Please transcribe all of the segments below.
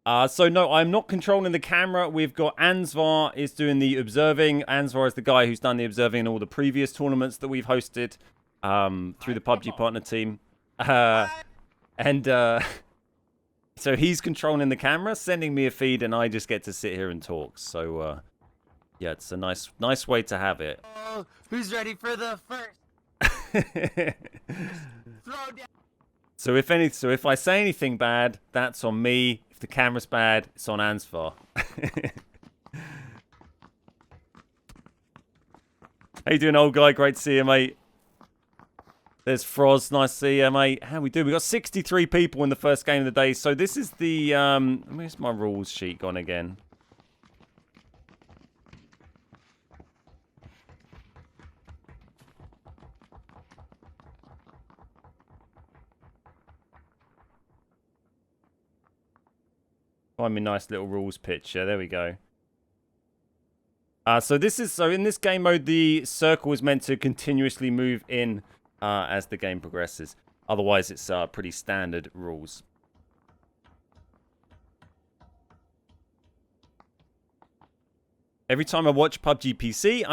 So no, I'm not controlling the camera. We've got Ansvar is doing the observing. Ansvar is the guy who's done the observing in all the previous tournaments that we've hosted through the PUBG partner team. So he's controlling the camera, sending me a feed, and I just get to sit here and talk. So yeah, it's a nice way to have it. Oh, who's ready for the first? Throwdown. So if I say anything bad, that's on me. If the camera's bad, it's on Ansvar. How you doing, old guy? Great to see you, mate. There's Froz. Nice to see you, mate. How we do? We got 63 people in the first game of the day. So this is the where's my rules sheet gone again? Find me a nice little rules picture. There we go. So in this game mode, the circle is meant to continuously move in as the game progresses. Otherwise, it's pretty standard rules. Every time I watch PUBG PC,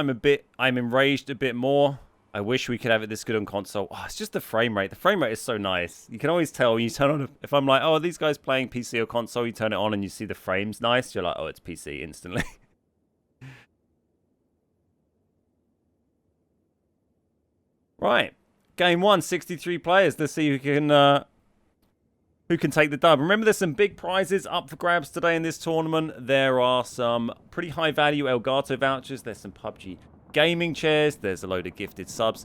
I'm enraged a bit more. I wish we could have it this good on console. Oh, it's just the frame rate. The frame rate is so nice. You can always tell when you turn on... If I'm like, oh, are these guys playing PC or console? You turn it on and you see the frames nice. You're like, oh, it's PC instantly. Right. Game 1, 63 players. Let's see who can take the dub. Remember, there's some big prizes up for grabs today in this tournament. There are some pretty high-value Elgato vouchers. There's some PUBG gaming chairs. There's a load of gifted subs.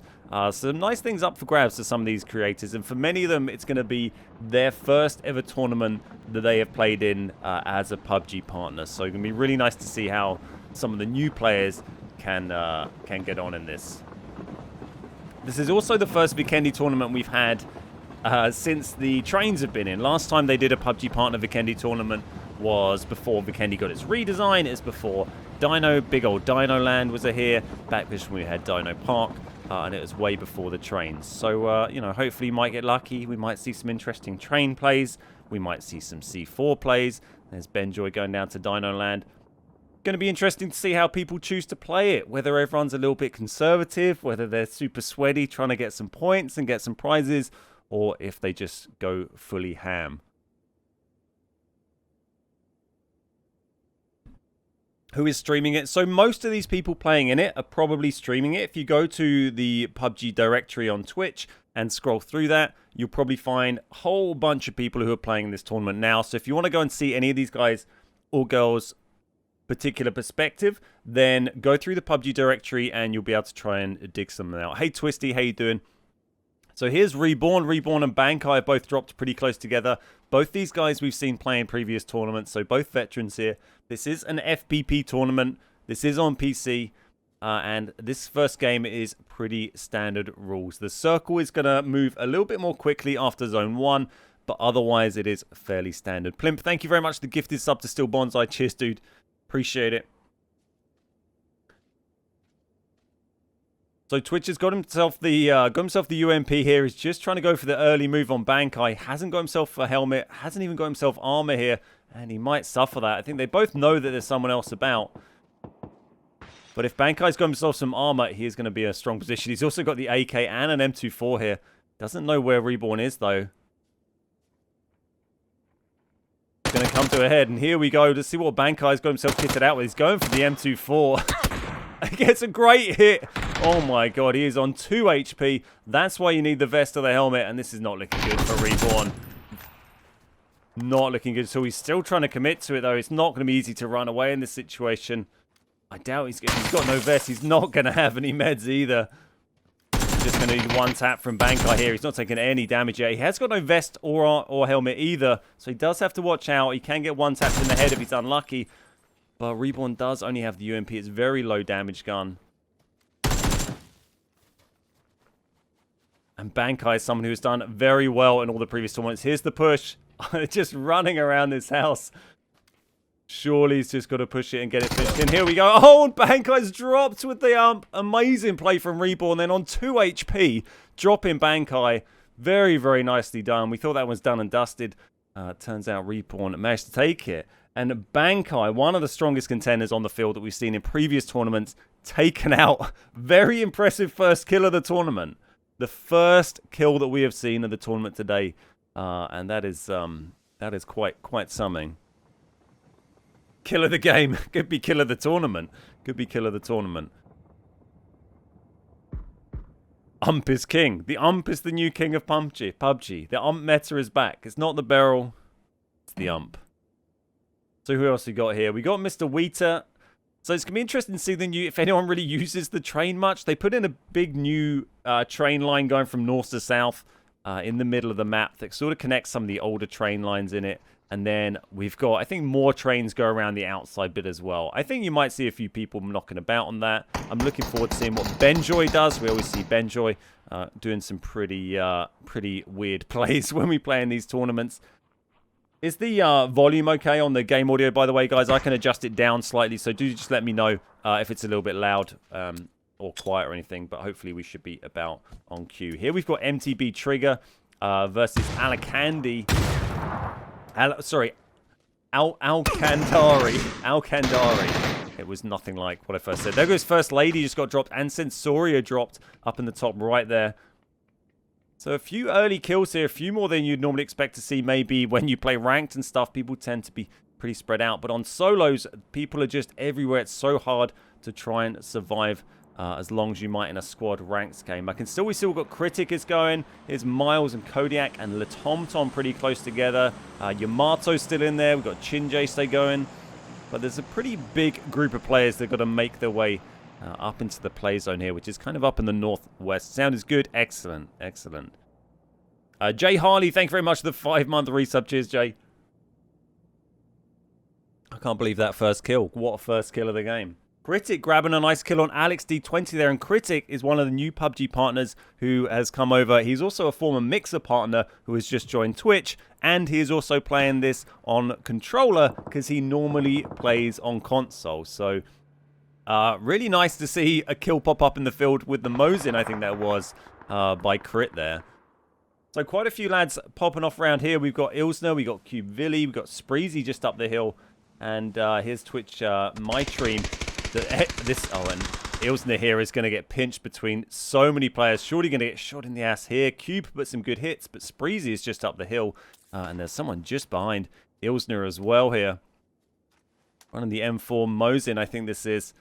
Some nice things up for grabs for some of these creators. And for many of them, it's going to be their first ever tournament that they have played in as a PUBG partner. So it's going to be really nice to see how some of the new players can get on in this. This is also the first Vikendi tournament we've had since the trains have been in. Last time they did a PUBG partner Vikendi tournament was before Vikendi got its redesign. It's before big old Dino Land was here, back when we had Dino Park, and it was way before the trains. So, you know, hopefully you might get lucky. We might see some interesting train plays. We might see some C4 plays. There's Benjoy going down to Dino Land. Going to be interesting to see how people choose to play it, whether everyone's a little bit conservative, whether they're super sweaty trying to get some points and get some prizes, or if they just go fully ham. Who is streaming it? So most of these people playing in it are probably streaming it. If you go to the PUBG directory on Twitch and scroll through that, you'll probably find a whole bunch of people who are playing this tournament now. So if you want to go and see any of these guys or girls' particular perspective, then go through the PUBG directory and you'll be able to try and dig some out. Hey Twisty, how you doing? So here's Reborn. Reborn and Bankai both dropped pretty close together. Both these guys we've seen play in previous tournaments, so both veterans here. This is an FPP tournament. This is on PC. And this first game is pretty standard rules. The circle is going to move a little bit more quickly after Zone 1, but otherwise it is fairly standard. Plimp, thank you very much for the gifted sub to Still Bonsai. Cheers, dude. Appreciate it. So Twitch has got himself the UMP here. He's just trying to go for the early move on Bankai. Hasn't got himself a helmet. Hasn't even got himself armor here. And he might suffer that. I think they both know that there's someone else about. But if Bankai's got himself some armor, he is going to be in a strong position. He's also got the AK and an M24 here. Doesn't know where Reborn is, though. It's going to come to a head. And here we go. Let's see what Bankai's got himself kitted out with. He's going for the M24. He gets a great hit. Oh my god, he is on 2 HP. That's why you need the vest or the helmet. And this is not looking good for Reborn. Not looking good. So he's still trying to commit to it, though. It's not going to be easy to run away in this situation. I doubt he's got no vest. He's not going to have any meds either. Just going to need one tap from Bankai here. He's not taking any damage yet. He has got no vest or helmet either. So he does have to watch out. He can get one tap in the head if he's unlucky. But Reborn does only have the UMP. It's a very low damage gun. And Bankai is someone who has done very well in all the previous tournaments. Here's the push. Just running around this house. Surely he's just got to push it and get it finished in. Here we go. Oh, and Bankai's dropped with the amazing play from Reborn. Then on 2 HP, dropping Bankai. Very, very nicely done. We thought that was done and dusted. Turns out Repawn managed to take it. And Bankai, one of the strongest contenders on the field that we've seen in previous tournaments, taken out. Very impressive first kill of the tournament. The first kill that we have seen of the tournament today. And that is quite something. Kill of the game. Could be kill of the tournament. Could be kill of the tournament. Ump is king. The ump is the new king of PUBG. The ump meta is back. It's not the barrel. It's the ump. So who else we got here? We got Mr. Wheater. So it's going to be interesting to see if anyone really uses the train much. They put in a big new train line going from north to south in the middle of the map that sort of connects some of the older train lines in it. And then we've got, I think, more trains go around the outside bit as well. I think you might see a few people knocking about on that. I'm looking forward to seeing what Benjoy does. We always see Benjoy doing some pretty weird plays when we play in these tournaments. Is the volume okay on the game audio, by the way, guys? I can adjust it down slightly, so do just let me know if it's a little bit loud or quiet or anything. But hopefully we should be about on cue. Here we've got MTB Trigger versus Alakandi. Alkandari. It was nothing like what I first said. There goes First Lady, just got dropped, and Sensoria dropped up in the top right there. So a few early kills here, a few more than you'd normally expect to see. Maybe when you play ranked and stuff, people tend to be pretty spread out. But on solos, people are just everywhere. It's so hard to try and survive as long as you might in a squad ranks game. We still got Critic is going. Here's Miles and Kodiak and LaTomTom pretty close together. Yamato's still in there. We've got Chinjay stay going. But there's a pretty big group of players that got to make their way up into the play zone here, which is kind of up in the northwest. Sound is good. Excellent. Excellent. Jay Harley, thank you very much for the 5-month resub. Cheers, Jay. I can't believe that first kill. What a first kill of the game. Critic grabbing a nice kill on Alex D20 there, and Critic is one of the new PUBG partners who has come over. He's also a former Mixer partner who has just joined Twitch, and he is also playing this on controller because he normally plays on console. So really nice to see a kill pop up in the field with the Mosin, I think that was, by Crit there. So quite a few lads popping off around here. We've got Ilsner, we've got Cubevilly, we've got Spreezy just up the hill, and here's Twitch My Stream. And Ilsner here is going to get pinched between so many players. Surely going to get shot in the ass here. Cube put some good hits, but Spreezy is just up the hill. And there's someone just behind Ilsner as well here. Running the M4 Mosin, I think this is.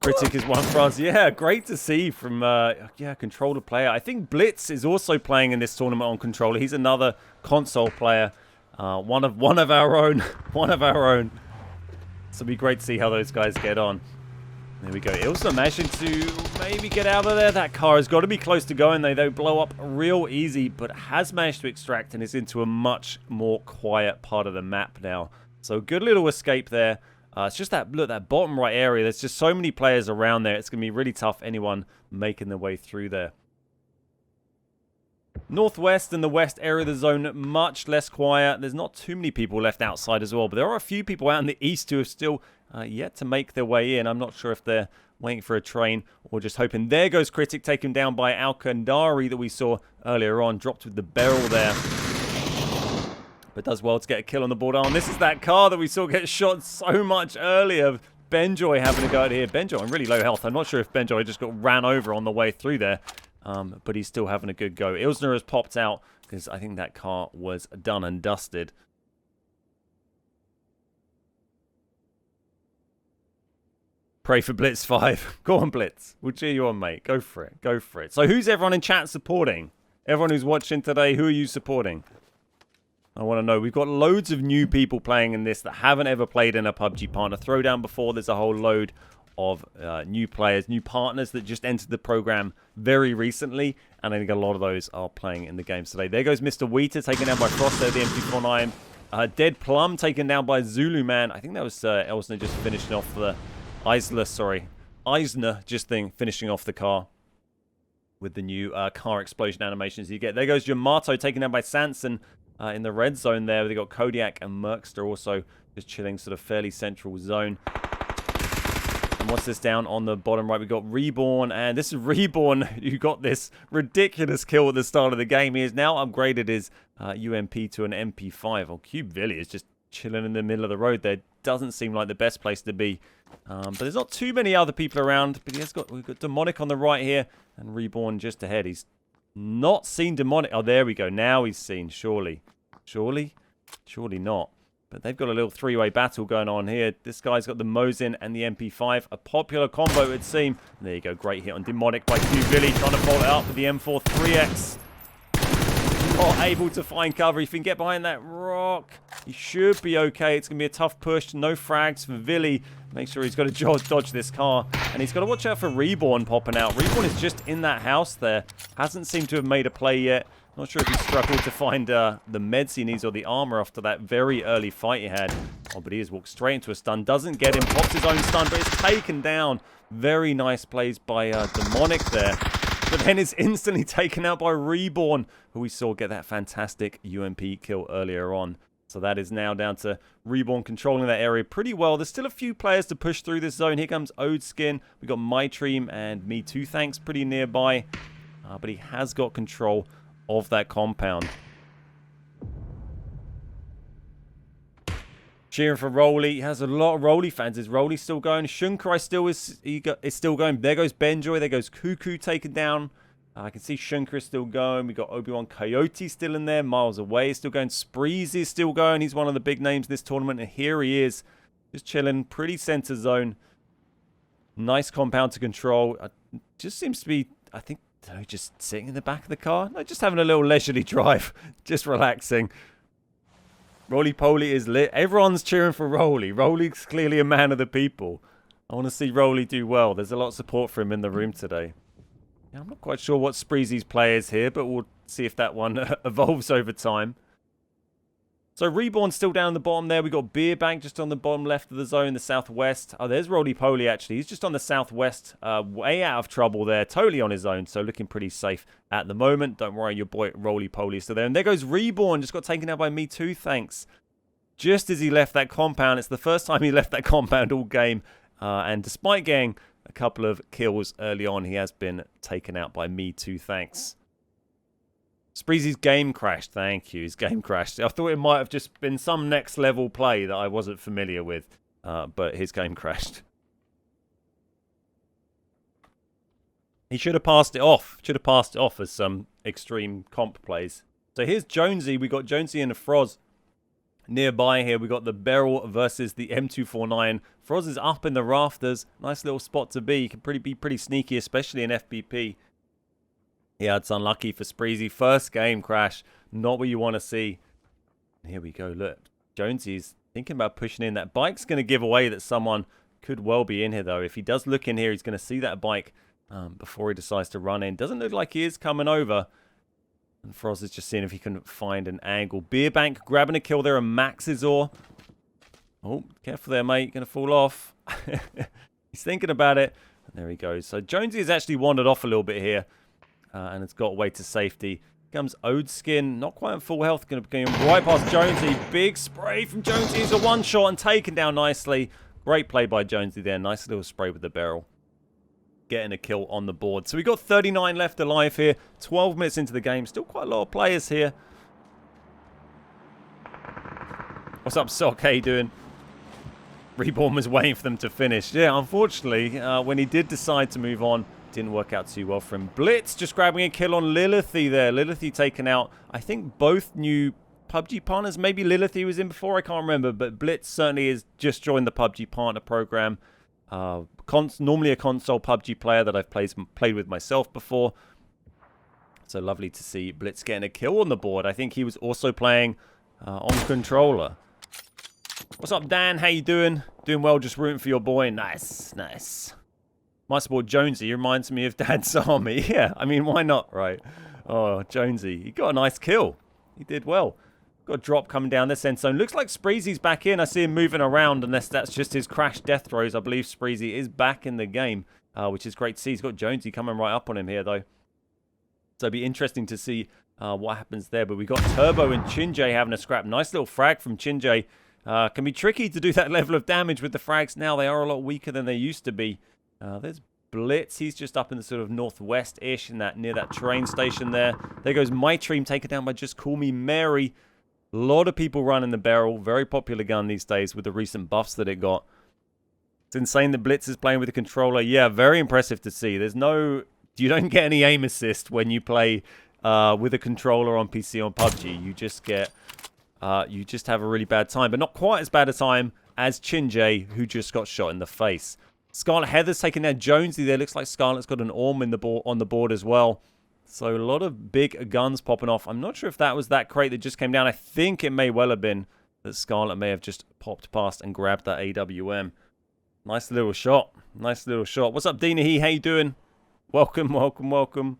Critic is one for us. Yeah, great to see from controller player. I think Blitz is also playing in this tournament on controller. He's another console player. One of our own. So it'll be great to see how those guys get on. There we go. Ilsa managing to maybe get out of there. That car has got to be close to going. They blow up real easy, but has managed to extract and is into a much more quiet part of the map now. So good little escape there. It's just that bottom right area. There's just so many players around there. It's going to be really tough anyone making their way through there. Northwest and the west area of the zone, much less quiet. There's not too many people left outside as well, but there are a few people out in the east who have still yet to make their way in. I'm not sure if they're waiting for a train or just hoping. There goes Critic, taken down by Alkandari that we saw earlier on. Dropped with the barrel there. But does well to get a kill on the board. And this is that car that we saw get shot so much earlier. Benjoy having a go at here. Benjoy on really low health. I'm not sure if Benjoy just got ran over on the way through there. But he's still having a good go. Ilsner has popped out because I think that car was done and dusted. Pray for Blitz 5. Go on, Blitz. We'll cheer you on, mate. Go for it. Go for it. So who's everyone in chat supporting? Everyone who's watching today, who are you supporting? I want to know. We've got loads of new people playing in this that haven't ever played in a PUBG partner throwdown before. There's a whole load of new players, new partners that just entered the program very recently, and I think a lot of those are playing in the games today. There goes Mr. Wheater, taken down by Frost there, the MP49. Dead Plum, taken down by Zulu Man. I think that was Elsner just finishing off the... Eisner just finishing off the car with the new car explosion animations you get. There goes Yamato, taken down by Sanson in the red zone there. They got Kodiak and Merkster also just chilling sort of fairly central zone. And what's this down on the bottom right? We got Reborn, and this is Reborn who got this ridiculous kill at the start of the game. He has now upgraded his UMP to an MP5. Oh, Cube Villi is just chilling in the middle of the road there. Doesn't seem like the best place to be. But there's not too many other people around. But we've got Demonic on the right here, and Reborn just ahead. He's not seen Demonic. Oh, there we go. Now he's seen. Surely. Surely? Surely not. But they've got a little three-way battle going on here. This guy's got the Mosin and the MP5. A popular combo, it would seem. And there you go. Great hit on Demonic by Q Villi. Trying to follow it up with the M4 3X. Not able to find cover. If he can get behind that rock, he should be okay. It's going to be a tough push. No frags for Villi. Make sure he's got to dodge this car. And he's got to watch out for Reborn popping out. Reborn is just in that house there. Hasn't seemed to have made a play yet. Not sure if he struggled to find the meds he needs or the armor after that very early fight he had. Oh, but he has walked straight into a stun. Doesn't get him. Pops his own stun, but it's taken down. Very nice plays by Demonic there. But then it's instantly taken out by Reborn, who we saw get that fantastic UMP kill earlier on. So that is now down to Reborn controlling that area pretty well. There's still a few players to push through this zone. Here comes Odeskin. We got MyTream and Me Too Thanks pretty nearby. But he has got control of that compound. Cheering for Rolly. He has a lot of Rolly fans. Is Rolly still going? Shunkai is still going. There goes Benjoy. There goes Cuckoo taken down. I can see Shunker is still going. We got Obi-Wan Coyote still in there. Miles away is still going. Spreezy is still going. He's one of the big names in this tournament. And here he is. Just chilling. Pretty center zone. Nice compound to control. Just seems to be, I think, just sitting in the back of the car. No, just having a little leisurely drive. Just relaxing. Roly-Poly is lit. Everyone's cheering for Rolly. Rolly's clearly a man of the people. I want to see Rolly do well. There's a lot of support for him in the room today. Yeah, I'm not quite sure what Spreezy's play is here, but we'll see if that one evolves over time. So Reborn's still down the bottom there. We got Beerbank just on the bottom left of the zone, the southwest. Oh, there's Roly-Poly actually. He's just on the southwest, way out of trouble there, totally on his own. So looking pretty safe at the moment. Don't worry, your boy Roly-Poly is still there. And there goes Reborn, just got taken out by Me Too Thanks. Just as he left that compound. It's the first time he left that compound all game. And despite getting a couple of kills early on, he has been taken out by Me Too Thanks. Spreezy's game crashed. Thank you. His game crashed. I thought it might have just been some next level play that I wasn't familiar with. But his game crashed. He should have passed it off. Should have passed it off as some extreme comp plays. So here's Jonesy. We got Jonesy and a Froz. Nearby here, we got the Beryl versus the M249. Froz is up in the rafters. Nice little spot to be. He can be pretty sneaky, especially in FBP. Yeah, it's unlucky for Spreezy. First game crash. Not what you want to see. Here we go. Look, Jonesy's thinking about pushing in. That bike's going to give away that someone could well be in here, though. If he does look in here, he's going to see that bike before he decides to run in. Doesn't look like he is coming over. And Froz is just seeing if he can find an angle. Beerbank grabbing a kill there. A Maxizor. Oh, careful there, mate. Going to fall off. He's thinking about it. And there he goes. So Jonesy has actually wandered off a little bit here. And it's got away to safety. Here comes Odeskin. Not quite on full health. Going to be going right past Jonesy. Big spray from Jonesy. He's a one shot and taken down nicely. Great play by Jonesy there. Nice little spray with the barrel. Getting a kill on the board. So we got 39 left alive here. 12 minutes into the game. Still quite a lot of players here. What's up, Sock? How you doing? Reborn was waiting for them to finish. Yeah, unfortunately, when he did decide to move on, didn't work out too well for him. Blitz just grabbing a kill on Lilithy there. Lilithy taken out. I think both new PUBG partners. Maybe Lilithy was in before. I can't remember. But Blitz certainly has just joined the PUBG partner program. Normally a console PUBG player that I've played with myself before. So lovely to see Blitz getting a kill on the board. I think he was also playing on controller. What's up, Dan? How you doing? Doing well, just rooting for your boy. Nice, nice. My support Jonesy. He reminds me of Dad's Army. Yeah, I mean, why not, right? Oh, Jonesy. He got a nice kill. He did well. Got a drop coming down this end zone. Looks like Spreezy's back in. I see him moving around, unless that's just his crash death throws. I believe Spreezy is back in the game, which is great to see. He's got Jonesy coming right up on him here, though. So it'll be interesting to see what happens there. But we got Turbo and Chinjay having a scrap. Nice little frag from Chinjay. Can be tricky to do that level of damage with the frags now. They are a lot weaker than they used to be. There's Blitz. He's just up in the sort of northwest-ish near that train station there. There goes My Dream, taken down by Just Call Me Mary. A lot of people running the barrel. Very popular gun these days with the recent buffs that it got. It's insane that Blitz is playing with a controller. Yeah, very impressive to see. You don't get any aim assist when you play with a controller on PC on PUBG. You just have a really bad time, but not quite as bad a time as Chinjay, who just got shot in the face. Scarlet Heather's taking down Jonesy there. Looks like Scarlet's got an Orm on the board as well. So a lot of big guns popping off. I'm not sure if that was that crate that just came down. I think it may well have been that Scarlet may have just popped past and grabbed that AWM. Nice little shot. Nice little shot. What's up, Dina? How you doing? Welcome, welcome, welcome.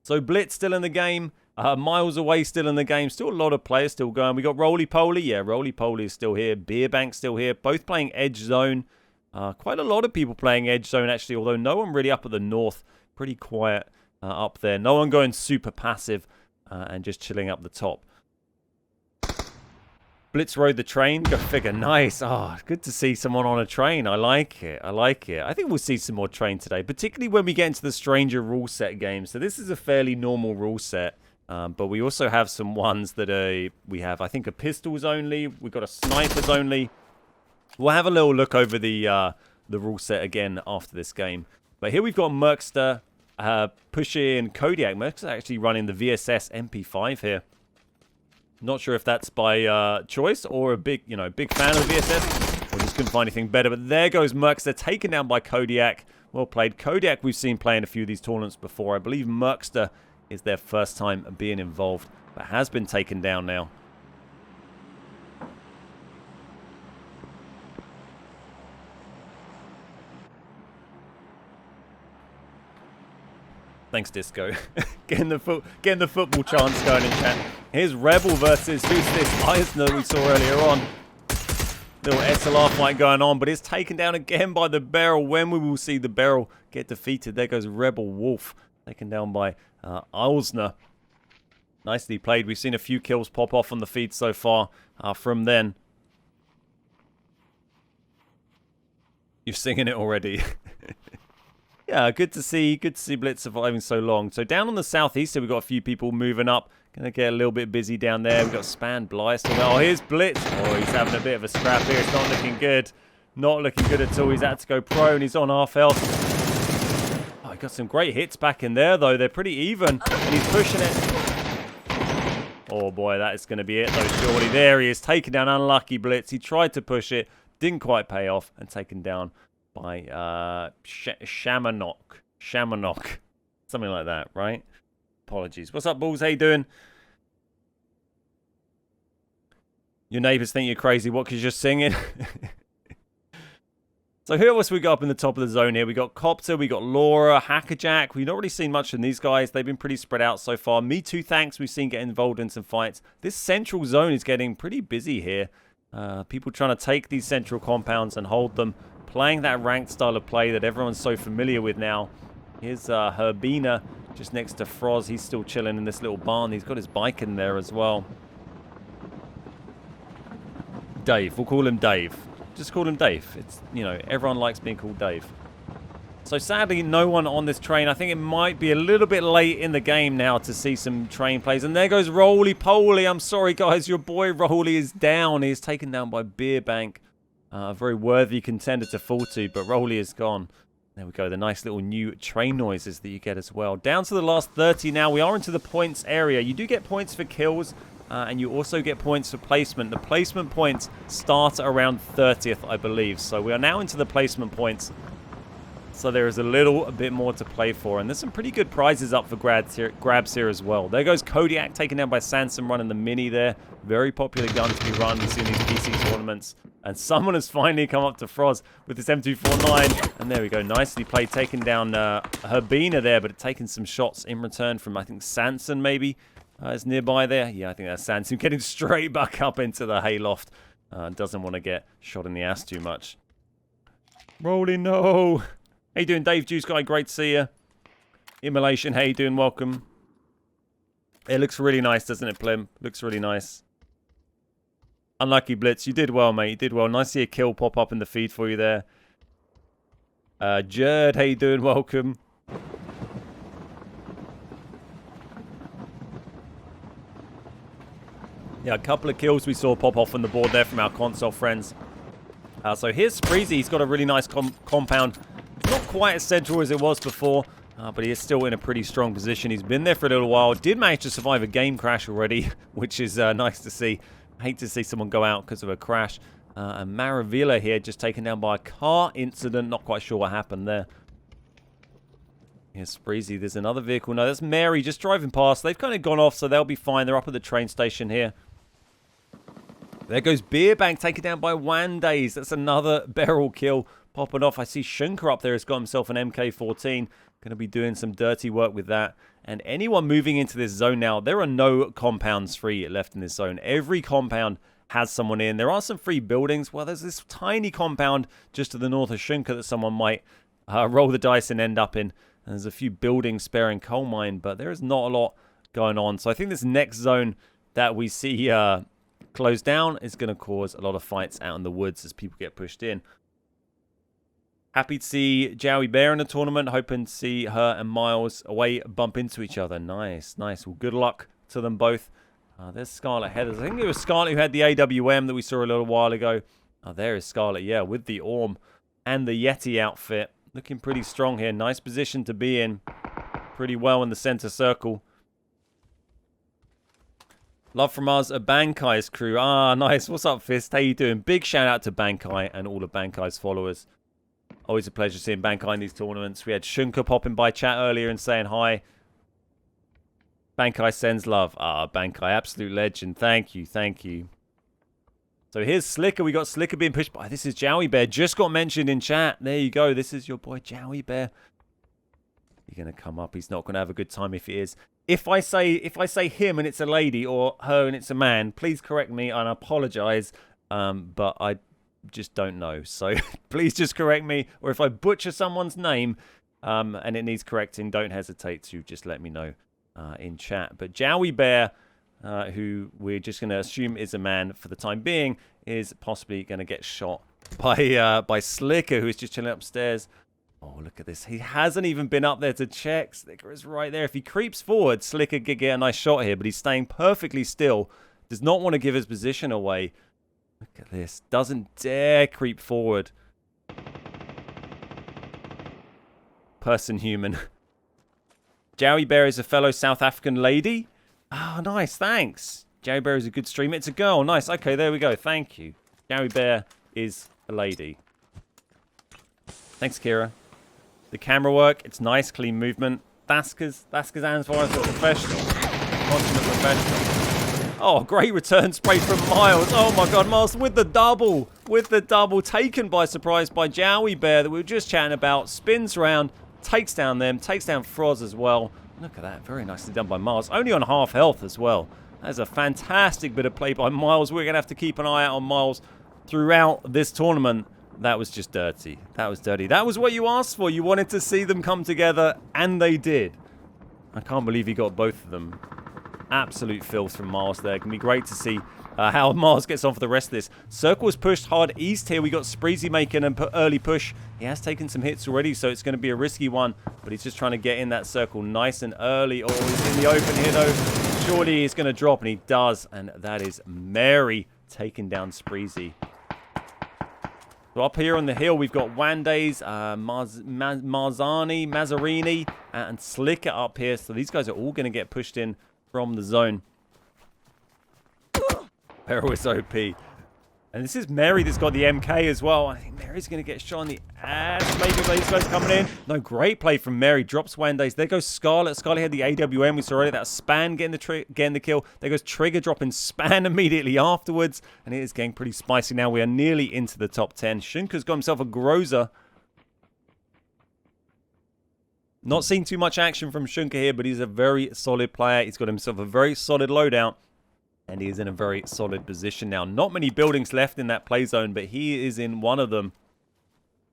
So Blitz still in the game. Miles Away still in the game. Still a lot of players still going. We got Roly Poly. Yeah, Roly Poly is still here. Beerbank still here. Both playing Edge Zone. Quite a lot of people playing Edge Zone, actually, although no one really up at the north. Pretty quiet up there. No one going super passive and just chilling up the top. Blitz rode the train. Go figure. Nice. Oh, good to see someone on a train. I like it. I like it. I think we'll see some more train today, particularly when we get into the Stranger rule set game. So this is a fairly normal rule set. But we also have some ones that we have, I think, a pistols only. We've got a snipers only. We'll have a little look over the rule set again after this game. But here we've got Merkster pushing Kodiak. Merkster actually running the VSS MP5 here. Not sure if that's by choice or a big fan of the VSS, or just couldn't find anything better. But there goes Merkster, taken down by Kodiak. Well played. Kodiak we've seen playing a few of these tournaments before. I believe Merkster is their first time being involved, but has been taken down now. Thanks, Disco. getting the football chants going in chat. Here's Rebel versus who's this? Eisner we saw earlier on. Little SLR fight going on, but it's taken down again by the barrel. When we will see the barrel get defeated, there goes Rebel Wolf, taken down by Eisner. Nicely played. We've seen a few kills pop off on the feed so far from then. You're singing it already. Yeah, good to see Blitz surviving so long. So down on the southeast, we've got a few people moving up. Gonna get a little bit busy down there. We've got Span Blythe. Oh, here's Blitz. Oh, he's having a bit of a scrap here. It's not looking good. Not looking good at all. He's had to go prone. He's on half health. Oh, he got some great hits back in there, though. They're pretty even. And he's pushing it. Oh, boy, that is going to be it, though, surely. There he is, taken down. Unlucky Blitz. He tried to push it. Didn't quite pay off. And taken down by Shamanok. Something like that, right? Apologies. What's up, Bulls? How you doing? Your neighbours think you're crazy. What, because you're singing? So who else we got up in the top of the zone here? We got Copter, we got Laura, Hackerjack. We've not really seen much from these guys. They've been pretty spread out so far. Me Too Thanks, we've seen get involved in some fights. This central zone is getting pretty busy here. People trying to take these central compounds and hold them. Playing that ranked style of play that everyone's so familiar with now. Here's Herbina just next to Froz. He's still chilling in this little barn. He's got his bike in there as well. Dave. We'll call him Dave. Just call him Dave. It's, everyone likes being called Dave. So sadly, no one on this train. I think it might be a little bit late in the game now to see some train plays. And there goes Roly Poly. I'm sorry, guys. Your boy Roly is down. He is taken down by Beerbank. A very worthy contender to fall to, but Roly is gone. There we go. The nice little new train noises that you get as well. Down to the last 30 now. We are into the points area. You do get points for kills. And you also get points for placement. The placement points start around 30th, I believe. So we are now into the placement points. So there is a little bit more to play for. And there's some pretty good prizes up for grabs here as well. There goes Kodiak, taken down by Sansom, running the Mini there. Very popular gun to be run. We've seen these PC tournaments. And someone has finally come up to Froz with this M249. And there we go. Nicely played. Taken down Herbina there, but taking some shots in return from, I think, Sanson maybe. Is nearby there. Yeah, I think that's Sanson getting straight back up into the hayloft. Doesn't want to get shot in the ass too much. Rolly, no. How you doing, Dave Juice Guy? Great to see you. Immolation, how you doing? Welcome. It looks really nice, doesn't it, Plim? Looks really nice. Unlucky Blitz. You did well, mate. You did well. Nice to see a kill pop up in the feed for you there. Jerd, how you doing? Welcome. Yeah, a couple of kills we saw pop off on the board there from our console friends. So here's Spreezy. He's got a really nice compound. Not quite as central as it was before, but he is still in a pretty strong position. He's been there for a little while. Did manage to survive a game crash already, which is nice to see. I hate to see someone go out because of a crash. And Maravilla here just taken down by a car incident. Not quite sure what happened there. Here's Spreezy. There's another vehicle. No, that's Mary just driving past. They've kind of gone off, so they'll be fine. They're up at the train station here. There goes Beerbank, taken down by Wandays. That's another barrel kill popping off. I see Shunker up there has got himself an MK14. Going to be doing some dirty work with that. And anyone moving into this zone now, there are no compounds free left in this zone. Every compound has someone in. There are some free buildings. Well, there's this tiny compound just to the north of Shunker that someone might roll the dice and end up in. And there's a few buildings sparing coal mine, but there is not a lot going on. So I think this next zone that we see closed down is going to cause a lot of fights out in the woods as people get pushed in. Happy to see Jowie Bear in the tournament. Hoping to see her and Miles away bump into each other. Nice, nice. Well, good luck to them both. There's Scarlet Heathers. I think it was Scarlet who had the AWM that we saw a little while ago. There is Scarlet, yeah, with the Orm and the Yeti outfit. Looking pretty strong here. Nice position to be in. Pretty well in the center circle. Love from us, Bankai's crew. Nice. What's up, Fist? How you doing? Big shout out to Bankai and all of Bankai's followers. Always a pleasure seeing Bankai in these tournaments. We had Shunker popping by chat earlier and saying hi. Bankai sends love. Bankai, absolute legend. Thank you, thank you. So here's Slicker. We got Slicker being pushed by. This is Jowie Bear. Just got mentioned in chat. There you go. This is your boy Jowie Bear. You're gonna come up. He's not gonna have a good time if he is. If I say him and it's a lady or her and it's a man, please correct me and I apologize. But I just don't know. So please just correct me. Or if I butcher someone's name and it needs correcting, don't hesitate to just let me know in chat. But Jowie Bear, who we're just going to assume is a man for the time being, is possibly going to get shot by Slicker, who is just chilling upstairs. Oh, look at this. He hasn't even been up there to check. Slicker is right there. If he creeps forward, Slicker could get a nice shot here, but he's staying perfectly still. Does not want to give his position away. Look at this. Doesn't dare creep forward. Person human. Jowie Bear is a fellow South African lady. Oh, nice. Thanks. Jowie Bear is a good streamer. It's a girl. Nice. Okay, there we go. Thank you. Jowie Bear is a lady. Thanks, Kira. The camera work, it's nice, clean movement. Thaska's Ansvar is a professional. Consummate professional. Oh, great return spray from Miles. Oh my god, Miles with the double. With the double. Taken by surprise by Jowie Bear that we were just chatting about. Spins around, takes down them, takes down Froz as well. Look at that. Very nicely done by Miles. Only on half health as well. That is a fantastic bit of play by Miles. We're going to have to keep an eye out on Miles throughout this tournament. That was just dirty. That was dirty. That was what you asked for. You wanted to see them come together, and they did. I can't believe he got both of them. Absolute filth from Miles there. It can be great to see how Miles gets on for the rest of this. Circle is pushed hard east here. We got Spreezy making an early push. He has taken some hits already, so it's going to be a risky one. But he's just trying to get in that circle nice and early. Oh, he's in the open here, though. Surely he's going to drop, and he does. And that is Mary taking down Spreezy. So up here on the hill, we've got Wandays, Mazzarini, and Slicker up here. So these guys are all going to get pushed in from the zone. Peril is OP. And this is Mary that's got the MK as well. I think Mary's going to get shot on the ass. Maybe these guys coming in. No, great play from Mary. Drops Wandays. There goes Scarlet. Scarlet had the AWM. We saw already that Span getting the kill. There goes Trigger dropping Span immediately afterwards. And it is getting pretty spicy now. We are nearly into the top 10. Shunker's got himself a Groza. Not seeing too much action from Shunker here, but he's a very solid player. He's got himself a very solid loadout. And he is in a very solid position now. Not many buildings left in that play zone, but he is in one of them.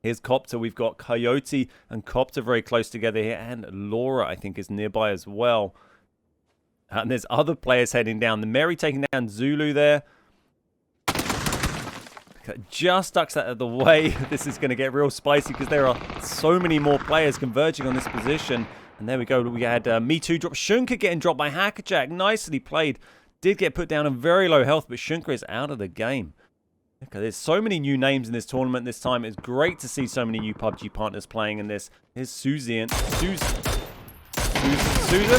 Here's Copter. We've got Coyote and Copter very close together here. And Laura, I think, is nearby as well. And there's other players heading down. The Mary taking down Zulu there. Just ducks that out of the way. This is going to get real spicy because there are so many more players converging on this position. And there we go. We had Me Too drop. Shunker getting dropped by Hackerjack. Nicely played. Did get put down on very low health, but Shunker is out of the game. Okay, there's so many new names in this tournament this time. It's great to see so many new PUBG partners playing in this. Here's Susan. Susan?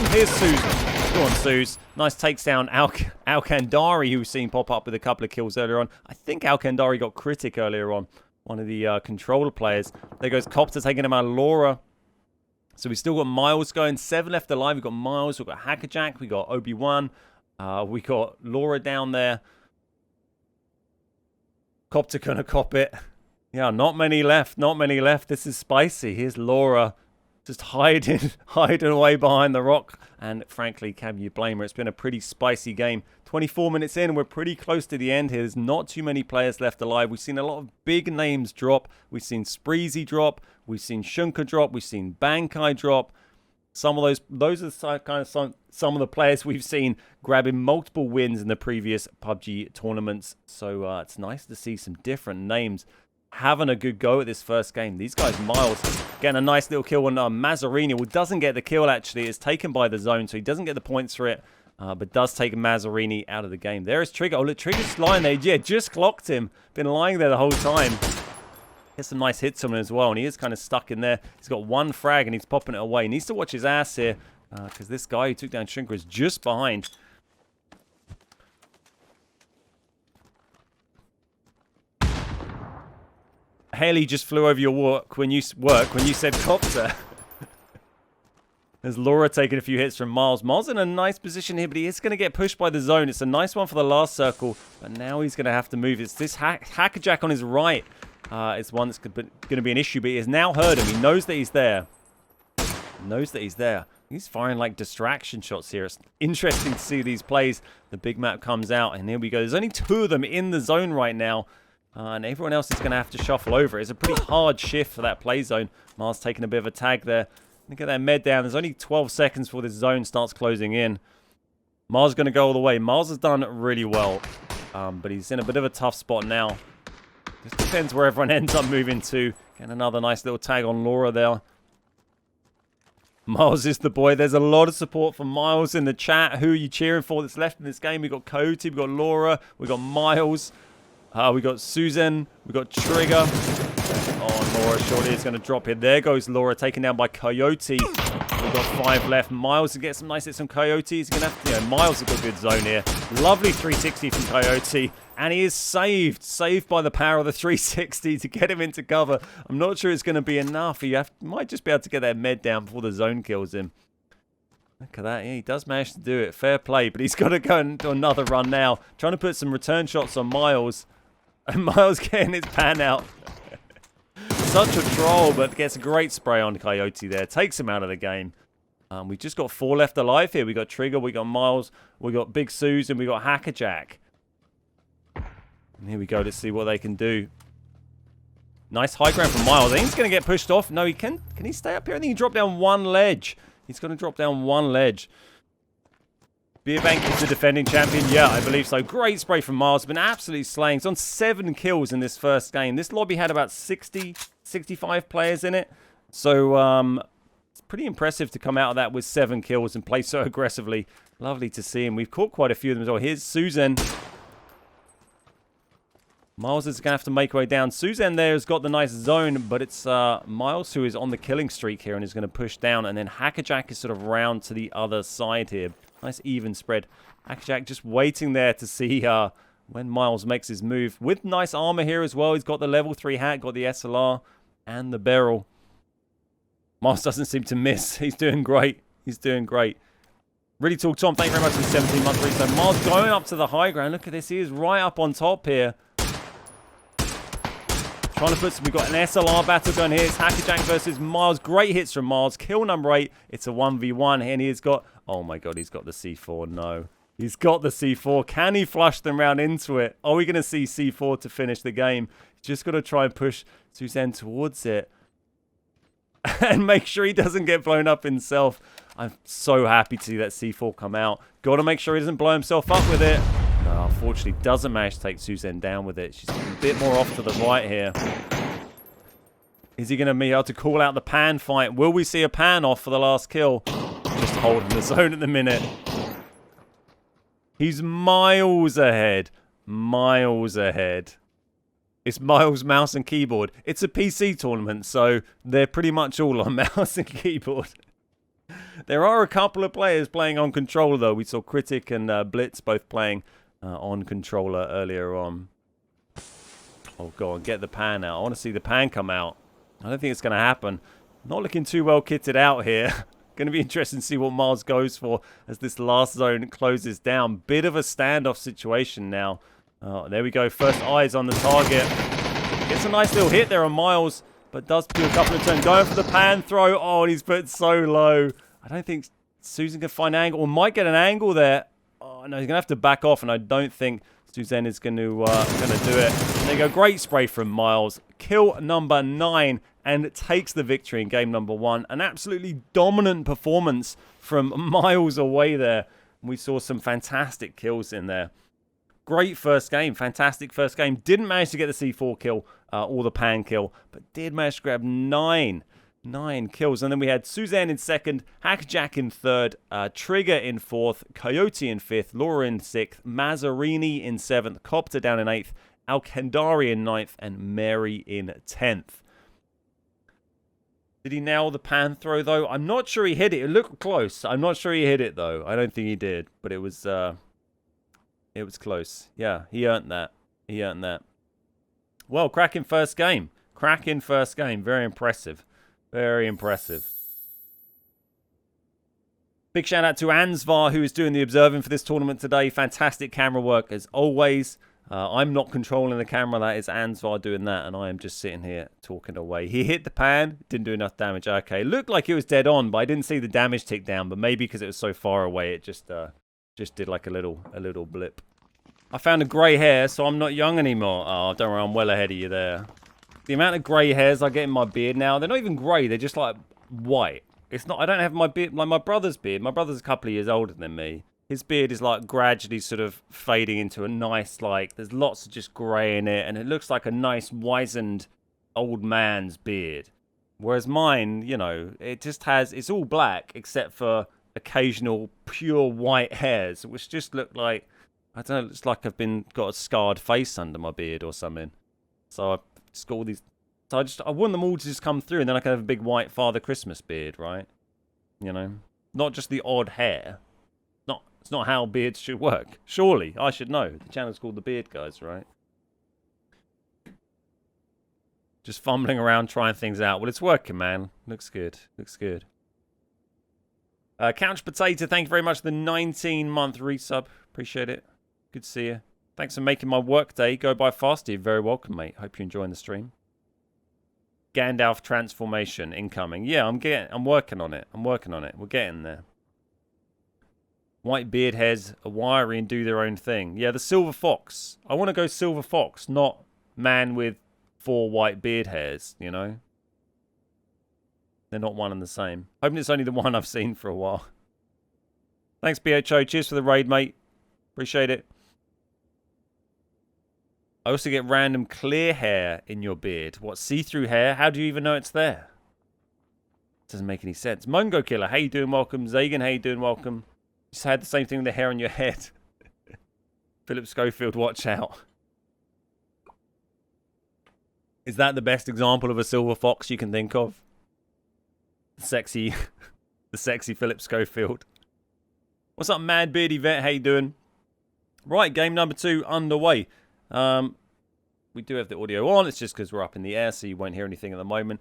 Here's Susan. Go on, Suze. Nice takes down Alkandari, who we've seen pop up with a couple of kills earlier on. I think Alkandari got Critic earlier on. One of the controller players. There goes Copter taking him out of Laura. So we still got Miles going. 7 left alive. We've got Miles. We've got Hackerjack. We've got Obi-Wan. We got Laura down there. Copter gonna cop it. Yeah, not many left. Not many left. This is spicy. Here's Laura just hiding away behind the rock. And frankly, can you blame her? It's been a pretty spicy game. 24 minutes in, and we're pretty close to the end here. There's not too many players left alive. We've seen a lot of big names drop. We've seen Spreezy drop. We've seen Shunker drop. We've seen Bankai drop. Some of those are kind of some of the players we've seen grabbing multiple wins in the previous PUBG tournaments. So it's nice to see some different names having a good go at this first game. These guys, Miles, getting a nice little kill on Mazzarini. Well, doesn't get the kill, actually. It's taken by the zone, so he doesn't get the points for it, but does take Mazzarini out of the game. There is Trigger. Oh, look, Trigger's lying there. Yeah, just clocked him. Been lying there the whole time. Gets some nice hits on him as well, and he is kind of stuck in there. He's got one frag, and he's popping it away. He needs to watch his ass here, because this guy who took down Shunker is just behind. Haley just flew over your work when you said Copter. There's Laura taking a few hits from Miles. Miles in a nice position here, but he is going to get pushed by the zone. It's a nice one for the last circle, but now he's going to have to move. It's this Hackerjack on his right. It's one that's going to be an issue, but he has now heard him. He knows that he's there. He's firing like distraction shots here. It's interesting to see these plays. The big map comes out, and here we go. There's only 2 of them in the zone right now. And everyone else is going to have to shuffle over. It's a pretty hard shift for that play zone. Miles taking a bit of a tag there. Look at that med down. There's only 12 seconds before this zone starts closing in. Miles is going to go all the way. Miles has done really well. But he's in a bit of a tough spot now. Just depends where everyone ends up moving to. Getting another nice little tag on Laura there. Miles is the boy. There's a lot of support for Miles in the chat. Who are you cheering for that's left in this game? We've got Coyote, we've got Laura, we've got Miles. We got Susan. We got Trigger. Oh, Laura surely is going to drop here. There goes Laura, taken down by Coyote. We've got 5 left. Miles to get some nice hits from Coyote. He's going to have to, Miles has got a good zone here. Lovely 360 from Coyote. And he is saved. Saved by the power of the 360 to get him into cover. I'm not sure it's going to be enough. He might just be able to get that med down before the zone kills him. Look at that. Yeah, he does manage to do it. Fair play. But he's got to go and do another run now. Trying to put some return shots on Miles. And Miles getting his pan out. Such a troll, but gets a great spray on Coyote there. Takes him out of the game. We've just got 4 left alive here. We got Trigger, we got Miles, we got Big Suze, and we got Hackerjack. And here we go to see what they can do. Nice high ground from Miles. I think he's going to get pushed off. No, he can. Can he stay up here? I think he dropped down 1 ledge. He's going to drop down 1 ledge. Beerbank is the defending champion. Yeah, I believe so. Great spray from Miles. Been absolutely slaying. He's on 7 kills in this first game. This lobby had about 60, 65 players in it. So, it's pretty impressive to come out of that with 7 kills and play so aggressively. Lovely to see him. We've caught quite a few of them as well. Here's Susan. Miles is going to have to make way down. Susan there has got the nice zone, but it's Miles who is on the killing streak here and is going to push down. And then Hackerjack is sort of round to the other side here. Nice even spread. Hackerjack just waiting there to see when Miles makes his move. With nice armor here as well. He's got the level 3 hat, got the SLR, and the barrel. Miles doesn't seem to miss. He's doing great. He's doing great. Really talk Tom. Thank you very much for the 17-month resale. Miles going up to the high ground. Look at this. He is right up on top here. Trying to put some, we've got an SLR battle going here. It's Hackerjack versus Miles. Great hits from Miles. Kill number 8. It's a 1v1. And he's got, oh my god, he's got the C4. No. He's got the C4. Can he flush them round into it? Are we going to see C4 to finish the game? Just got to try and push Suzanne towards it. And make sure he doesn't get blown up himself. I'm so happy to see that C4 come out. Got to make sure he doesn't blow himself up with it. Oh, unfortunately doesn't manage to take Suzanne down with it. She's a bit more off to the right here. Is he going to be able to call out the pan fight? Will we see a pan off for the last kill? Just holding the zone at the minute. He's miles ahead. Miles ahead. It's Miles mouse and keyboard. It's a PC tournament, so they're pretty much all on mouse and keyboard. There are a couple of players playing on controller, though. We saw Critic and Blitz both playing on controller earlier on. Oh, go on, get the pan out. I want to see the pan come out. I don't think it's going to happen. Not looking too well kitted out here. Going to be interesting to see what Miles goes for as this last zone closes down. Bit of a standoff situation now. There we go. First eyes on the target. Gets a nice little hit there on Miles, but does do a couple of turns. Going for the pan throw. Oh, and he's put so low. I don't think Susan can find an angle, or might get an angle there. Oh, no, he's going to have to back off, and I don't think Suzanne is going to do it. There you go. Great spray from Miles. Kill number 9 and takes the victory in game number 1. An absolutely dominant performance from Miles away there. We saw some fantastic kills in there. Great first game. Fantastic first game. Didn't manage to get the C4 kill or the pan kill, but did manage to grab 9 kills. And then we had Suzanne in second, Hackjack in third, Trigger in fourth, Coyote in fifth, Laura in sixth, Mazzarini in seventh, Copter down in eighth, Alkandari in ninth, and Mary in 10th. Did he nail the pan throw, though? I'm not sure he hit it. It looked close. I'm not sure he hit it, though. I don't think he did, but it was close. Yeah, he earned that. He earned that. Well, cracking first game. Cracking first game. Very impressive. Very impressive. Big shout out to Ansvar, who is doing the observing for this tournament today. Fantastic camera work as always. I'm not controlling the camera. That is Ansvar doing that, and I am just sitting here talking away. He hit the pan. Didn't do enough damage. Okay, looked like it was dead on, but I didn't see the damage tick down. But maybe because it was so far away, it just did like a little blip. I found a grey hair, so I'm not young anymore. Oh, don't worry, I'm well ahead of you there. The amount of grey hairs I get in my beard now, they're not even grey, they're just like white. It's not, I don't have my beard, like my brother's beard. My brother's a couple of years older than me. His beard is like gradually sort of fading into a nice, like, there's lots of just grey in it, and it looks like a nice, wizened old man's beard. Whereas mine, you know, it just has, it's all black except for occasional pure white hairs, which just look like, I don't know, it's like I've got a scarred face under my beard or something. So I've just got all these, so I want them all to just come through, and then I can have a big white Father Christmas beard, right? You know, not just the odd hair. It's not how beards should work. Surely, I should know. The channel's called The Beard Guys, right? Just fumbling around trying things out. Well, it's working, man. Looks good. Looks good. Couch Potato, thank you very much for the 19-month resub. Appreciate it. Good to see you. Thanks for making my work day go by faster. You're very welcome, mate. Hope you're enjoying the stream. Gandalf transformation incoming. Yeah, I'm working on it. I'm working on it. We're getting there. White beard hairs are wiry and do their own thing. Yeah, the silver fox. I want to go silver fox, not man with 4 white beard hairs, you know? They're not one and the same. Hoping it's only the one I've seen for a while. Thanks, BHO. Cheers for the raid, mate. Appreciate it. I also get random clear hair in your beard. What, see-through hair? How do you even know it's there? Doesn't make any sense. Mungo Killer, how you doing? Welcome. Zagan, how you doing? Welcome. Just had the same thing with the hair on your head. Philip Schofield, watch out. Is that the best example of a silver fox you can think of? The sexy Philip Schofield. What's up, Mad Beardy Vet? How you doing? Right, game number 2 underway. We do have the audio on. It's just because we're up in the air, so you won't hear anything at the moment.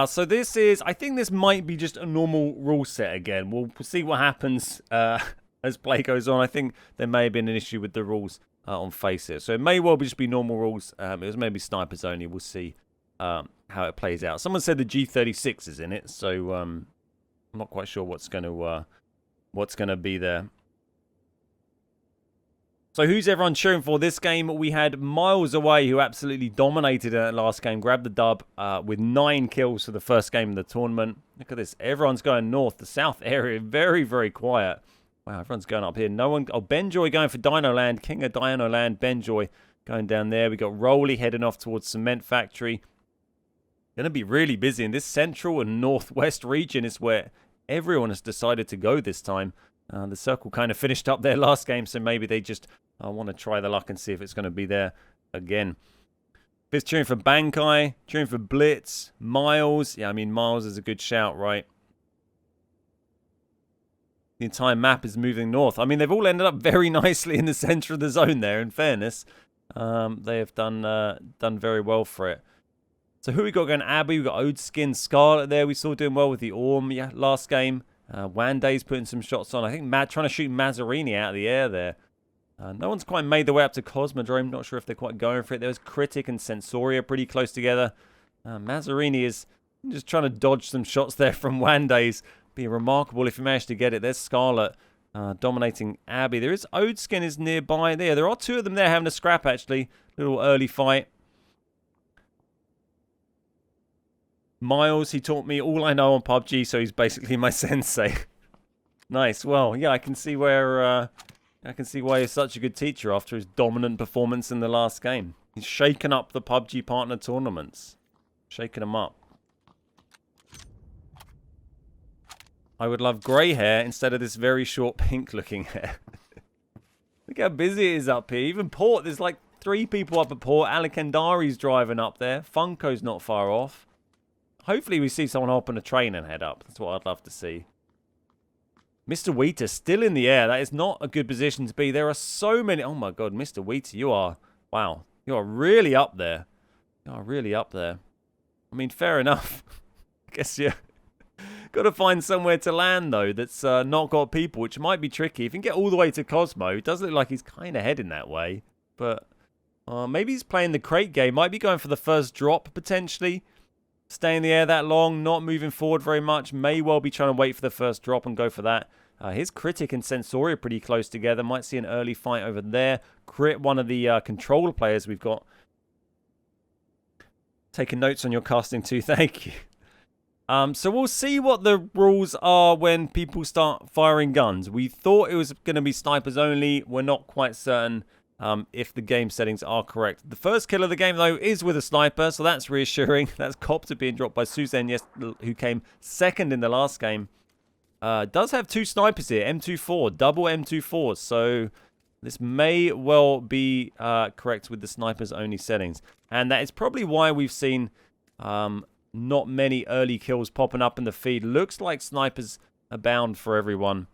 So this is, I think this might be just a normal rule set again. We'll see what happens as play goes on. I think there may have been an issue with the rules on Faceit. So it may well just be normal rules. It was maybe snipers only. We'll see how it plays out. Someone said the G36 is in it, so I'm not quite sure what's going to be there. So who's everyone cheering for this game? We had Miles Away, who absolutely dominated in that last game. Grabbed the dub with 9 kills for the first game of the tournament. Look at this. Everyone's going north. The south area, very, very quiet. Wow, everyone's going up here. No one... Oh, Benjoy going for Dino Land. King of Dino Land, Benjoy going down there. We got Rolly heading off towards Cement Factory. Going to be really busy in this central and northwest region is where everyone has decided to go this time. The circle kind of finished up their last game, so maybe they just want to try their luck and see if it's going to be there again. Fifth cheering for Bankai, cheering for Blitz, Miles. Yeah, I mean, Miles is a good shout, right? The entire map is moving north. I mean, they've all ended up very nicely in the center of the zone there, in fairness. They have done very well for it. So who we got going? Abby, we got Odeskin, Scarlet there. We saw doing well with the Orm, yeah, last game. Wanday's putting some shots on. I think Matt trying to shoot Mazzarini out of the air there. No one's quite made their way up to Cosmodrome. Not sure if they're quite going for it. There was Critic and Sensoria pretty close together. Mazzarini is just trying to dodge some shots there from Wanday's. Be remarkable if he managed to get it. There's Scarlet dominating Abby. There is Odeskin is nearby there. There are two of them there having a scrap, actually. Little early fight. Miles, he taught me all I know on PUBG, so he's basically my sensei. Nice. Well, yeah, I can see where why he's such a good teacher after his dominant performance in the last game. He's shaken up the PUBG partner tournaments. Shaken them up. I would love grey hair instead of this very short pink-looking hair. Look how busy it is up here. Even Port, there's like 3 people up at Port. Alikandari's driving up there. Funko's not far off. Hopefully we see someone hop on a train and head up. That's what I'd love to see. Mr. Wheater still in the air. That is not a good position to be. There are so many... Oh my god, Mr. Wheater, you are... Wow. You are really up there. You are really up there. I mean, fair enough. I guess you... Got to find somewhere to land, though, that's not got people, which might be tricky. If you can get all the way to Cosmo, it does look like he's kind of heading that way. But maybe he's playing the crate game. Might be going for the first drop, potentially. Stay in the air that long, not moving forward very much. May well be trying to wait for the first drop and go for that. His Critic and Sensoria pretty close together. Might see an early fight over there. Crit, one of the controller players we've got. Taking notes on your casting too, thank you. So we'll see what the rules are when people start firing guns. We thought it was going to be snipers only. We're not quite certain if the game settings are correct. The first kill of the game, though, is with a sniper, so that's reassuring. That's Copter being dropped by Suzanne, yes, who came second in the last game. Does have 2 snipers here, M24, double M24s, so this may well be correct with the snipers only settings. And that is probably why we've seen... not many early kills popping up in the feed. Looks like snipers abound for everyone.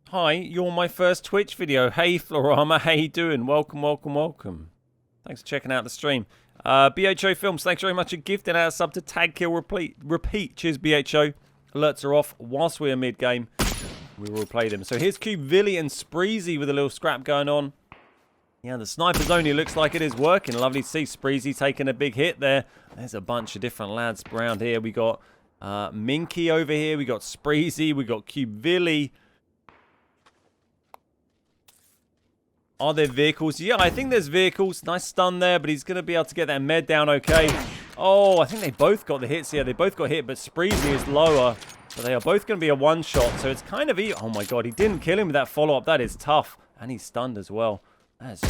Hi, you're my first Twitch video. Hey Florama, how you doing? Welcome, welcome, welcome. Thanks for checking out the stream. BHO Films, thanks very much for gifting out a sub to Tag Kill Repeat. Cheers, BHO. Alerts are off whilst we are mid-game. We will play them. So here's Cubilly and Spreezy with a little scrap going on. Yeah, the snipers only looks like it is working. Lovely to see Spreezy taking a big hit there. There's a bunch of different lads around here. We got Minky over here. We got Spreezy. We got Cubilly. Are there vehicles? Yeah, I think there's vehicles. Nice stun there, but he's going to be able to get that med down okay. Oh, I think they both got the hits here. They both got hit, but Spreezy is lower. But they are both going to be a one-shot, so it's kind of... Oh, my God, he didn't kill him with that follow-up. That is tough. And he's stunned as well. That's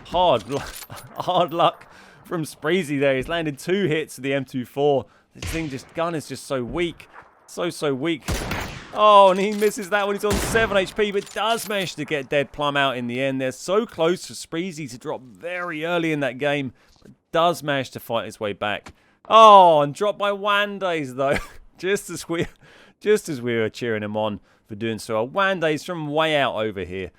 hard luck from Spreezy there. He's landed 2 hits to the M24. This gun is just so weak. So weak. Oh, and he misses that one. He's on 7 HP, but does manage to get Dead Plum out in the end. They're so close for Spreezy to drop very early in that game, but does manage to fight his way back. Oh, and dropped by Wandays, though. just as we were cheering him on for doing so. Wandays from way out over here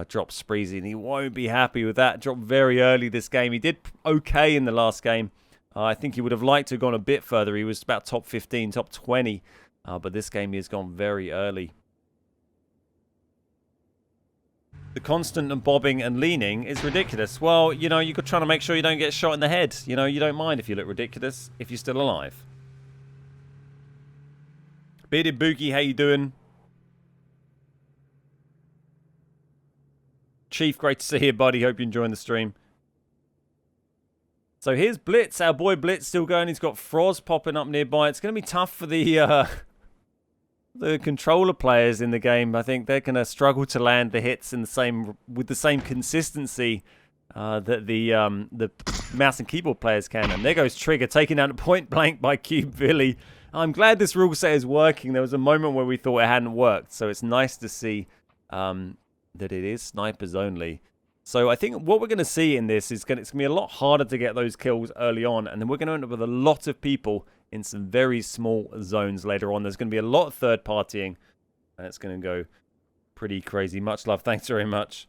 dropped Spreezy, and he won't be happy with that. Dropped very early this game. He did okay in the last game. I think he would have liked to have gone a bit further. He was about top 15, top 20. But this game he has gone very early. The constant and bobbing and leaning is ridiculous. Well, you know, you're trying to make sure you don't get shot in the head. You know, you don't mind if you look ridiculous if you're still alive. Bearded Boogie, how you doing? Chief, great to see you, buddy. Hope you're enjoying the stream. So here's Blitz, our boy Blitz still going. He's got Froz popping up nearby. It's going to be tough for the controller players in the game. I think they're going to struggle to land the hits in with the same consistency that the mouse and keyboard players can. And there goes Trigger, taken out at point blank by Cube Billy. I'm glad this rule set is working. There was a moment where we thought it hadn't worked, so it's nice to see that it is snipers only. So I think what we're going to see in this is it's going to be a lot harder to get those kills early on, and then we're going to end up with a lot of people in some very small zones later on. There's going to be a lot of third partying, and it's going to go pretty crazy. Much love. Thanks very much.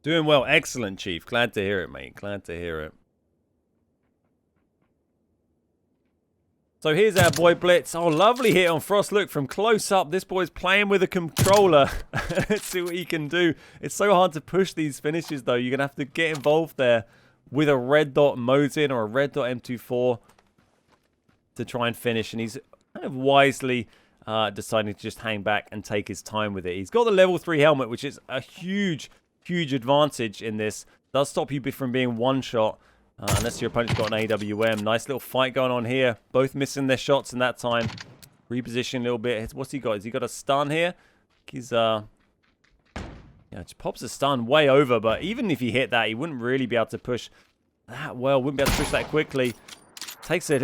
Doing well. Excellent, Chief. Glad to hear it, mate. Glad to hear it. So here's our boy Blitz. Oh, lovely hit on Frost. Look, from close up, this boy's playing with a controller. Let's see what he can do. It's so hard to push these finishes, though. You're going to have to get involved there with a red dot Mosin or a red dot M24 to try and finish. And he's kind of wisely deciding to just hang back and take his time with it. He's got the level 3 helmet, which is a huge, huge advantage in this. Does stop you from being one-shot. Unless your opponent's got an AWM. Nice little fight going on here. Both missing their shots in that time. Reposition a little bit. What's he got? Has he got a stun here? He's, yeah, just pops a stun way over. But even if he hit that, he wouldn't really be able to push that well. Wouldn't be able to push that quickly. Takes a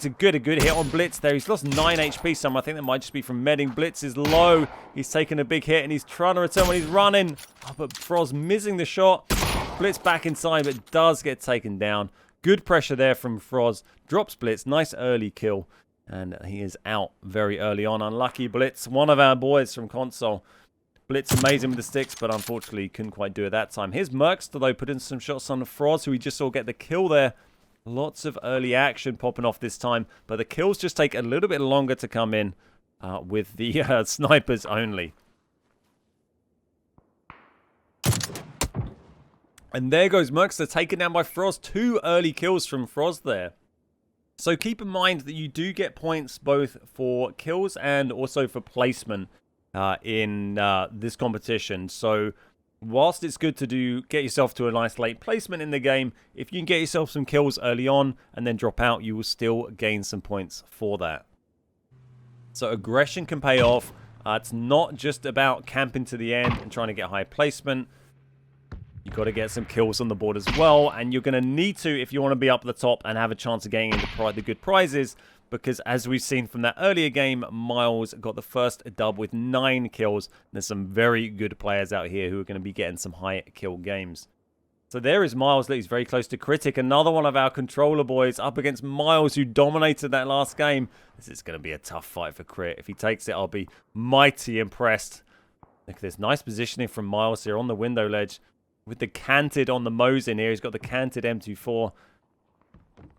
good hit on Blitz there. He's lost 9 HP. Some I think that might just be from medding. Blitz is low. He's taking a big hit and he's trying to return when he's running. Oh, but Froz missing the shot. Blitz back inside, but does get taken down. Good pressure there from Froz. Drops Blitz. Nice early kill. And he is out very early on. Unlucky Blitz. One of our boys from console. Blitz amazing with the sticks, but unfortunately couldn't quite do it that time. Here's Merkster, though, putting some shots on Froz, who we just saw get the kill there. Lots of early action popping off this time. But the kills just take a little bit longer to come in with the snipers only. And there goes Merkster, taken down by Froz. 2 early kills from Froz there. So keep in mind that you do get points both for kills and also for placement in this competition. So whilst it's good to get yourself to a nice late placement in the game, if you can get yourself some kills early on and then drop out, you will still gain some points for that. So aggression can pay off. It's not just about camping to the end and trying to get high placement. You've got to get some kills on the board as well, and you're going to need to if you want to be up at the top and have a chance of getting into the good prizes, because as we've seen from that earlier game, Miles got the first dub with 9 kills. There's some very good players out here who are going to be getting some high kill games. So there is Miles. He's very close to Critic, another one of our controller boys up against Miles, who dominated that last game. This is going to be a tough fight for Crit. If he takes it, I'll be mighty impressed. Look at this nice positioning from Miles here on the window ledge. With the canted on the Mosin here. He's got the canted M24.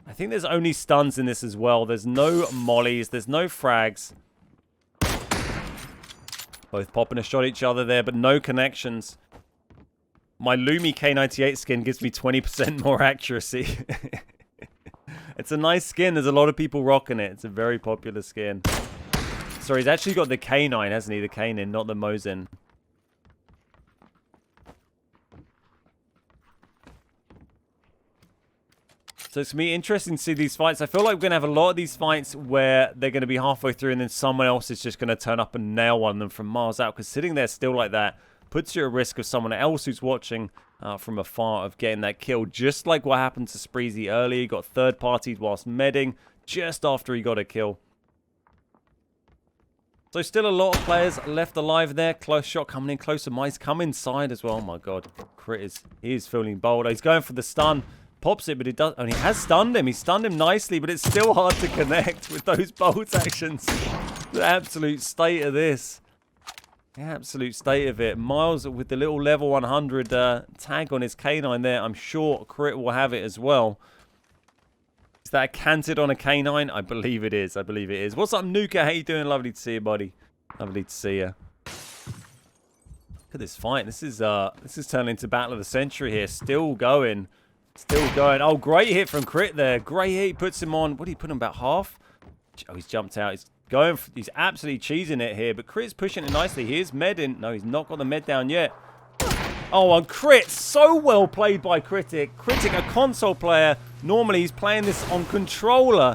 I think there's only stuns in this as well. There's no mollies. There's no frags. Both popping a shot at each other there, but no connections. My Lumi K98 skin gives me 20% more accuracy. It's a nice skin. There's a lot of people rocking it. It's a very popular skin. Sorry, he's actually got the K9, hasn't he? The K9, not the Mosin. So it's going to be interesting to see these fights. I feel like we're going to have a lot of these fights where they're going to be halfway through and then someone else is just going to turn up and nail one of them from miles out. Because sitting there still like that puts you at risk of someone else who's watching from afar of getting that kill. Just like what happened to Spreezy earlier. He got third partied whilst medding just after he got a kill. So still a lot of players left alive there. Close shot coming in closer. Mice come inside as well. Oh my god. Crit is feeling bold. He's going for the stun. Pops it, but it does. And he has stunned him. He stunned him nicely, but it's still hard to connect with those bolt actions. The absolute state of this. The absolute state of it. Miles with the little level 100 tag on his K9 there. I'm sure Crit will have it as well. Is that canted on a K9? I believe it is. I believe it is. What's up, Nuka? How you doing? Lovely to see you, buddy. Lovely to see you. Look at this fight. This is turning into Battle of the Century here. Still going. Still going. Oh, great hit from Crit there. Great hit. Puts him on. What did he put him about half? Oh, he's jumped out. He's He's absolutely cheesing it here, but Crit's pushing it nicely. Here's med in. No, he's not got the med down yet. Oh, and Crit, so well played by Critic. Critic, a console player. Normally, he's playing this on controller.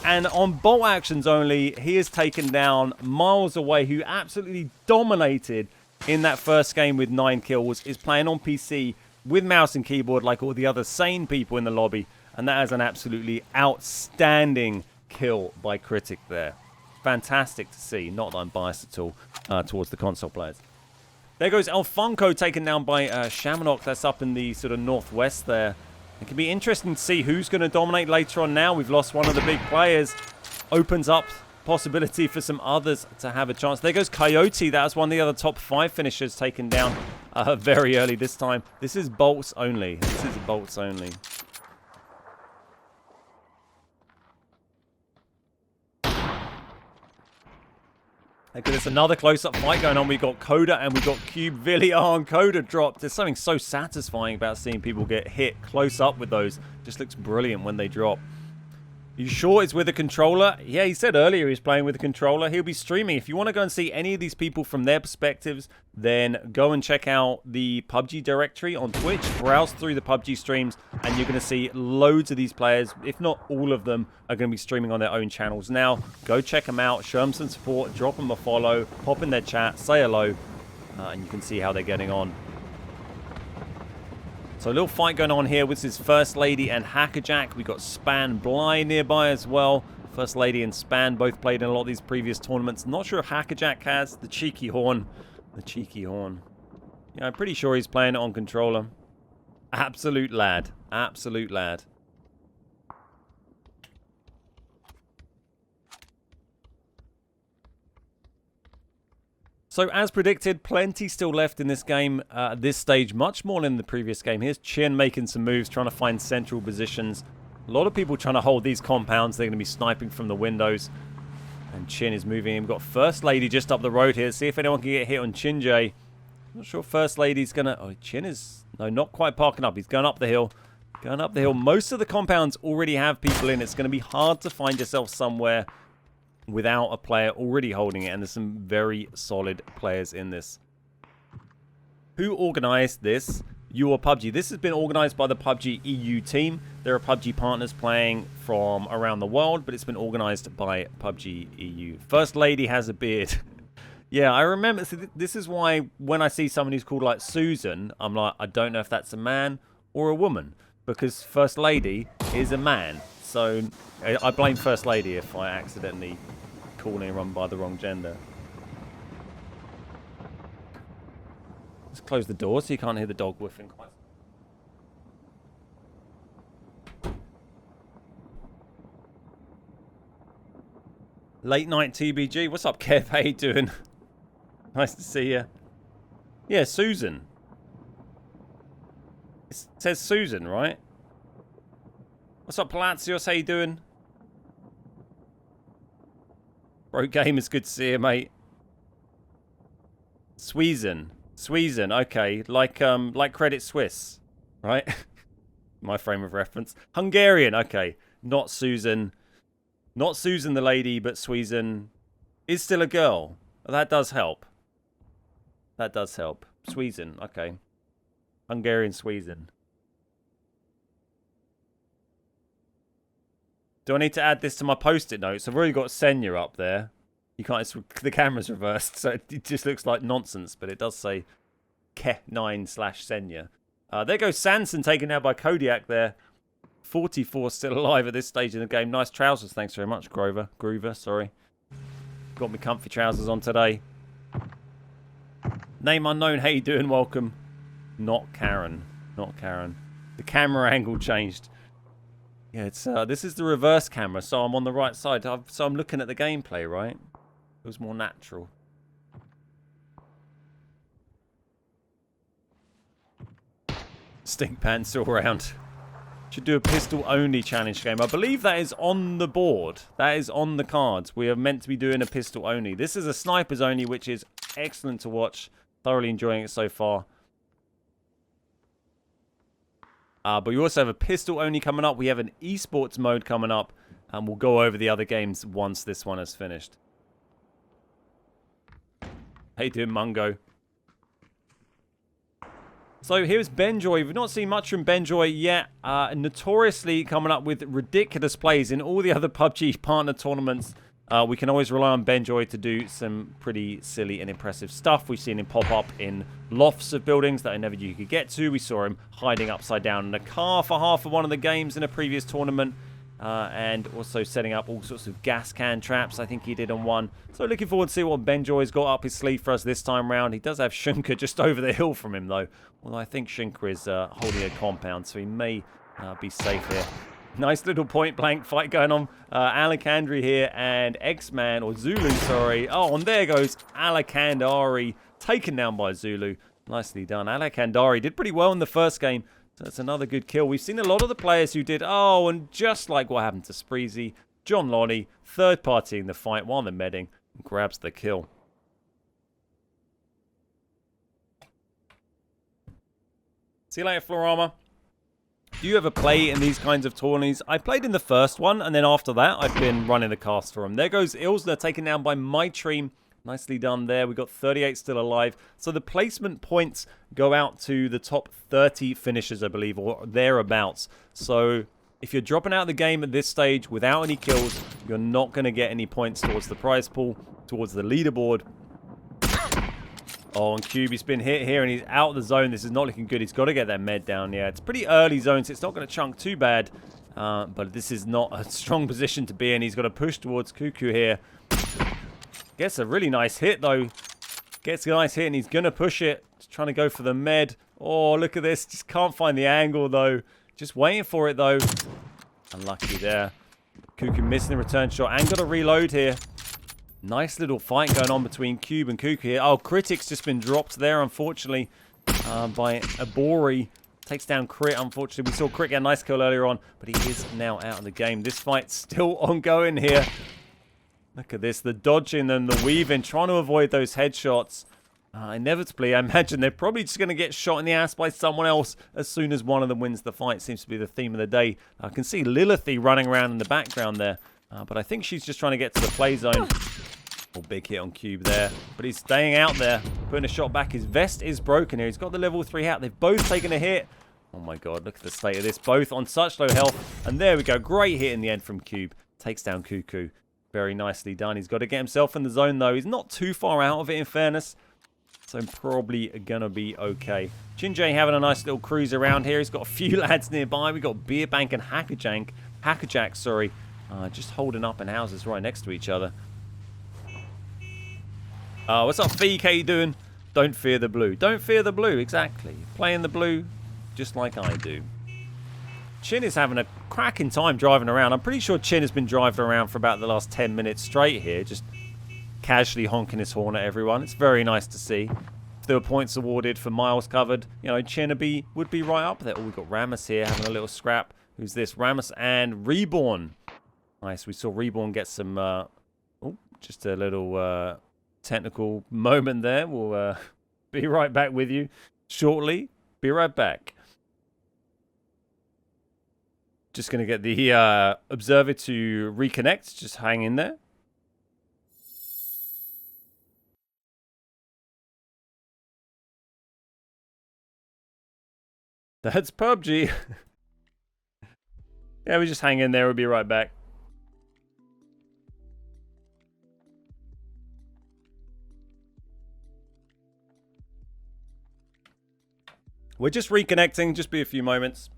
And on bolt actions only, he is taken down miles away, who absolutely dominated in that first game with 9 kills, is playing on PC with mouse and keyboard like all the other sane people in the lobby. And that is an absolutely outstanding kill by Critic there. Fantastic to see. Not that I'm biased at all towards the console players. There goes Alfonco, taken down by Shamanok. That's up in the sort of northwest there. It can be interesting to see who's going to dominate later on now. We've lost one of the big players. Opens up possibility for some others to have a chance. There goes Coyote. That was one of the other top 5 finishers taken down very early this time. This is bolts only. This is bolts only. There's another close-up fight going on. We've got Coda and we've got Cube. Villiar and Coda dropped. There's something so satisfying about seeing people get hit close up with those. Just looks brilliant when they drop. You sure it's with a controller? Yeah, he said earlier he's playing with a controller. He'll be streaming. If you want to go and see any of these people from their perspectives, then go and check out the PUBG directory on Twitch. Browse through the PUBG streams, and you're going to see loads of these players, if not all of them, are going to be streaming on their own channels now. Go check them out, show them some support, drop them a follow, pop in their chat, say hello, and you can see how they're getting on. So a little fight going on here with his First Lady and Hackerjack. We got Span Bly nearby as well. First Lady and Span both played in a lot of these previous tournaments. Not sure if Hackerjack has the cheeky horn. The cheeky horn. Yeah, I'm pretty sure he's playing it on controller. Absolute lad. Absolute lad. So, as predicted, plenty still left in this game at this stage, much more than the previous game. Here's Chin making some moves, trying to find central positions. A lot of people trying to hold these compounds. They're going to be sniping from the windows. And Chin is moving in. We've got First Lady just up the road here. See if anyone can get hit on Chin J. Not sure First Lady's going to... Oh, Chin is... No, not quite parking up. He's going up the hill. Going up the hill. Most of the compounds already have people in. It's going to be hard to find yourself somewhere without a player already holding it, and there's some very solid players in this. Who organized this? Your PUBG. This has been organized by the PUBG EU team. There are PUBG partners playing from around the world, but it's been organized by PUBG EU. First Lady has a beard. Yeah, I remember. So this is why when I see someone who's called like Susan, I'm like, I don't know if that's a man or a woman, because First Lady is a man. So I blame First Lady if I accidentally call anyone by the wrong gender. Let's close the door so you can't hear the dog whiffing quite. Late night TBG. What's up, Kev? How you doing? Nice to see you. Yeah, Susan. It says Susan, right? What's up, Palacios? How you doing? Bro, game is good to see you, mate. Sweden. Okay, like Credit Suisse, right? My frame of reference. Hungarian. Okay, not Susan. Not Susan the lady, but Sweden is still a girl. That does help. That does help. Sweden. Okay. Hungarian Sweden. Do I need to add this to my post-it notes? I've already got Senya up there. You can't. The camera's reversed, so it just looks like nonsense. But it does say Ke9/Senya. There goes Sanson, taken out by Kodiak there. 44 still alive at this stage in the game. Nice trousers, thanks very much, Groover. Sorry, got me comfy trousers on today. Name unknown. How you doing? Welcome. Not Karen. Not Karen. The camera angle changed. Yeah, it's this is the reverse camera, so I'm on the right side. So I'm looking at the gameplay, right? It was more natural. Stink pants all around. Should do a pistol-only challenge game. I believe that is on the board. That is on the cards. We are meant to be doing a pistol-only. This is a snipers-only, which is excellent to watch. Thoroughly enjoying it so far. But we also have a pistol only coming up. We have an esports mode coming up. And we'll go over the other games once this one is finished. How you doing, Mungo? So here's Benjoy. We've not seen much from Benjoy yet. Notoriously coming up with ridiculous plays in all the other PUBG partner tournaments. We can always rely on Benjoy to do some pretty silly and impressive stuff. We've seen him pop up in lofts of buildings that I never knew you could get to. We saw him hiding upside down in a car for half of one of the games in a previous tournament. And also setting up all sorts of gas can traps, I think he did on one. So looking forward to see what Benjoy's got up his sleeve for us this time round. He does have Shunker just over the hill from him, though. Although I think Shunker is holding a compound, so he may be safe here. Nice little point-blank fight going on. Alakandri here and X-Man, or Zulu, sorry. Oh, and there goes Alakandari, taken down by Zulu. Nicely done. Alakandari did pretty well in the first game. So that's another good kill. We've seen a lot of the players who did, oh, and just like what happened to Spreezy, John Lonnie, third party in the fight while they're medding, grabs the kill. See you later, Florama. Do you ever play in these kinds of tourneys? I played in the first one, and then after that, I've been running the cast for them. There goes Ilsner, taken down by MyTream. Nicely done there. We've got 38 still alive. So the placement points go out to the top 30 finishers, I believe, or thereabouts. So if you're dropping out of the game at this stage without any kills, you're not going to get any points towards the prize pool, towards the leaderboard. Oh, and QB's been hit here, and he's out of the zone. This is not looking good. He's got to get that med down. Yeah, it's pretty early zone, so it's not going to chunk too bad. But this is not a strong position to be in. He's got to push towards Cuckoo here. Gets a really nice hit, though. Gets a nice hit, and he's going to push it. Just trying to go for the med. Oh, look at this. Just can't find the angle, though. Just waiting for it, though. Unlucky there. Cuckoo missing the return shot and got to reload here. Nice little fight going on between Cube and Cuckoo here. Oh, Critic's just been dropped there, unfortunately, by Abori. Takes down Crit, unfortunately. We saw Crit get a nice kill earlier on, but he is now out of the game. This fight's still ongoing here. Look at this, the dodging and the weaving, trying to avoid those headshots. Inevitably, I imagine they're probably just going to get shot in the ass by someone else as soon as one of them wins the fight. Seems to be the theme of the day. I can see Lilithy running around in the background there, but I think she's just trying to get to the play zone. Oh, big hit on Cube there, but he's staying out there, putting a shot back. His vest is broken here. He's got the level 3 hat. They've both taken a hit. Oh my god, look at the state of this. Both on such low health. And there we go. Great hit in the end from Cube. Takes down Cuckoo. Very nicely done. He's got to get himself in the zone, though. He's not too far out of it, in fairness. So probably going to be okay. Chinjay having a nice little cruise around here. He's got a few lads nearby. We've got Beerbank and Hackerjack, sorry. Just holding up in houses right next to each other. What's up, Feek? How you doing? Don't fear the blue. Don't fear the blue, exactly. Playing the blue just like I do. Chin is having a cracking time driving around. I'm pretty sure Chin has been driving around for about the last 10 minutes straight here, just casually honking his horn at everyone. It's very nice to see. If there were points awarded for miles covered, you know, Chin would be right up there. Oh, we've got Ramus here having a little scrap. Who's this? Ramus and Reborn. Nice. We saw Reborn get some, just a little technical moment there. We'll be right back with you shortly. Be right back. Just going to get the observer to reconnect. Just hang in there. That's PUBG. Yeah, we just hang in there. We'll be right back. We're just reconnecting. Just be a few moments.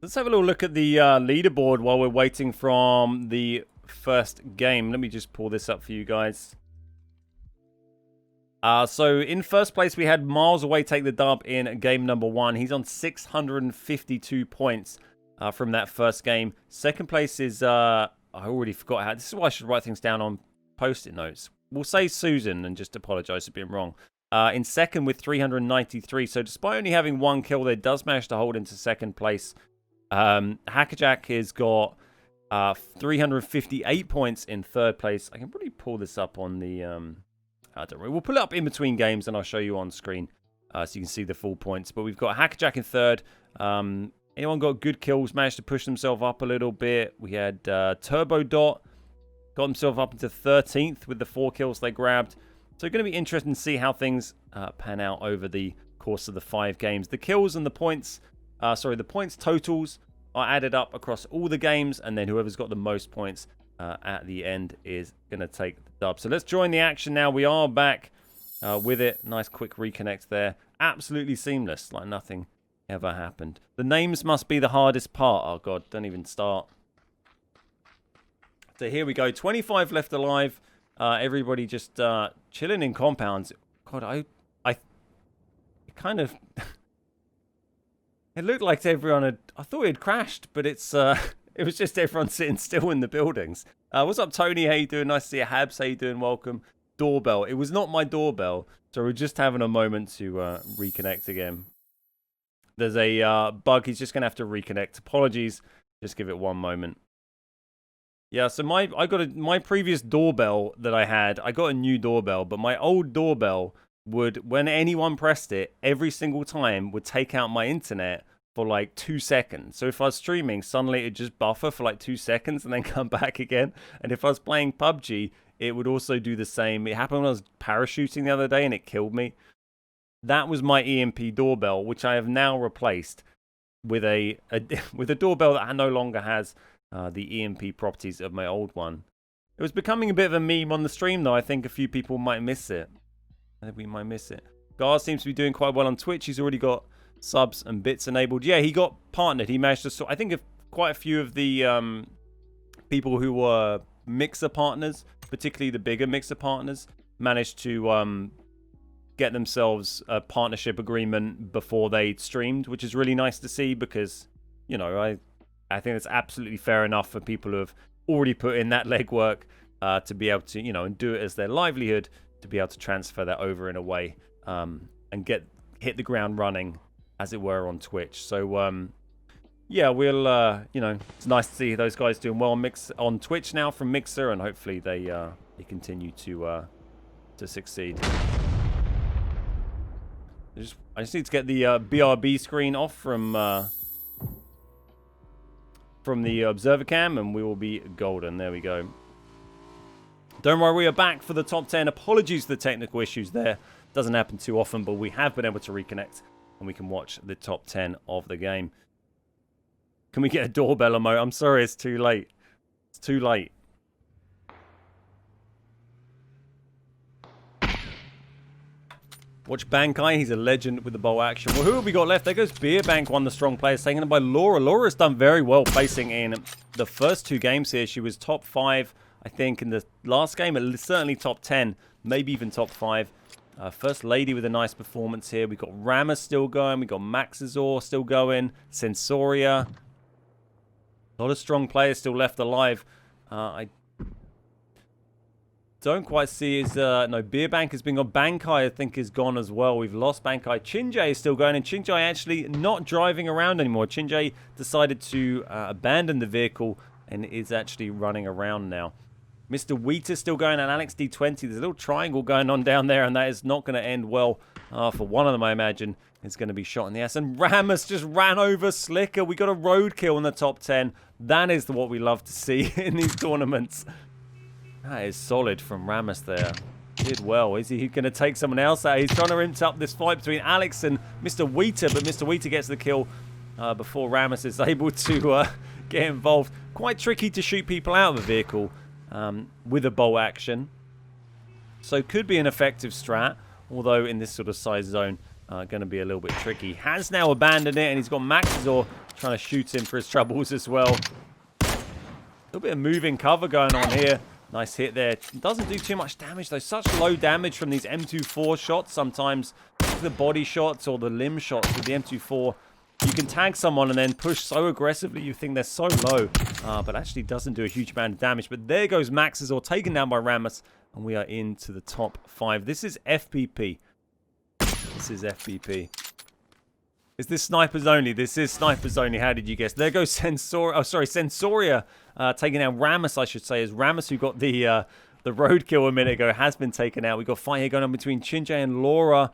Let's have a little look at the leaderboard while we're waiting from the first game. Let me just pull this up for you guys. So in first place, we had Miles Away take the dub in game number 1. He's on 652 points from that first game. Second place is, I already forgot how, this is why I should write things down on post-it notes. We'll say Susan and just apologize for being wrong. In second with 393. So despite only having one kill, they does manage to hold into second place. Hackerjack has got 358 points in third place. I can probably pull this up on the don't worry. We'll pull it up in between games and I'll show you on screen so you can see the full points. But we've got Hackerjack in third. Anyone got good kills, managed to push themselves up a little bit. We had Turbo Dot, got himself up into 13th with the 4 kills they grabbed. So going to be interesting to see how things pan out over the course of the 5 games. The kills and the points, the points totals are added up across all the games, and then whoever's got the most points at the end is going to take the dub. So let's join the action now. We are back with it. Nice quick reconnect there. Absolutely seamless, like nothing ever happened. The names must be the hardest part. Oh god, don't even start. So here we go. 25 left alive. Everybody just chilling in compounds. God, I kind of it looked like everyone had, I thought it had crashed, but it's it was just everyone sitting still in the buildings. What's up, Tony? How you doing? Nice to see you. Habs, how you doing? Welcome. Doorbell. It was not my doorbell, so we're just having a moment to reconnect again. There's a bug. He's just gonna have to reconnect. Apologies. Just give it one moment. Yeah, so my previous doorbell that I had, I got a new doorbell, but my old doorbell would, when anyone pressed it, every single time would take out my internet for like 2 seconds. So if I was streaming, suddenly it'd just buffer for like 2 seconds and then come back again. And if I was playing PUBG, it would also do the same. It happened when I was parachuting the other day and it killed me. That was my EMP doorbell, which I have now replaced with a with a doorbell that no longer has the EMP properties of my old one. It was becoming a bit of a meme on the stream, though. I think a few people might miss it. I think we might miss it. Gar seems to be doing quite well on Twitch. He's already got subs and bits enabled. Yeah, he got partnered. He managed to... I think quite a few of the people who were mixer partners, particularly the bigger mixer partners, managed to get themselves a partnership agreement before they streamed, which is really nice to see because, you know, I think it's absolutely fair enough for people who have already put in that legwork to be able to, you know, and do it as their livelihood, to be able to transfer that over in a way and hit the ground running, as it were, on Twitch. So, yeah, we'll, you know, it's nice to see those guys doing well on Twitch now from Mixer, and hopefully they continue to succeed. I just need to get the BRB screen off from the observer cam, and we will be golden. There we go. Don't worry, we are back for the top 10. Apologies for the technical issues there. Doesn't happen too often, but we have been able to reconnect, and we can watch the top 10 of the game. Can we get a doorbell emote? I'm sorry, it's too late. It's too late. Watch Bankai, he's a legend with the bolt action. Well, who have we got left? There goes Beerbank, one of the strong players, taken by Laura. Laura's done very well placing in the first 2 games here. She was top 5, I think, in the last game. Certainly top 10, maybe even top 5. First Lady with a nice performance here. We've got Rama still going. We've got Maxazor still going. Sensoria. A lot of strong players still left alive. I don't quite see his... no, Beerbank has been gone. Bankai, I think, is gone as well. We've lost Bankai. Chinjay is still going, and Chinjay actually not driving around anymore. Chinjay decided to abandon the vehicle and is actually running around now. Mr. Wheat is still going, and Alex D20. There's a little triangle going on down there, and that is not going to end well for one of them, I imagine. It's going to be shot in the ass. And Ramus just ran over Slicker. We got a roadkill in the top 10. That is what we love to see in these tournaments. That is solid from Ramus there. Did well. Is he going to take someone else out? He's trying to rinse up this fight between Alex and Mr. Wheater, but Mr. Wheater gets the kill before Ramus is able to get involved. Quite tricky to shoot people out of a vehicle with a bolt action. So could be an effective strat, although in this sort of size zone, going to be a little bit tricky. Has now abandoned it, and he's got Maxazor trying to shoot him for his troubles as well. A little bit of moving cover going on here. Nice hit there. Doesn't do too much damage, though. Such low damage from these M24 shots. Sometimes the body shots or the limb shots with the M24, you can tag someone and then push so aggressively you think they're so low, but actually doesn't do a huge amount of damage. But there goes Maxazor, taken down by Ramus, and we are into the top 5. This is FPP. This is FPP. Is this snipers only? This is snipers only. How did you guess? There goes Sensoria. Oh, sorry, Sensoria taking down Ramus, I should say. Is Ramus who got the The roadkill a minute ago has been taken out. We've got a fight here going on between Chinjay and Laura.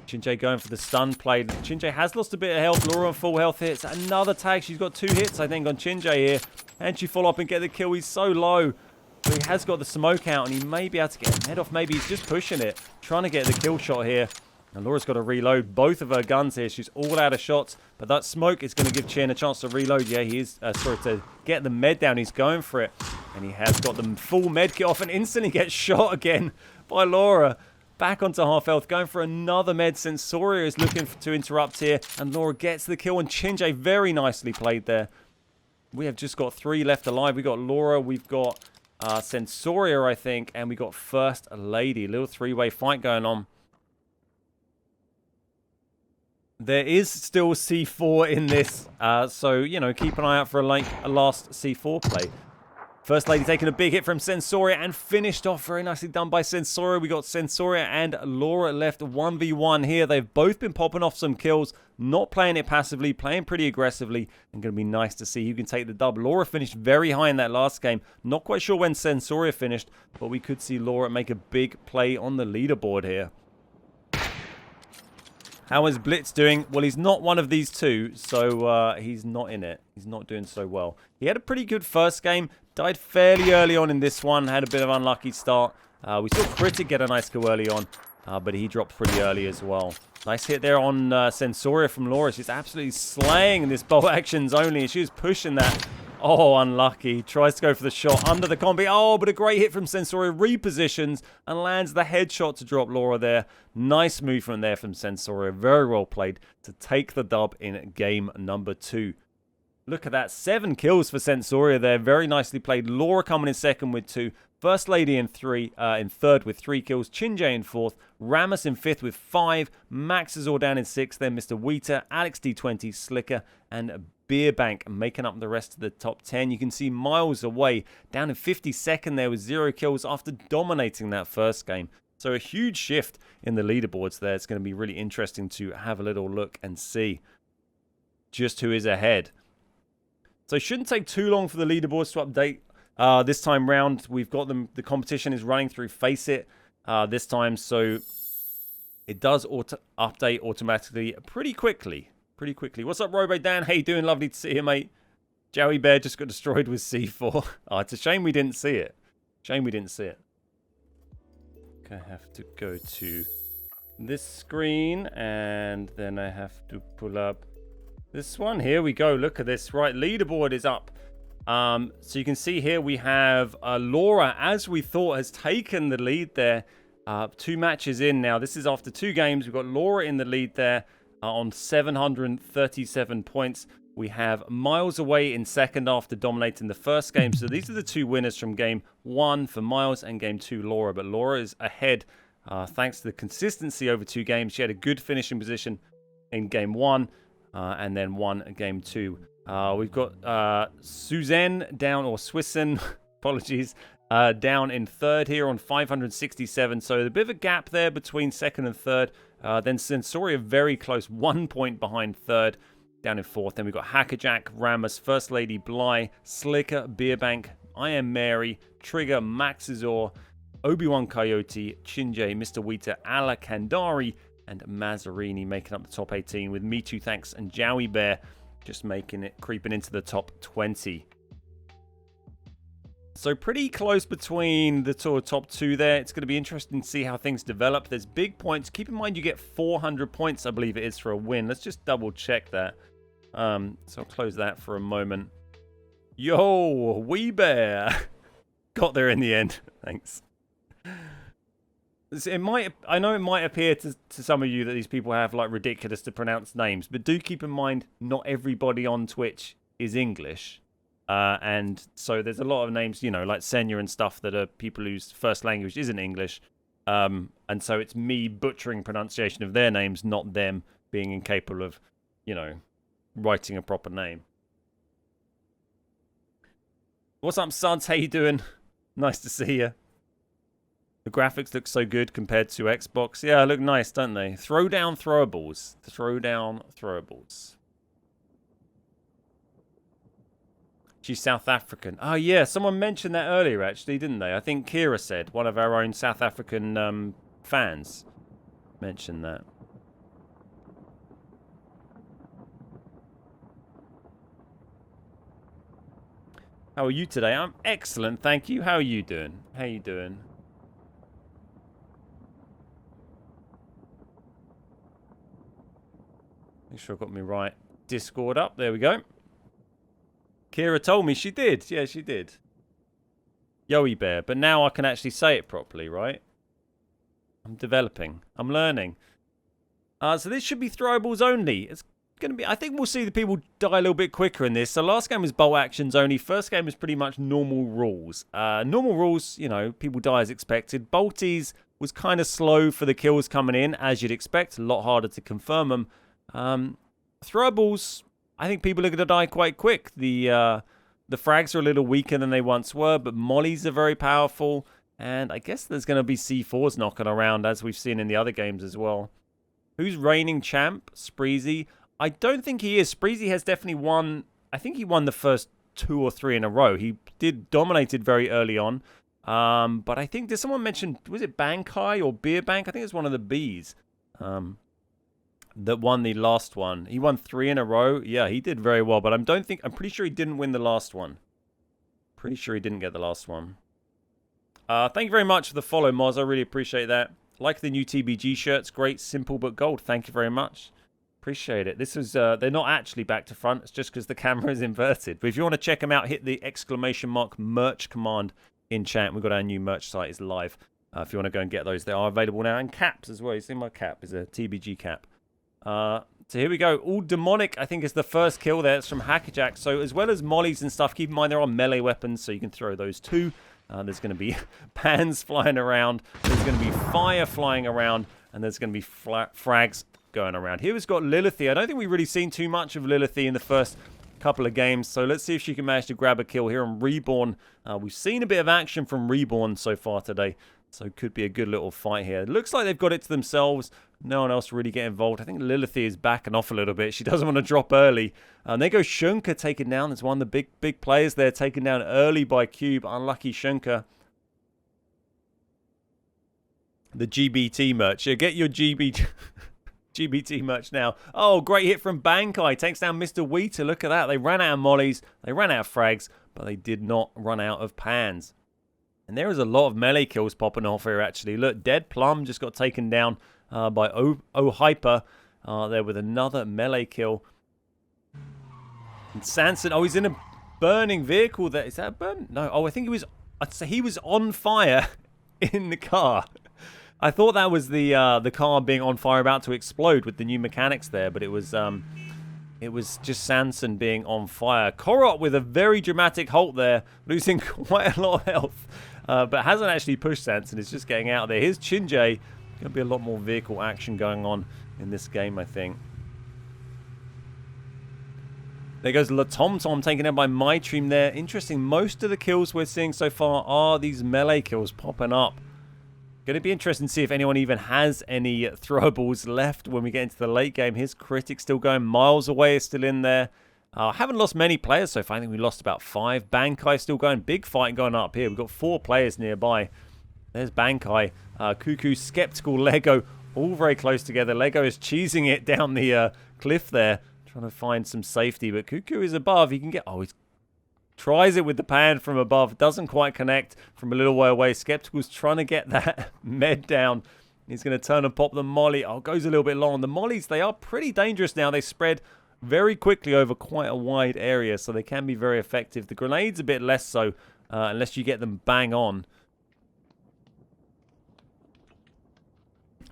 Chinjay going for the stun play. Chinjay has lost a bit of health. Laura on full health hits. Another tag. She's got 2 hits, I think, on Chinjay here. And she follow up and get the kill. He's so low. But he has got the smoke out, and he may be able to get a head off. Maybe he's just pushing it. Trying to get the kill shot here. And Laura's got to reload both of her guns here. She's all out of shots. But that smoke is going to give Chin a chance to reload. Yeah, he is. Sorry, to get the med down. He's going for it. And he has got the full med kit off and instantly gets shot again by Laura. Back onto half health. Going for another med. Sensoria is looking to interrupt here. And Laura gets the kill. And Chinjay very nicely played there. We have just got 3 left alive. We've got Laura. We've got Sensoria, I think. And we got First Lady. Little 3-way fight going on. There is still C4 in this, so, you know, keep an eye out for a last C4 play. First Lady taking a big hit from Sensoria and finished off. Very nicely done by Sensoria. We got Sensoria and Laura left 1v1 here. They've both been popping off some kills, not playing it passively, playing pretty aggressively, and going to be nice to see who can take the dub. Laura finished very high in that last game. Not quite sure when Sensoria finished, but we could see Laura make a big play on the leaderboard here. How is Blitz doing? Well, he's not one of these two, so he's not in it. He's not doing so well. He had a pretty good first game. Died fairly early on in this one. Had a bit of an unlucky start. We saw Critic get a nice kill early on, but he dropped pretty early as well. Nice hit there on Sensoria from Laura. She's absolutely slaying this bolt actions only. She was pushing that. Oh, unlucky. Tries to go for the shot under the combi. Oh, but a great hit from Sensoria. Repositions and lands the headshot to drop Laura there. Nice movement there from Sensoria. Very well played to take the dub in game number 2. Look at that. 7 kills for Sensoria there. Very nicely played. Laura coming in second with 2. First Lady in third with 3 kills. Chinjay in 4th. Ramus in 5th with 5. Max is all down in 6th. Then Mr. Wheater, Alex D20, Slicker, and Beerbank making up the rest of the top 10. You can see miles away, down in 52nd there with 0 kills after dominating that first game. So a huge shift in the leaderboards there. It's going to be really interesting to have a little look and see just who is ahead. So it shouldn't take too long for the leaderboards to update. This time round, we've got them. The competition is running through Faceit this time, so it does update automatically pretty quickly. What's up, Robo Dan? How you doing? Lovely to see you, mate. Joey Bear just got destroyed with C4. Oh, it's a shame we didn't see it. Okay, I have to go to this screen, and then I have to pull up this one. Here we go. Look at this. Right, leaderboard is up. So you can see here we have Laura, as we thought, has taken the lead there. 2 matches in now. This is after 2 games. We've got Laura in the lead there. On 737 points. We have Miles away in second after dominating the first game. So these are the 2 winners from game 1 for Miles and game 2 Laura. But Laura is ahead thanks to the consistency over 2 games. She had a good finishing position in game 1 and then won game 2. We've got Suzanne down, or Swissen, apologies, down in third here on 567. So a bit of a gap there between second and third. Then Sensoria very close, 1 point behind third, down in 4th. Then we've got Hackerjack, Ramus, First Lady, Bly, Slicker, Beerbank, I Am Mary, Trigger, Maxizor, Obi-Wan Coyote, Chinjay, Mr. Wheater, Ala Kandari, and Mazzarini making up the top 18, with Me Too Thanks and Jowie Bear just making it, creeping into the top 20. So pretty close between the top 2 there. It's going to be interesting to see how things develop. There's big points. Keep in mind you get 400 points, I believe it is, for a win. Let's just double check that. So I'll close that for a moment. Yo, Wee Bear. Got there in the end. Thanks. I know it might appear to some of you that these people have like ridiculous to pronounce names, but do keep in mind not everybody on Twitch is English. And so there's a lot of names, you know, like Senya and stuff that are people whose first language isn't English. And so it's me butchering pronunciation of their names, not them being incapable of, you know, writing a proper name. What's up, Suds? How you doing? Nice to see you. The graphics look so good compared to Xbox. Yeah, look nice, don't they? Throwdown throwables. Throwdown throwables. She's South African. Oh, yeah. Someone mentioned that earlier, actually, didn't they? I think Kira said, one of our own South African fans mentioned that. How are you today? I'm excellent, thank you. How are you doing? How you doing? Make sure I got me right Discord up. There we go. Kira told me she did. Yeah, she did. Yoey Bear. But now I can actually say it properly, right? I'm developing. I'm learning. So this should be throwables only. It's going to be... I think we'll see the people die a little bit quicker in this. So last game was bolt actions only. First game was pretty much normal rules. Normal rules, you know, people die as expected. Bolties was kind of slow for the kills coming in, as you'd expect. A lot harder to confirm them. Throwables... I think people are going to die quite quick. The frags are a little weaker than they once were, but mollies are very powerful. And I guess there's going to be C4s knocking around, as we've seen in the other games as well. Who's reigning champ? Spreezy. I don't think he is. Spreezy has definitely won. I think he won the first 2 or 3 in a row. He dominated very early on. But I think, did someone mention, was it Bankai or Beer Bank? I think it was one of the Bs. That won the last one. He won 3 in a row. Yeah, he did very well, but I'm pretty sure he didn't win the last one. Pretty sure he didn't get the last one. Thank you very much for the follow, Moz. I really appreciate that. Like the new TBG shirts. Great, simple but gold. Thank you very much. Appreciate it. This is, they're not actually back to front. It's just because the camera is inverted. But if you want to check them out, hit the ! merch command in chat. We've got our new merch site is live. If you want to go and get those, they are available now. And caps as well. You see my cap is a TBG cap. So here we go. All demonic, I think, is the first kill there. It's from Hackerjack. So as well as mollies and stuff, keep in mind there are melee weapons, so you can throw those too. There's going to be pans flying around. There's going to be fire flying around. And there's going to be frags going around. Here we've got Lilithy. I don't think we've really seen too much of Lilithy in the first couple of games. So let's see if she can manage to grab a kill here on Reborn. We've seen a bit of action from Reborn so far today. So it could be a good little fight here. It looks like they've got it to themselves. No one else really get involved. I think Lilithy is backing off a little bit. She doesn't want to drop early. There goes Shunka taken down. There's one of the big players there taken down early by Cube. Unlucky Shunka. The GBT merch. Yeah, get your GBT merch now. Oh, great hit from Bankai. Takes down Mr. Wheater. Look at that. They ran out of mollies. They ran out of frags. But they did not run out of pans. And there is a lot of melee kills popping off here, actually. Look, Dead Plum just got taken down by Hyper there with another melee kill. And Sanson, oh, he's in a burning vehicle there. Is that a burn? No, oh, I think I'd say he was on fire in the car. I thought that was the car being on fire, about to explode with the new mechanics there, but it was just Sanson being on fire. Korot with a very dramatic halt there, losing quite a lot of health. But hasn't actually pushed Sanson. It's just getting out there. Here's Chinjay. Going to be a lot more vehicle action going on in this game, I think. There goes La Tom Tom taken out by My Dream there. Interesting. Most of the kills we're seeing so far are these melee kills popping up. Going to be interesting to see if anyone even has any throwables left when we get into the late game. His critic still going miles away, is still in there. Haven't lost many players so far. I think we lost about 5. Bankai still going. Big fight going up here. We've got 4 players nearby. There's Bankai. Cuckoo, Skeptical, Lego. All very close together. Lego is cheesing it down the cliff there. Trying to find some safety. But Cuckoo is above. He can get... Oh, he tries it with the pan from above. Doesn't quite connect from a little way away. Skeptical's trying to get that med down. He's going to turn and pop the molly. Oh, goes a little bit long. The mollies, they are pretty dangerous now. They spread very quickly over quite a wide area, so they can be very effective. The grenades a bit less so, unless you get them bang on.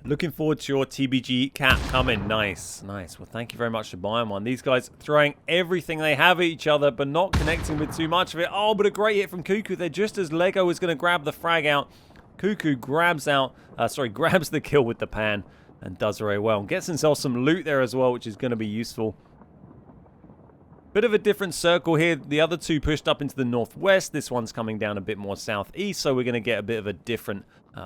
Looking forward to your TBG cap coming. Nice, nice. Well, thank you very much for buying one. These guys throwing everything they have at each other, but not connecting with too much of it. Oh, but a great hit from Cuckoo there, just as Lego is going to grab the frag out. Cuckoo grabs the kill with the pan and does very well. And gets himself some loot there as well, which is going to be useful. Bit of a different circle here. The other two pushed up into the northwest. This one's coming down a bit more southeast, so we're going to get a bit of a different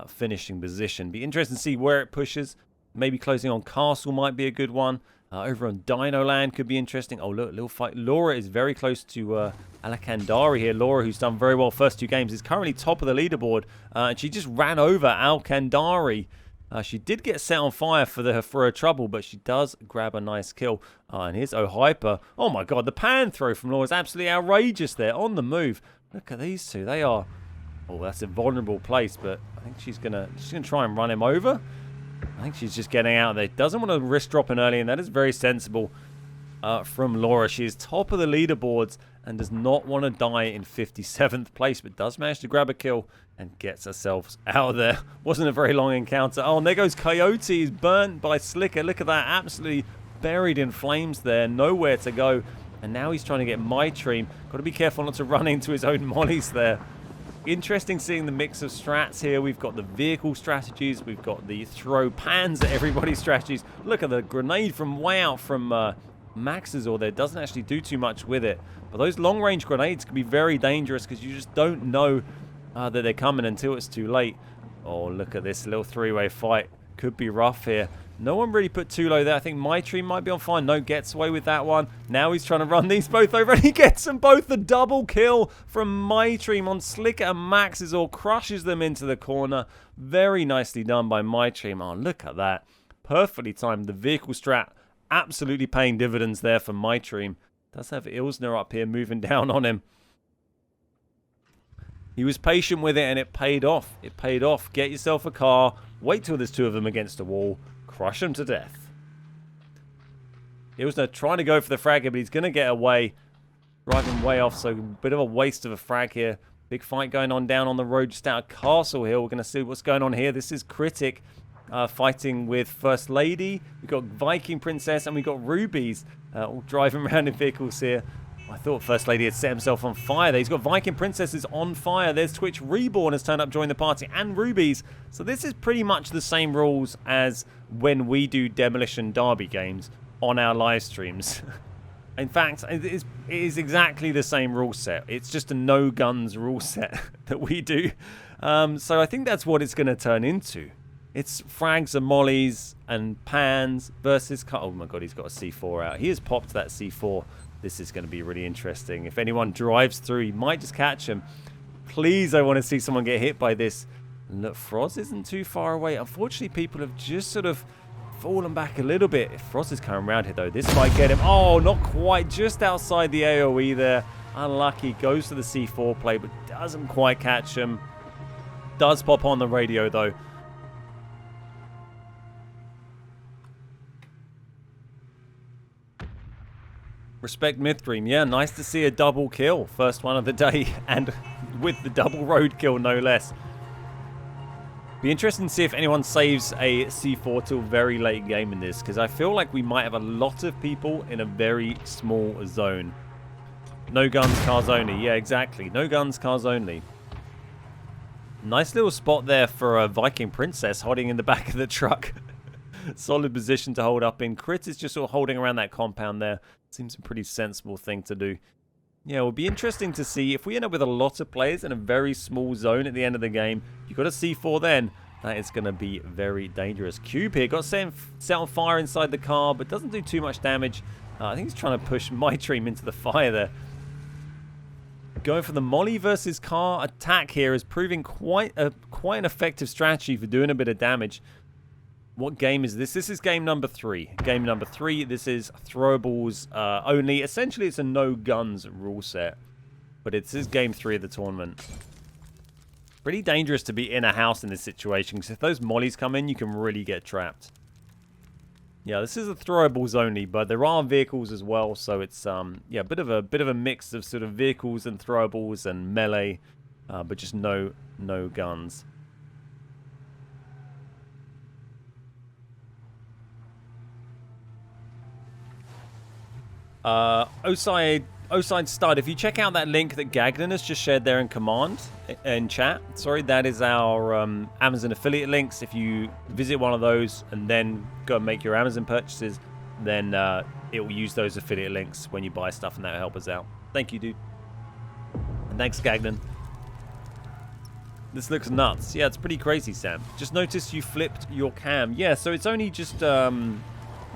finishing position. Be interesting to see where it pushes. Maybe closing on Castle might be a good one. Over on Dino Land could be interesting. Oh, look, little fight. Laura is very close to Alakandari here. Laura, who's done very well first 2 games, is currently top of the leaderboard. And she just ran over Alakandari. She did get set on fire for her trouble, but she does grab a nice kill. And here's O'Hyper. Oh my god, the pan throw from Laura is absolutely outrageous there. On the move. Look at these two. They are... Oh, that's a vulnerable place, but I think she's gonna try and run him over. I think she's just getting out there. Doesn't want to risk dropping early, and that is very sensible from Laura. She is top of the leaderboards and does not want to die in 57th place, but does manage to grab a kill and gets herself out of there. Wasn't a very long encounter. Oh, and there goes Coyote. He's burnt by Slicker. Look at that. Absolutely buried in flames there. Nowhere to go. And now he's trying to get My Dream. Got to be careful not to run into his own mollies there. Interesting seeing the mix of strats here. We've got the vehicle strategies. We've got the throw pans at everybody's strategies. Look at the grenade from way out from Max's or there. Doesn't actually do too much with it. But those long-range grenades can be very dangerous because you just don't know that they're coming until it's too late. Oh, look at this little 3-way fight. Could be rough here. No one really put too low there. I think My Tree might be on fire. No, gets away with that one. Now he's trying to run these both over, and he gets them both. The double kill from My Tree on Slicker and Max's all crushes them into the corner. Very nicely done by My Tree. Oh, look at that. Perfectly timed. The vehicle strat absolutely paying dividends there for My Tree. Does have Ilsner up here moving down on him. He was patient with it, and it paid off. It paid off. Get yourself a car. Wait till there's 2 of them against a wall. Crush him to death. Ilsner trying to go for the frag here, but he's going to get away. Driving way off, so a bit of a waste of a frag here. Big fight going on down on the road just out of Castle Hill. We're going to see what's going on here. This is Critic fighting with First Lady. We've got Viking Princess, and we've got Rubies all driving around in vehicles here. I thought First Lady had set himself on fire there. He's got Viking Princesses on fire. There's Twitch Reborn has turned up, joined the party, and Rubies. So this is pretty much the same rules as when we do Demolition Derby games on our live streams. In fact, it is exactly the same rule set. It's just a no guns rule set that we do. So I think that's what it's going to turn into. It's frags and mollies and pans versus... Oh my god, he's got a C4 out. He has popped that C4. This is going to be really interesting. If anyone drives through, you might just catch him. Please, I want to see someone get hit by this. And look, Froz isn't too far away. Unfortunately, people have just sort of fallen back a little bit. If Froz is coming around here, though, this might get him. Oh, not quite. Just outside the AoE there. Unlucky. Goes to the C4 play, but doesn't quite catch him. Does pop on the radio, though. Respect Mythdream. Yeah, nice to see a double kill. First one of the day, and with the double road kill, no less. Be interesting to see if anyone saves a C4 till very late game in this, because I feel like we might have a lot of people in a very small zone. No guns, cars only. Yeah, exactly. No guns, cars only. Nice little spot there for a Viking Princess hiding in the back of the truck. Solid position to hold up in. Crit is just sort of holding around that compound there. Seems a pretty sensible thing to do. Yeah, it will be interesting to see if we end up with a lot of players in a very small zone at the end of the game. You've got a C4 then. That is going to be very dangerous. Cube here got set on fire inside the car, but doesn't do too much damage. I think he's trying to push My Dream into the fire there. Going for the molly versus car attack here is proving quite an effective strategy for doing a bit of damage. What game is this? This is game number 3. Game number 3. This is throwables only. Essentially, it's a no guns rule set. But this is game 3 of the tournament. Pretty dangerous to be in a house in this situation, because if those mollies come in, you can really get trapped. Yeah, this is a throwables only, but there are vehicles as well, so it's yeah, a bit of a mix of sort of vehicles and throwables and melee, but just no guns. Oside Stud, if you check out that link that Gagnon has just shared there in chat, sorry, that is our Amazon affiliate links. If you visit one of those and then go and make your Amazon purchases, then it will use those affiliate links when you buy stuff, and that will help us out. Thank you, dude. And thanks, Gagnon. This looks nuts. Yeah, it's pretty crazy, Sam. Just noticed you flipped your cam. Yeah, so it's only just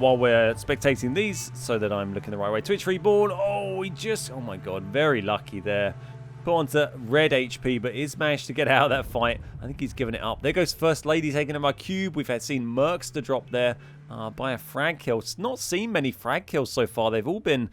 while we're spectating these so that I'm looking the right way. Twitch Reborn. Oh, oh my god, very lucky there. Put onto red HP, but is managed to get out of that fight. I think he's given it up. There goes First Lady taking him by Cube. We've seen Mercs to drop there by a frag kill. It's not seen many frag kills so far. They've all been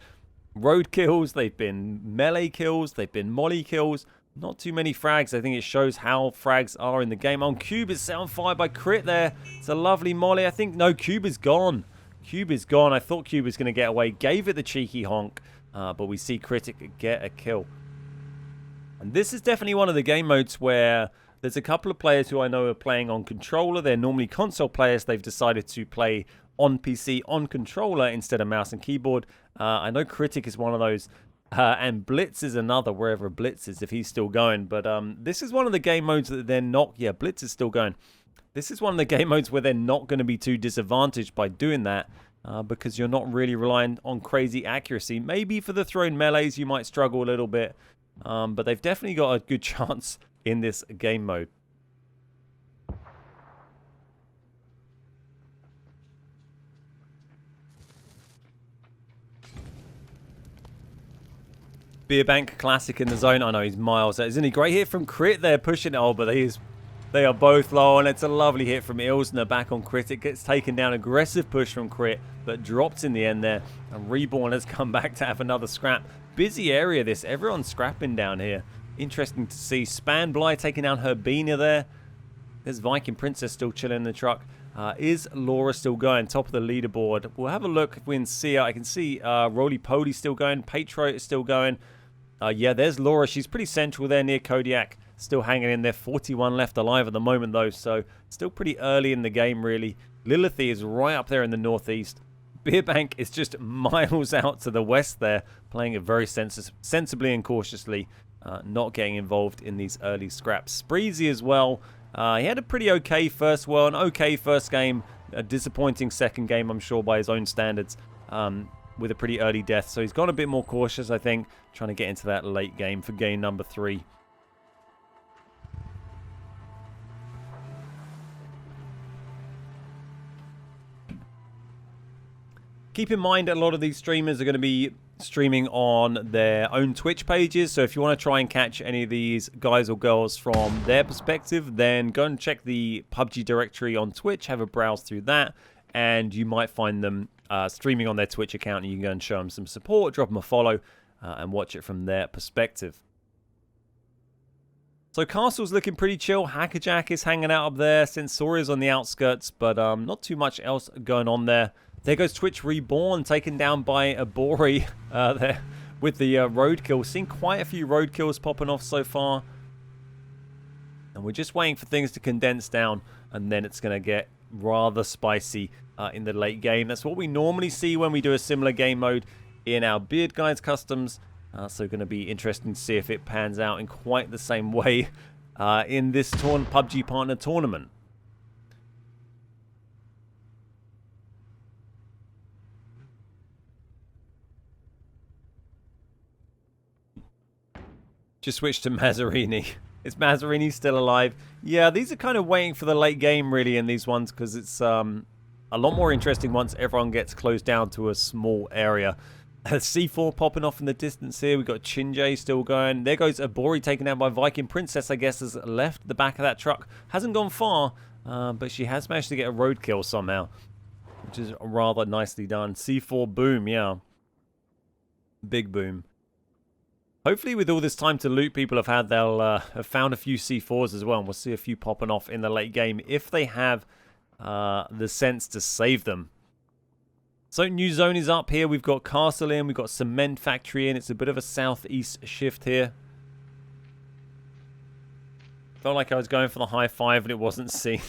road kills. They've been melee kills. They've been molly kills. Not too many frags. I think it shows how frags are in the game. On Cube is set on fire by Crit there. It's a lovely molly. I think, no, Cube is gone. Cube is gone. I thought Cube was going to get away. Gave it the cheeky honk. But we see Critic get a kill. And this is definitely one of the game modes where there's a couple of players who I know are playing on controller. They're normally console players. They've decided to play on PC, on controller, instead of mouse and keyboard. I know Critic is one of those. And Blitz is another, wherever Blitz is, if he's still going. But this is one of the game modes that they're not... Yeah, Blitz is still going. This is one of the game modes where they're not going to be too disadvantaged by doing that. Because you're not really relying on crazy accuracy. Maybe for the thrown melees, you might struggle a little bit. But they've definitely got a good chance in this game mode. Beerbank Classic in the zone. I know he's miles out. Isn't he? Great hit from Crit there, pushing it. Oh, but they are both low, and it's a lovely hit from Ilsner back on Crit. It gets taken down. Aggressive push from Crit, but dropped in the end there. And Reborn has come back to have another scrap. Busy area this. Everyone's scrapping down here. Interesting to see. Spanbly taking down Herbina there. There's Viking Princess still chilling in the truck. Is Laura still going? Top of the leaderboard. We'll have a look if we can see her. I can see Roly Poly still going. Patriot is still going. Yeah, there's Laura. She's pretty central there near Kodiak. Still hanging in there. 41 left alive at the moment, though. So still pretty early in the game, really. Lilithy is right up there in the northeast. Beerbank is just miles out to the west there. Playing it very sensibly and cautiously. Not getting involved in these early scraps. Spreezy as well. He had a pretty okay first, an okay first game. A disappointing second game, I'm sure, by his own standards. With a pretty early death. So he's gone a bit more cautious, I think, trying to get into that late game for game number 3. Keep in mind, a lot of these streamers are going to be streaming on their own Twitch pages. So if you want to try and catch any of these guys or girls from their perspective, then go and check the PUBG directory on Twitch. Have a browse through that. And you might find them streaming on their Twitch account, and you can go and show them some support, drop them a follow, and watch it from their perspective. So Castle's looking pretty chill. Hackerjack is hanging out up there. Sensoria's on the outskirts, but not too much else going on there. There goes Twitch Reborn, taken down by Abori there with the roadkill. Seen quite a few roadkills popping off so far. And we're just waiting for things to condense down, and then it's going to get rather spicy in the late game. That's what we normally see when we do a similar game mode in our Beard Guys customs. So going to be interesting to see if it pans out in quite the same way in this PUBG Partner Tournament. Just switch to Mazzarini. Is Mazzarini still alive? Yeah, these are kind of waiting for the late game, really, in these ones, because it's a lot more interesting once everyone gets closed down to a small area. C4 popping off in the distance here. We've got Chinjay still going. There goes Abori taken out by Viking Princess, I guess, has left the back of that truck. Hasn't gone far, but she has managed to get a roadkill somehow, which is rather nicely done. C4 boom, yeah. Big boom. Hopefully with all this time to loot people have had, they'll have found a few C4s as well. And we'll see a few popping off in the late game if they have the sense to save them. So new zone is up here. We've got Castle in. We've got Cement Factory in. It's a bit of a southeast shift here. Felt like I was going for the high five and it wasn't seen.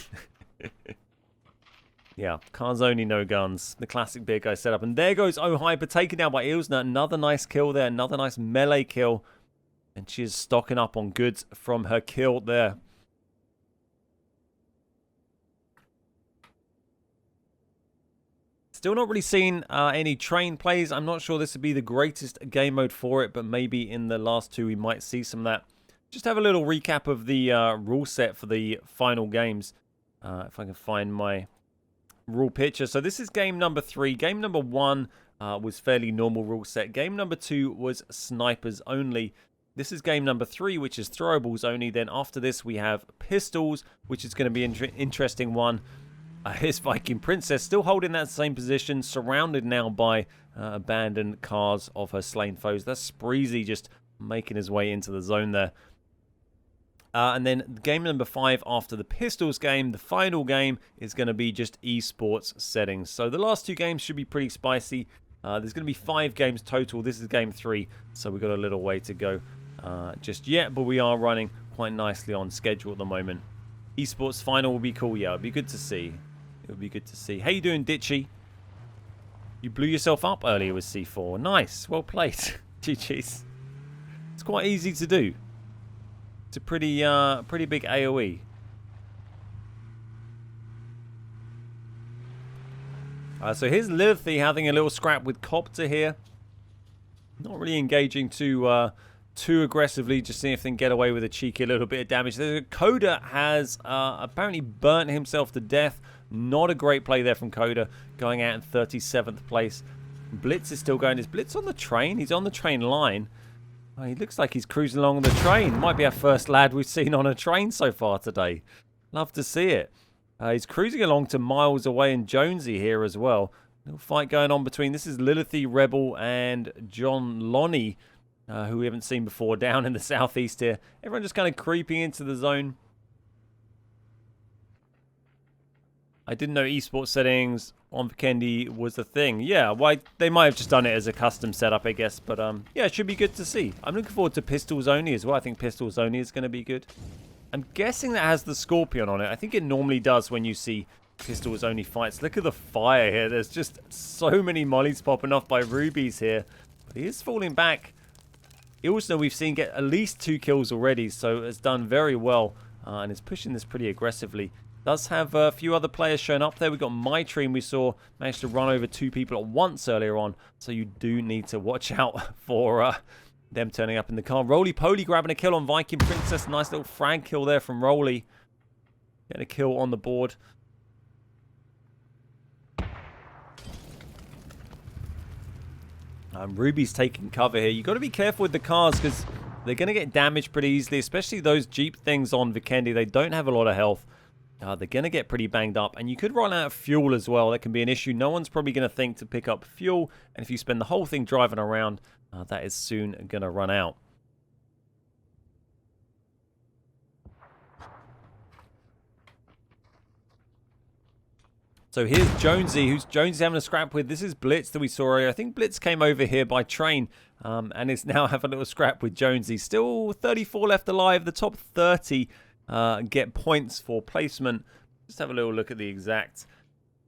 Yeah, cars only, no guns. The classic big guy setup. And there goes Oh Hyper, taken down by Ilsner. Another nice kill there. Another nice melee kill. And she is stocking up on goods from her kill there. Still not really seen any train plays. I'm not sure this would be the greatest game mode for it, but maybe in the last two we might see some of that. Just have a little recap of the rule set for the final games. If I can find my rule picture. So this is game number 3. Game number 1 was fairly normal rule set. Game number 2 was snipers only. This is game number 3, which is throwables only. Then after this, we have pistols, which is going to be an interesting one. Here's Viking Princess still holding that same position, surrounded now by abandoned cars of her slain foes. That's Spreezy just making his way into the zone there. And then game number 5 after the pistols game, the final game is going to be just esports settings. So the last 2 games should be pretty spicy. There's going to be 5 games total. This is game 3, so we've got a little way to go just yet, but we are running quite nicely on schedule at the moment. Esports final will be cool. Yeah, it'll be good to see. It'll be good to see. How you doing, Ditchy? You blew yourself up earlier with C4. Nice. Well played. GG's. It's quite easy to do. It's a pretty big AoE. So here's Lilithy having a little scrap with Copter here. Not really engaging too aggressively, just seeing if they can get away with a cheeky little bit of damage. Coda has apparently burnt himself to death. Not a great play there from Coda, going out in 37th place. Blitz is still going. Is Blitz on the train? He's on the train line. Oh, he looks like he's cruising along the train. Might be our first lad we've seen on a train so far today. Love to see it. He's cruising along to Miles Away and Jonesy here as well. Little fight going on between, this is Lilithy Rebel and John Lonnie, who we haven't seen before, down in the southeast here. Everyone just kind of creeping into the zone. I didn't know esports settings on Vikendi was a thing. Yeah, well, they might have just done it as a custom setup, I guess. But yeah, it should be good to see. I'm looking forward to pistols only as well. I think pistols only is going to be good. I'm guessing that has the Scorpion on it. I think it normally does when you see pistols only fights. Look at the fire here. There's just so many mollies popping off by Rubies here. But he is falling back. Also, we've seen get at least 2 kills already, so it's done very well and is pushing this pretty aggressively. Does have a few other players showing up there. We've got Mytream, we saw, managed to run over 2 people at once earlier on, so you do need to watch out for them turning up in the car. Roly-Poly grabbing a kill on Viking Princess. Nice little frag kill there from Roly. Getting a kill on the board. Ruby's taking cover here. You've got to be careful with the cars because they're going to get damaged pretty easily, especially those Jeep things on Vikendi. They don't have a lot of health. They're going to get pretty banged up. And you could run out of fuel as well. That can be an issue. No one's probably going to think to pick up fuel. And if you spend the whole thing driving around, that is soon going to run out. So here's Jonesy, who's Jonesy having a scrap with. This is Blitz that we saw earlier. I think Blitz came over here by train and is now having a little scrap with Jonesy. Still 34 left alive. The top 30 get points for placement. Just have a little look at the exact.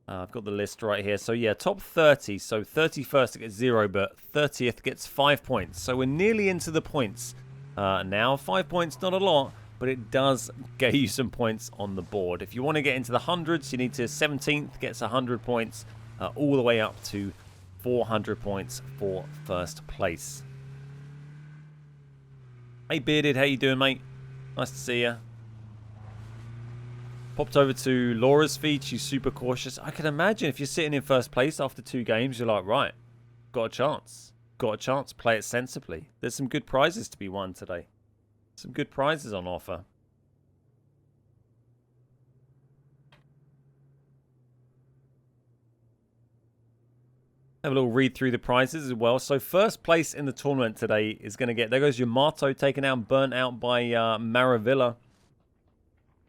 I've got the list right here. So yeah, top 30. So 31st gets 0, but 30th gets 5 points. So we're nearly into the points now. 5 points, not a lot, but it does get you some points on the board. If you want to get into the hundreds, you need to 17th gets 100 points, all the way up to 400 points for first place. Hey Bearded, how you doing, mate? Nice to see you. Popped over to Laura's feed. She's super cautious. I can imagine if you're sitting in first place after 2 games, you're like, right, got a chance. Got a chance. Play it sensibly. There's some good prizes to be won today. Some good prizes on offer. Have a little read through the prizes as well. So first place in the tournament today is going to get... There goes Yamato taken out and burnt out by Maravilla.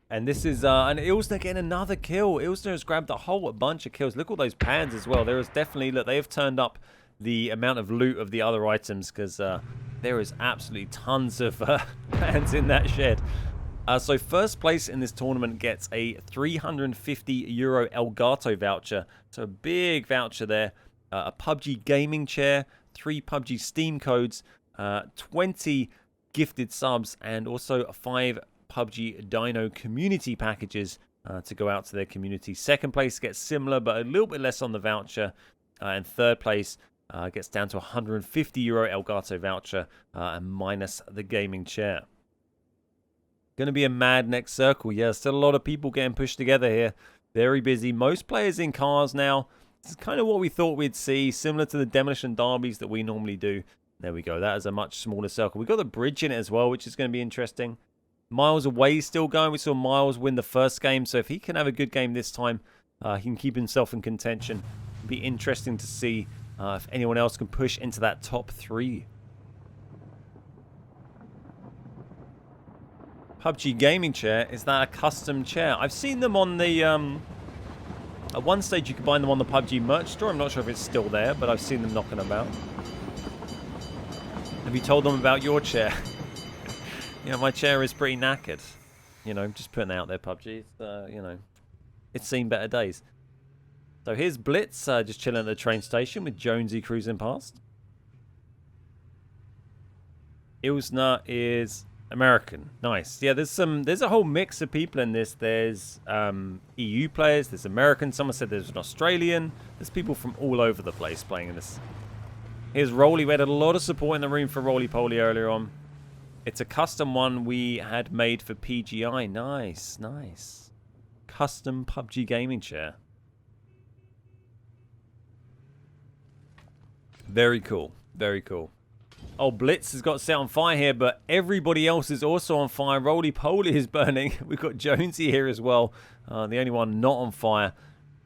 And this is... and Ilsner getting another kill. Ilsner has grabbed a whole bunch of kills. Look at all those pans as well. There is definitely... Look, they have turned up the amount of loot of the other items because there is absolutely tons of pans in that shed. So first place in this tournament gets a €350 Elgato voucher. So a big voucher there. A PUBG gaming chair, 3 PUBG Steam codes, 20 gifted subs, and also 5 PUBG Dino community packages to go out to their community. Second place gets similar, but a little bit less on the voucher. And third place gets down to €150 Elgato voucher and minus the gaming chair. Going to be a mad next circle. Yeah, still a lot of people getting pushed together here. Very busy. Most players in cars now. This is kind of what we thought we'd see, similar to the demolition derbies that we normally do. There we go. That is a much smaller circle. We've got the bridge in it as well, which is going to be interesting. Miles away still going. We saw Miles win the first game, so if he can have a good game this time, he can keep himself in contention. It'll be interesting to see if anyone else can push into that top 3. PUBG gaming chair, is that a custom chair? I've seen them on the... at one stage you could buy them on the PUBG merch store. I'm not sure if it's still there, but I've seen them knocking about. Have you told them about your chair? You know, my chair is pretty knackered. You know, just putting it out there, PUBG. It's, you know, it's seen better days. So here's Blitz, just chilling at the train station with Jonesy cruising past. Ilsner is American. Nice. Yeah, there's a whole mix of people in this. There's EU players, there's Americans, someone said there's an Australian. There's people from all over the place playing in this. Here's Rolly. We had a lot of support in the room for Roly Poly earlier on. It's a custom one we had made for PGI. Nice, nice. Custom PUBG gaming chair. Very cool. Very cool. Oh, Blitz has got set on fire here, but everybody else is also on fire. Roly Poly is burning. We've got Jonesy here as well. The only one not on fire.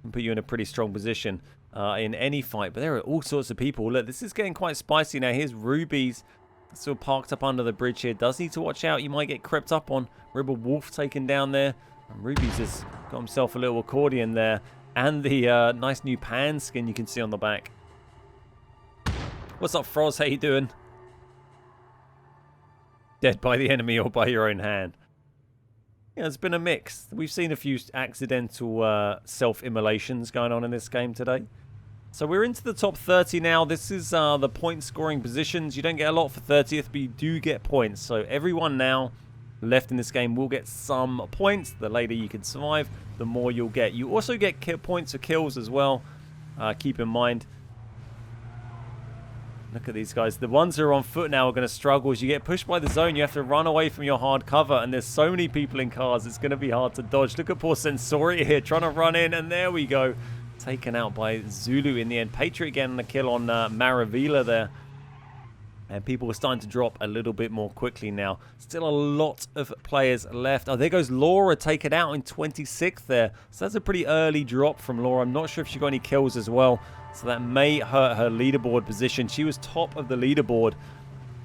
Can put you in a pretty strong position in any fight. But there are all sorts of people. Look, this is getting quite spicy now. Here's Ruby's still parked up under the bridge here. Does need to watch out. You might get crept up on. Rebel Wolf taken down there. And Ruby's has got himself a little accordion there. And the nice new pan skin you can see on the back. What's up, Froz? How you doing? Dead by the enemy or by your own hand. Yeah, it's been a mix. We've seen a few accidental self-immolations going on in this game today. So we're into the top 30 now. This is the point scoring positions. You don't get a lot for 30th, but you do get points. So everyone now left in this game will get some points. The later you can survive, the more you'll get. You also get points for kills as well. Keep in mind. Look at these guys. The ones who are on foot now are going to struggle. As you get pushed by the zone, you have to run away from your hard cover. And there's so many people in cars, it's going to be hard to dodge. Look at poor Sensoria here trying to run in. And there we go. Taken out by Zulu in the end. Patriot getting the kill on Maravilla there. And people are starting to drop a little bit more quickly now. Still a lot of players left. Oh, there goes Laura taken out in 26th there. So that's a pretty early drop from Laura. I'm not sure if she got any kills as well. So that may hurt her leaderboard position. She was top of the leaderboard.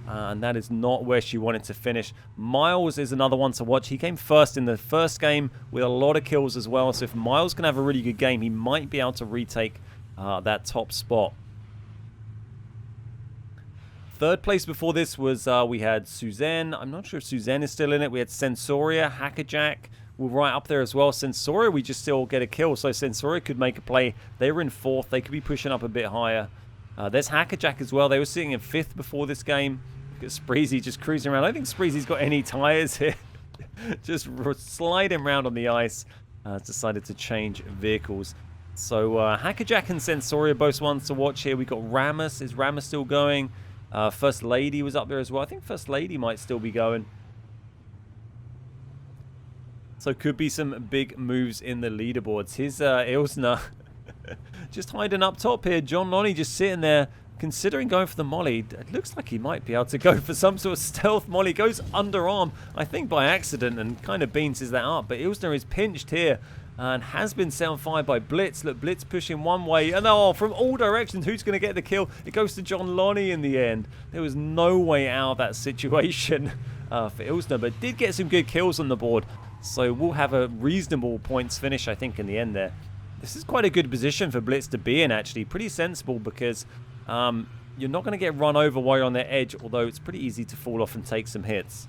And that is not where she wanted to finish. Miles is another one to watch. He came first in the first game with a lot of kills as well. So if Miles can have a really good game, he might be able to retake that top spot. Third place before this was we had Suzanne. I'm not sure if Suzanne is still in it. We had Sensoria, Hackerjack. We're right up there as well. Sensoria, we just still get a kill. So Sensoria could make a play. They were in 4th. They could be pushing up a bit higher. There's Hackerjack as well. They were sitting in 5th before this game. Look at Spreezy just cruising around. I don't think Spreezy's got any tyres here. Just sliding around on the ice. Decided to change vehicles. So Hackerjack and Sensoria both ones to watch here. We got Ramus. Is Ramus still going? First Lady was up there as well. I think First Lady might still be going. So could be some big moves in the leaderboards. Here's Ilsner just hiding up top here. John Lonnie just sitting there considering going for the molly. It looks like he might be able to go for some sort of stealth molly. Goes underarm, I think by accident, and kind of beans that up. But Ilsner is pinched here and has been set on fire by Blitz. Look, Blitz pushing one way. And oh, from all directions, who's going to get the kill? It goes to John Lonnie in the end. There was no way out of that situation for Ilsner, but did get some good kills on the board. So we'll have a reasonable points finish, I think, in the end there. This is quite a good position for Blitz to be in, actually. Pretty sensible because you're not going to get run over while you're on their edge, although it's pretty easy to fall off and take some hits.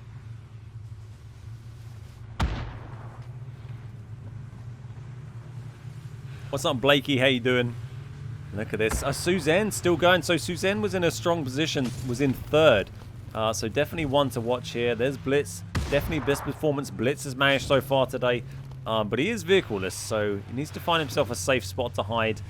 What's up, Blakey? How you doing? Look at this. Suzanne's still going. So Suzanne was in a strong position, was in 3rd. So definitely one to watch here. There's Blitz. Definitely best performance Blitz has managed so far today. But he is vehicleless, so he needs to find himself a safe spot to hide.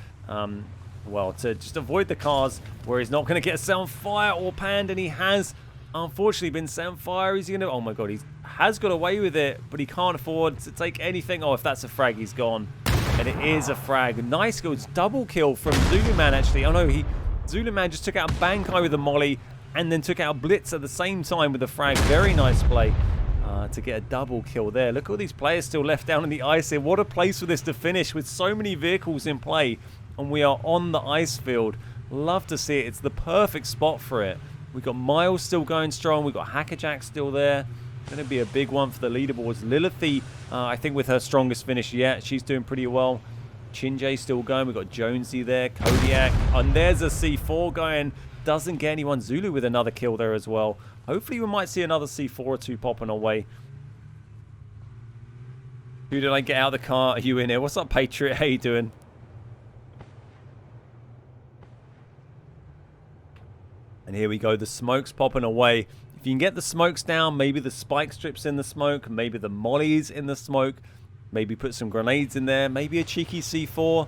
Well, to just avoid the cars where he's not going to get set on fire or panned. And he has, unfortunately, been set on fire. Is he going to... Oh, my God. He has got away with it, but he can't afford to take anything. Oh, if that's a frag, he's gone. And it is a frag. Nice kill. It's double kill from Zulu Man, actually. Oh, no. Zulu Man just took out Bankai with a molly and then took out Blitz at the same time with a frag. Very nice play to get a double kill there. Look at all these players still left down in the ice here. What a place for this to finish with so many vehicles in play. And we are on the ice field. Love to see it. It's the perfect spot for it. We've got Miles still going strong. We've got Hackerjack still there. Going to be a big one for the leaderboards. Lilithy, I think with her strongest finish yet. She's doing pretty well. Chinjay still going. We've got Jonesy there. Kodiak. And there's a C4 going. Doesn't get anyone. Zulu with another kill there as well. Hopefully we might see another C4 or two popping away. Who did I get out of the car? Are you in here? What's up, Patriot? How you doing? And here we go. The smoke's popping away. If you can get the smokes down, maybe the spike strips in the smoke, maybe the mollies in the smoke, maybe put some grenades in there, maybe a cheeky C4.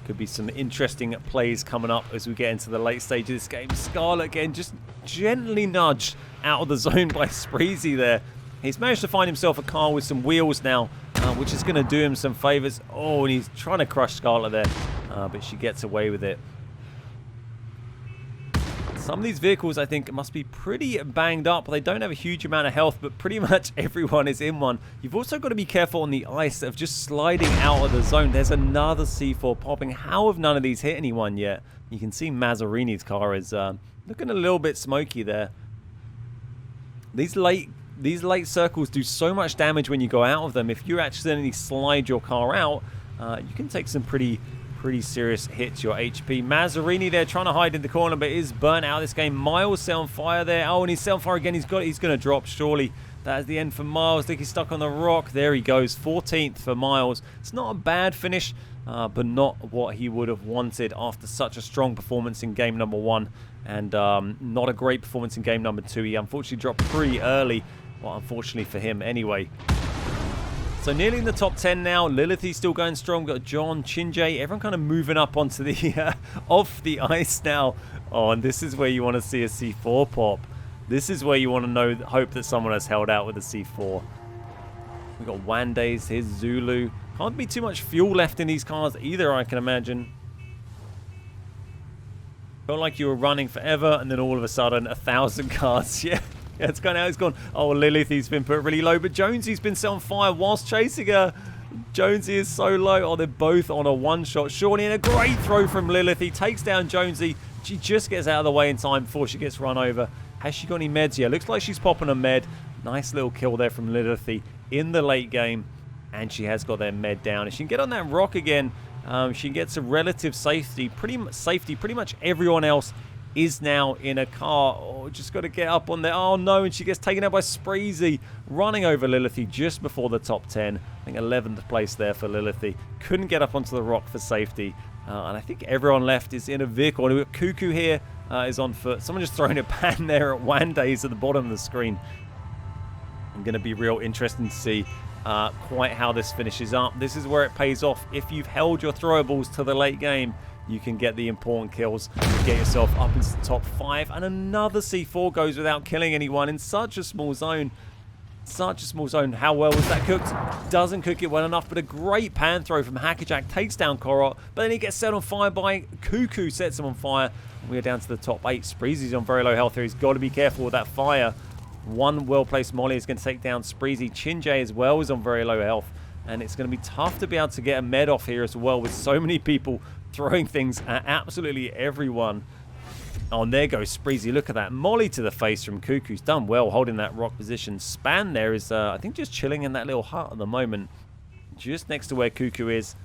Could be some interesting plays coming up as we get into the late stage of this game. Scarlet again just gently nudged out of the zone by Spreezy there. He's managed to find himself a car with some wheels now, which is going to do him some favors. Oh, and he's trying to crush Scarlet there, but she gets away with it. Some of these vehicles, I think, must be pretty banged up. They don't have a huge amount of health, but pretty much everyone is in one. You've also got to be careful on the ice of just sliding out of the zone. There's another C4 popping. How have none of these hit anyone yet? You can see Mazzarini's car is looking a little bit smoky there. These late circles do so much damage when you go out of them. If you accidentally slide your car out, you can take some pretty serious hits your HP. Mazzarini there trying to hide in the corner, but is burnt out this game. Miles set on fire there. Oh, and he's set on fire again. He's going to drop, surely. That is the end for Miles. I think he's stuck on the rock. There he goes. 14th for Miles. It's not a bad finish, but not what he would have wanted after such a strong performance in game number 1. And not a great performance in game number 2. He unfortunately dropped pretty early. Well, unfortunately for him anyway. So nearly in the top 10 now. Lilithy's still going strong. Got John, Chinjay, everyone kind of moving up onto the off the ice now. Oh, and this is where you want to see a C4 pop. This is where you want to hope that someone has held out with a C4. We've got Wandays, here's Zulu. Can't be too much fuel left in these cars either, I can imagine. Felt like you were running forever, and then all of a sudden, 1,000 cars. Yeah. Yeah, it's kind of how it's gone. Oh, Lilithy's been put really low, but Jonesy's been set on fire whilst chasing her. Jonesy is so low. Oh, they're both on a one-shot. Shawnee, and a great throw from Lilithy. Takes down Jonesy. She just gets out of the way in time before she gets run over. Has she got any meds? Yeah, looks like she's popping a med. Nice little kill there from Lilithy in the late game. And she has got that med down. If she can get on that rock again, she gets a relative safety. Pretty much everyone else is now in a car. Oh, just got to get up on there. Oh no, and she gets taken out by Spreezy, running over Lilithy just before the top 10. I think 11th place there for Lilithy. Couldn't get up onto the rock for safety. And I think everyone left is in a vehicle. And we've got Cuckoo here is on foot. Someone just throwing a pan there at Wandays at the bottom of the screen. I'm going to be real interesting to see quite how this finishes up. This is where it pays off. If you've held your throwables to the late game, you can get the important kills, get yourself up into the top 5, and another C4 goes without killing anyone in such a small zone. Such a small zone. How well was that cooked? Doesn't cook it well enough, but a great pan throw from Hackerjack takes down Korot, but then he gets set on fire by Cuckoo, sets him on fire, and we are down to the top 8. Spreezy's on very low health here. He's got to be careful with that fire. One well-placed molly is going to take down Spreezy. Chinjay as well is on very low health, and it's going to be tough to be able to get a med off here as well with so many people throwing things at absolutely everyone. Oh, and there goes Spreezy. Look at that. Molly to the face from Cuckoo's done well holding that rock position. Span there is, I think, just chilling in that little hut at the moment. Just next to where Cuckoo is.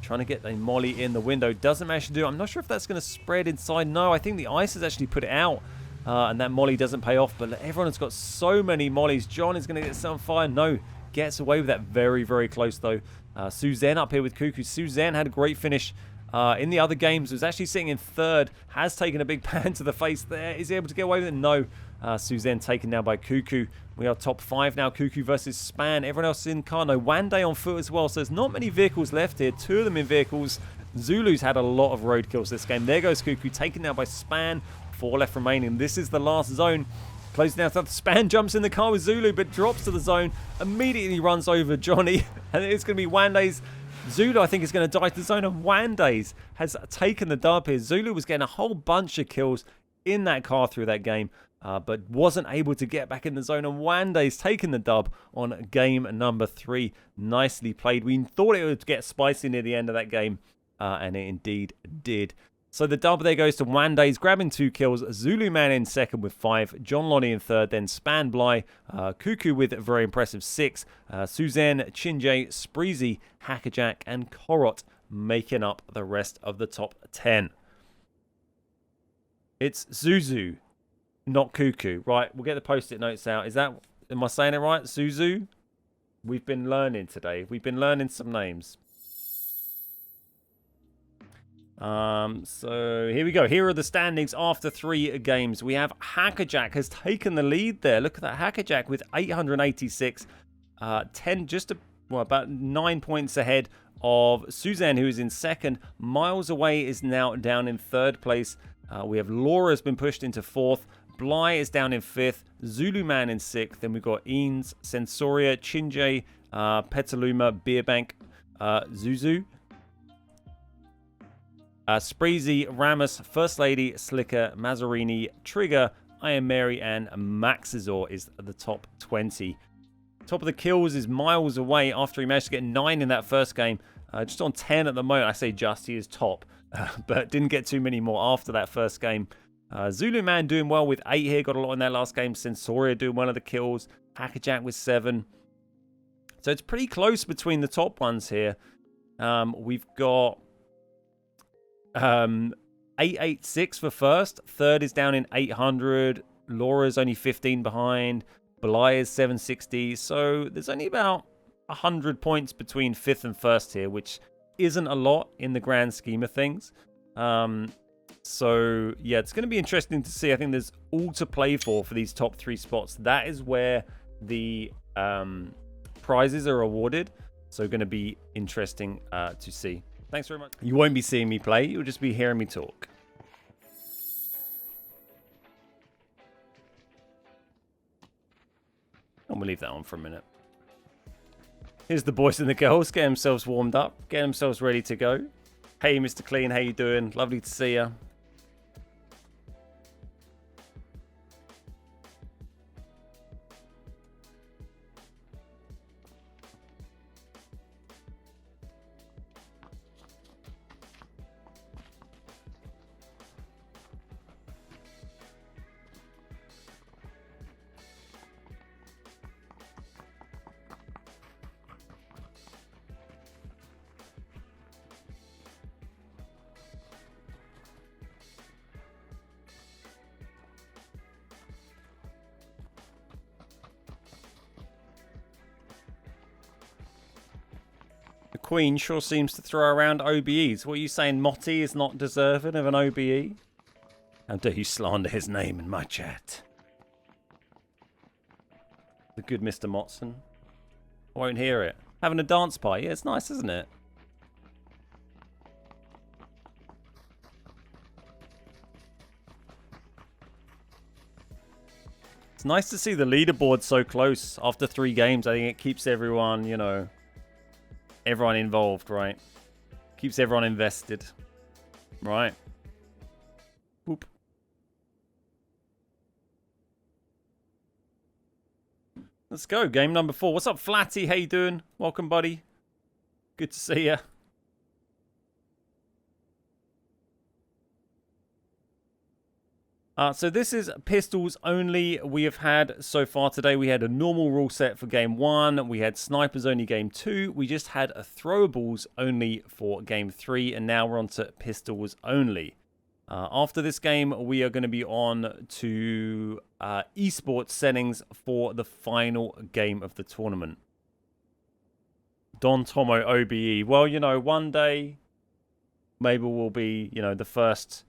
Trying to get a molly in the window. Doesn't manage to do it. I'm not sure if that's going to spread inside. No, I think the ice has actually put it out. And that molly doesn't pay off. But everyone has got so many mollies. John is going to get set on fire. No. Gets away with that very, very close, though. Suzanne up here with Cuckoo. Suzanne had a great finish in the other games. Was actually sitting in 3rd. Has taken a big pan to the face there. Is he able to get away with it? No. Suzanne taken down by Cuckoo. We are top 5 now. Cuckoo versus Span. Everyone else in car. No, Wanday on foot as well. So there's not many vehicles left here. 2 of them in vehicles. Zulu's had a lot of road kills this game. There goes Cuckoo. Taken down by Span. 4 left remaining. This is the last zone. Closing out, Span jumps in the car with Zulu, but drops to the zone, immediately runs over Johnny, and it's going to be Wandays. Zulu, I think, is going to die to the zone, and Wandays has taken the dub here. Zulu was getting a whole bunch of kills in that car through that game, but wasn't able to get back in the zone, and Wandays taking the dub on game number 3. Nicely played. We thought it would get spicy near the end of that game, and it indeed did. So the dub there goes to Wandays, grabbing 2 kills. Zulu Man in second with 5. John Lonnie in third. Then Span Bly. Cuckoo with a very impressive 6. Suzanne, Chinjay, Spreezy, Hackerjack, and Korot making up the rest of the top 10. It's Zuzu, not Cuckoo. Right, we'll get the post-it notes out. Am I saying it right? Zuzu? We've been learning today. We've been learning some names. So here we go. Here are the standings after 3 games. We have Hackerjack has taken the lead there. Look at that, Hackerjack with 886, about 9 points ahead of Suzanne, who is in second. Miles Away is now down in third place. We have Laura has been pushed into fourth. Bly is down in fifth. Zulu Man in sixth. Then we've got Eanes, Sensoria, Chinjay, Petaluma, Beerbank, Zuzu, Spreezy, Ramus, First Lady, Slicker, Mazzarini, Trigger, I Am Mary, and Maxizor is the top 20. Top of the kills is Miles Away after he managed to get 9 in that first game. Just on 10 at the moment. I say just, he is top. But didn't get too many more after that first game. Zulu Man doing well with 8 here. Got a lot in that last game. Sensoria doing one of the kills. Hackerjack with 7. So it's pretty close between the top ones here. We've got 886 for first. Third is down in 800. Laura's only 15 behind. Bly is 760. So there's only about 100 points between 5th and 1st here, which isn't a lot in the grand scheme of things. So yeah, it's going to be interesting to see. I think there's all to play for these top 3 spots. That is where the prizes are awarded. So going to be interesting to see. Thanks very much. You won't be seeing me play. You'll just be hearing me talk. And we'll leave that on for a minute. Here's the boys and the girls. Get themselves warmed up. Get themselves ready to go. Hey, Mr. Clean. How you doing? Lovely to see you. Queen sure seems to throw around OBEs. What are you saying, Motti is not deserving of an OBE? How dare you slander his name in my chat? The good Mr. Motson. Won't hear it. Having a dance party. Yeah, it's nice, isn't it? It's nice to see the leaderboard so close after 3 games. I think it keeps everyone, you know, everyone involved, right? Keeps everyone invested, right? Boop. Let's go. Game number 4. What's up, Flatty? How you doing? Welcome, buddy. Good to see ya. So this is pistols only we have had so far today. We had a normal rule set for game 1. We had snipers only game 2. We just had a throwables only for game 3. And now we're on to pistols only. After this game, we are going to be on to esports settings for the final game of the tournament. Don Tomo OBE. Well, you know, one day maybe we'll be, you know, the first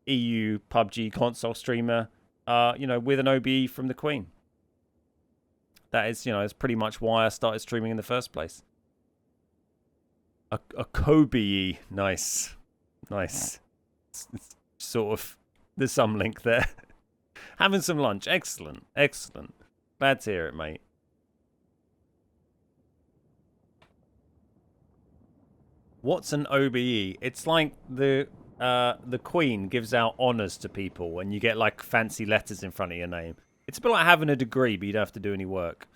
EU PUBG console streamer, you know, with an OBE from the Queen. That is, you know, it's pretty much why I started streaming in the first place. A Kobe. Nice. Nice. It's sort of, there's some link there. Having some lunch. Excellent. Excellent. Glad to hear it, mate. What's an OBE? It's like the Queen gives out honours to people when you get like fancy letters in front of your name. It's a bit like having a degree, but you don't have to do any work.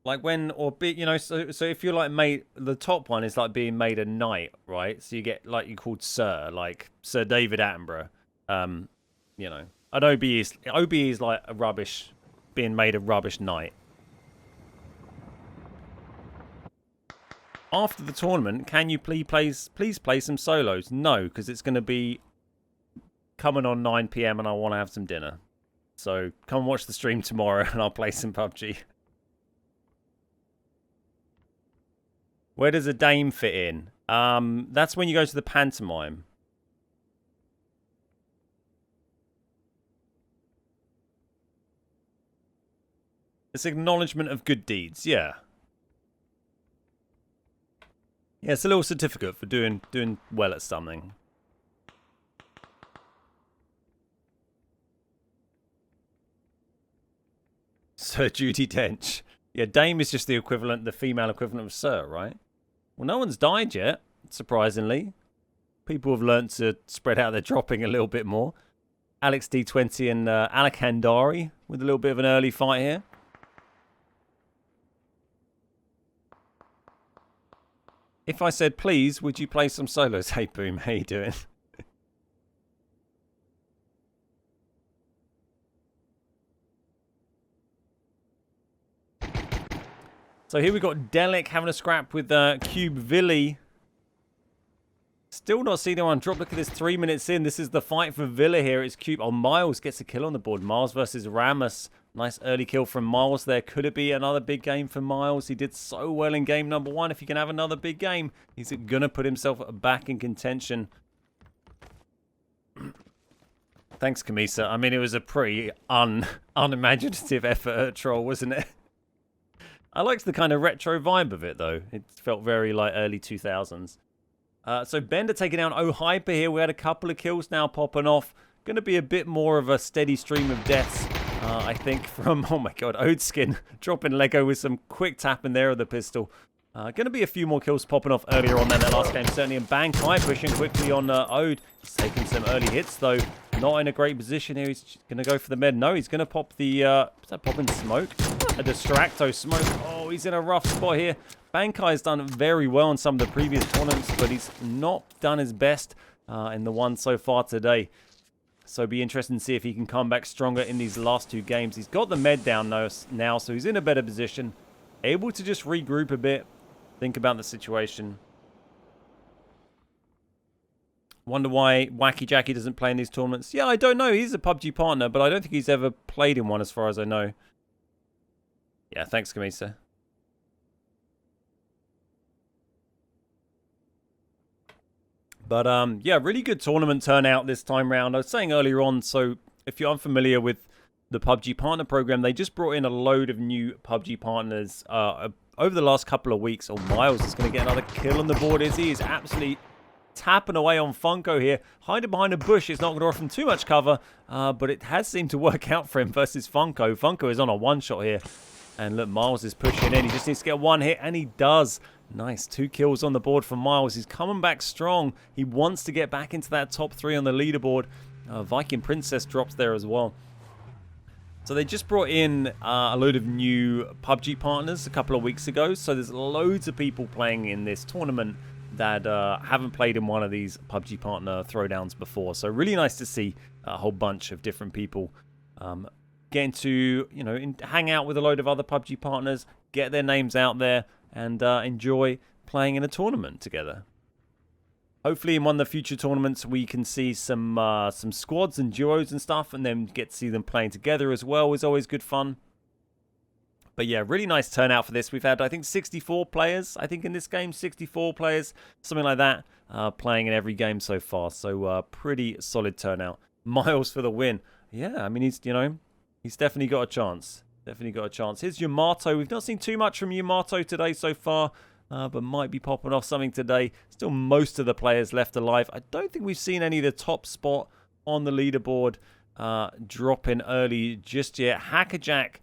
Like when, or be, you know, so if you're like made, the top one is like being made a knight, right? So you get like you called Sir, like Sir David Attenborough. You know, an OBE is like a rubbish, being made a rubbish knight. After the tournament, can you please play some solos? No, because it's going to be coming on 9 PM and I want to have some dinner. So come watch the stream tomorrow and I'll play some PUBG. Where does a dame fit in? That's when you go to the pantomime. It's acknowledgement of good deeds, yeah. Yeah, it's a little certificate for doing well at something. Sir Judi Dench. Yeah, dame is just the equivalent, the female equivalent of sir, right? Well, no one's died yet, surprisingly. People have learnt to spread out their dropping a little bit more. Alex D20 and Alec Handari with a little bit of an early fight here. If I said, please, would you play some solos? Hey, Boom, how you doing? So here we got Delic having a scrap with Cube Villi. Still not seen anyone drop. Look at this, 3 minutes in. This is the fight for Villa here. It's Cube. Oh, Miles gets a kill on the board. Miles versus Ramos. Nice early kill from Miles there. Could it be another big game for Miles? He did so well in game number 1. If he can have another big game, he's going to put himself back in contention. Thanks, Kamisa. I mean, it was a pretty unimaginative effort at Troll, wasn't it? I liked the kind of retro vibe of it, though. It felt very, like, early 2000s. So Bender taking down Hyper here. We had a couple of kills now popping off. Going to be a bit more of a steady stream of deaths, I think, from, oh my god, Odeskin dropping Lego with some quick tapping there of the pistol. Going to be a few more kills popping off earlier on than that last game, certainly. And Bankai pushing quickly on Ode. He's taking some early hits, though. Not in a great position here. He's going to go for the med. No, he's going to pop the, is that popping smoke? A Distracto smoke. Oh, he's in a rough spot here. Bankai's done very well in some of the previous tournaments, but he's not done his best in the one so far today. So it'll be interesting to see if he can come back stronger in these last 2 games. He's got the med down now, so he's in a better position. Able to just regroup a bit, think about the situation. Wonder why Wacky Jackie doesn't play in these tournaments. Yeah, I don't know. He's a PUBG partner, but I don't think he's ever played in one as far as I know. Yeah, thanks, Kamisa. But, yeah, really good tournament turnout this time round. I was saying earlier on, so if you're unfamiliar with the PUBG Partner Program, they just brought in a load of new PUBG partners over the last couple of weeks. Oh, Miles is going to get another kill on the board, is he? He's absolutely tapping away on Funko here. Hiding behind a bush. It's not going to offer him too much cover, but it has seemed to work out for him versus Funko. Funko is on a one-shot here. And look, Miles is pushing in. He just needs to get 1 hit, and he does. Nice, 2 kills on the board for Miles. He's coming back strong. He wants to get back into that top 3 on the leaderboard. Viking Princess drops there as well. So they just brought in a load of new PUBG partners a couple of weeks ago. So there's loads of people playing in this tournament that haven't played in one of these PUBG partner throwdowns before. So really nice to see a whole bunch of different people getting to, you know, hang out with a load of other PUBG partners, get their names out there, and enjoy playing in a tournament together. Hopefully in one of the future tournaments we can see some squads and duos and stuff, and then get to see them playing together as well. Is always good fun. But yeah, really nice turnout for this. We've had, I think, 64 players, I think, in this game. 64 players, something like that, playing in every game so far. So pretty solid turnout. Miles for the win. Yeah, I mean, he's, you know, he's definitely got a chance. Definitely got a chance. Here's Yamato. We've not seen too much from Yamato today so far, but might be popping off something today. Still most of the players left alive. I don't think we've seen any of the top spot on the leaderboard dropping early just yet. Hackerjack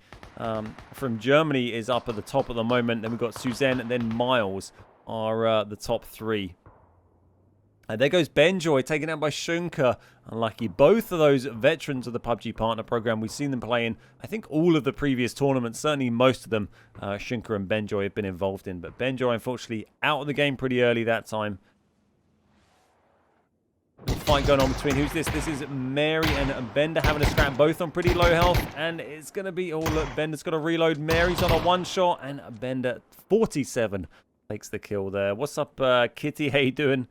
from Germany is up at the top at the moment. Then we've got Suzanne and then Miles are the top 3. There goes Benjoy, taken out by Shunka. Unlucky. Both of those veterans of the PUBG Partner Program. We've seen them play in, I think, all of the previous tournaments. Certainly most of them, Shunka and Benjoy have been involved in. But Benjoy, unfortunately, out of the game pretty early that time. Fight going on between, who's this? This is Mary and Bender having a scrap, both on pretty low health. And it's going to be, oh, look, Bender's got to reload. Mary's on a one-shot. And Bender, 47, takes the kill there. What's up, Kitty? How you doing?